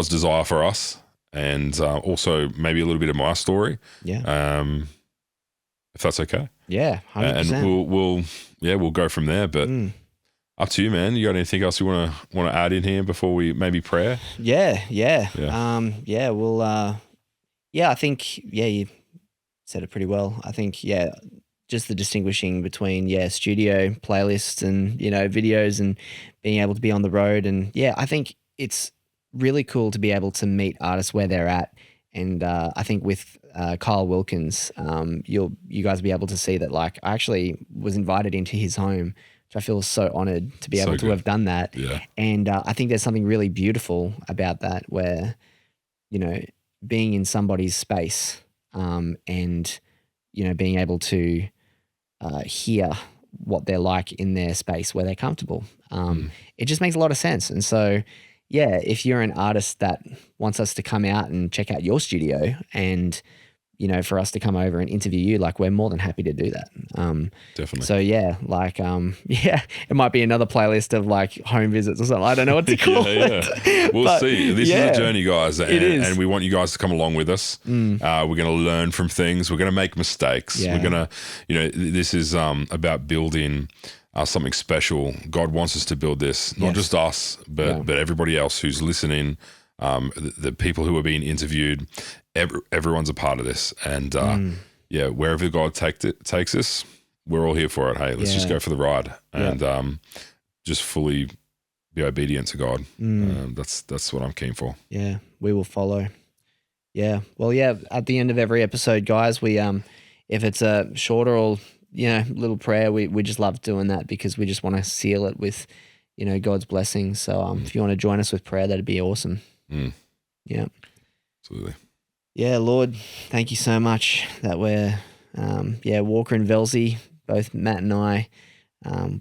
Speaker 2: desire for us, and also maybe a little bit of my story. If that's okay.
Speaker 1: 100%.
Speaker 2: And we'll go from there, but up to you, man. You got anything else you want to add in here before we maybe prayer?
Speaker 1: I think you said it pretty well. I think just the distinguishing between studio playlists and videos and being able to be on the road, and I think it's really cool to be able to meet artists where they're at. And I think with Kyle Wilkins, you guys will be able to see that, like, I actually was invited into his home, which I feel so honored to be able to have done that. And I think there's something really beautiful about that, where being in somebody's space and being able to hear what they're like in their space where they're comfortable. It just makes a lot of sense. And so, if you're an artist that wants us to come out and check out your studio and for us to come over and interview you, like we're more than happy to do that.
Speaker 2: Definitely.
Speaker 1: So yeah, like, it might be another playlist of like home visits or something. I don't know what to call it.
Speaker 2: We'll see. This is a journey, guys. And we want you guys to come along with us. We're going to learn from things. We're going to make mistakes.
Speaker 1: Yeah.
Speaker 2: We're going to, this is about building something special. God wants us to build this, not just us, but everybody else who's listening, the people who are being interviewed. Everyone's a part of this, and wherever God takes us, we're all here for it. Hey, let's just go for the ride and just fully be obedient to God. That's what I'm keen for.
Speaker 1: Yeah, we will follow. Yeah, well, yeah. At the end of every episode, guys, we if it's a shorter or little prayer, we just love doing that because we just want to seal it with God's blessings. So if you want to join us with prayer, that'd be awesome. Yeah,
Speaker 2: absolutely.
Speaker 1: Yeah, Lord, thank you so much that we're, Walker and Velsy, both Matt and I,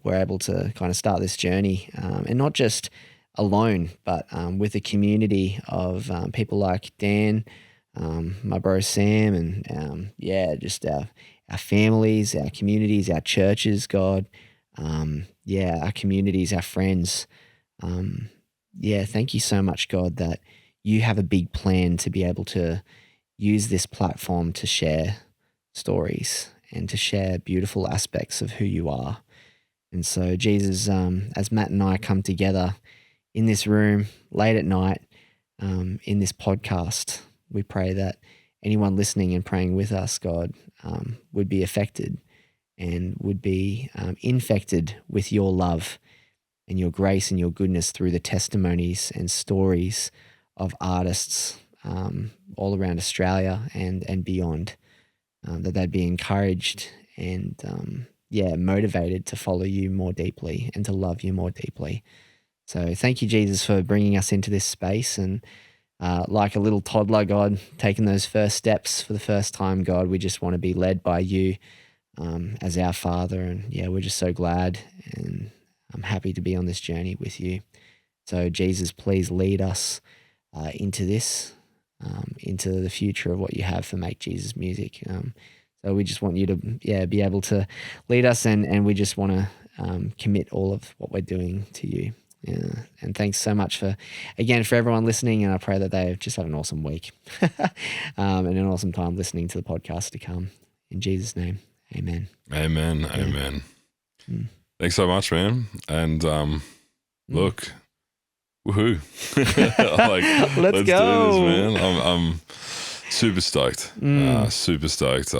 Speaker 1: were able to kind of start this journey, and not just alone, but with a community of people like Dan, my bro Sam, and just our families, our communities, our churches, God, our communities, our friends. Thank you so much, God, that you have a big plan to be able to use this platform to share stories and to share beautiful aspects of who you are. And so, Jesus, as Matt and I come together in this room late at night, in this podcast, we pray that anyone listening and praying with us, God, would be affected and would be infected with your love and your grace and your goodness through the testimonies and stories of artists all around Australia and beyond, that they'd be encouraged and motivated to follow you more deeply and to love you more deeply. So thank you, Jesus, for bringing us into this space, and like a little toddler, God, taking those first steps for the first time, God, we just want to be led by you as our Father, and we're just so glad, and I'm happy to be on this journey with you. So Jesus, please lead us into this, into the future of what you have for Make Jesus Music. So we just want you to be able to lead us, and we just want to commit all of what we're doing to you. And thanks so much for everyone listening, and I pray that they just have an awesome week and an awesome time listening to the podcast to come. In Jesus' name, amen.
Speaker 2: Amen. Yeah. Amen. Thanks so much, man. And look, woohoo. Let's
Speaker 1: go.
Speaker 2: Do this, man. I'm super stoked. Super stoked.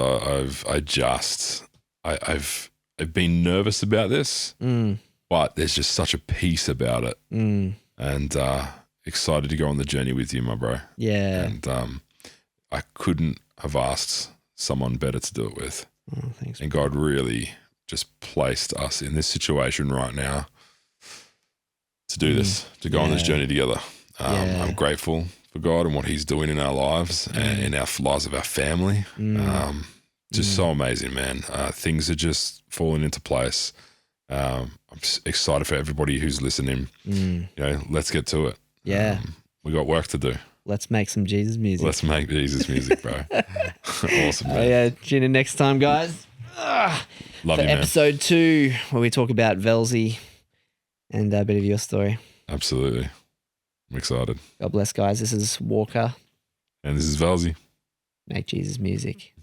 Speaker 2: I've been nervous about this, but there's just such a peace about it. And excited to go on the journey with you, my bro.
Speaker 1: Yeah.
Speaker 2: And I couldn't have asked someone better to do it with.
Speaker 1: Oh, thanks.
Speaker 2: And God really just placed us in this situation right now to do this, to go on this journey together. I'm grateful for God and what he's doing in our lives and in our lives of our family. Just so amazing, man. Things are just falling into place. I'm excited for everybody who's listening. Let's get to it.
Speaker 1: Yeah.
Speaker 2: We got work to do.
Speaker 1: Let's make some Jesus music.
Speaker 2: Let's make Jesus music, bro. Awesome, man.
Speaker 1: Tune in next time, guys.
Speaker 2: Love
Speaker 1: for
Speaker 2: you, man.
Speaker 1: episode 2, where we talk about Velsy and a bit of your story.
Speaker 2: Absolutely. I'm excited.
Speaker 1: God bless, guys. This is Walker.
Speaker 2: And this is Velsy.
Speaker 1: Make Jesus music.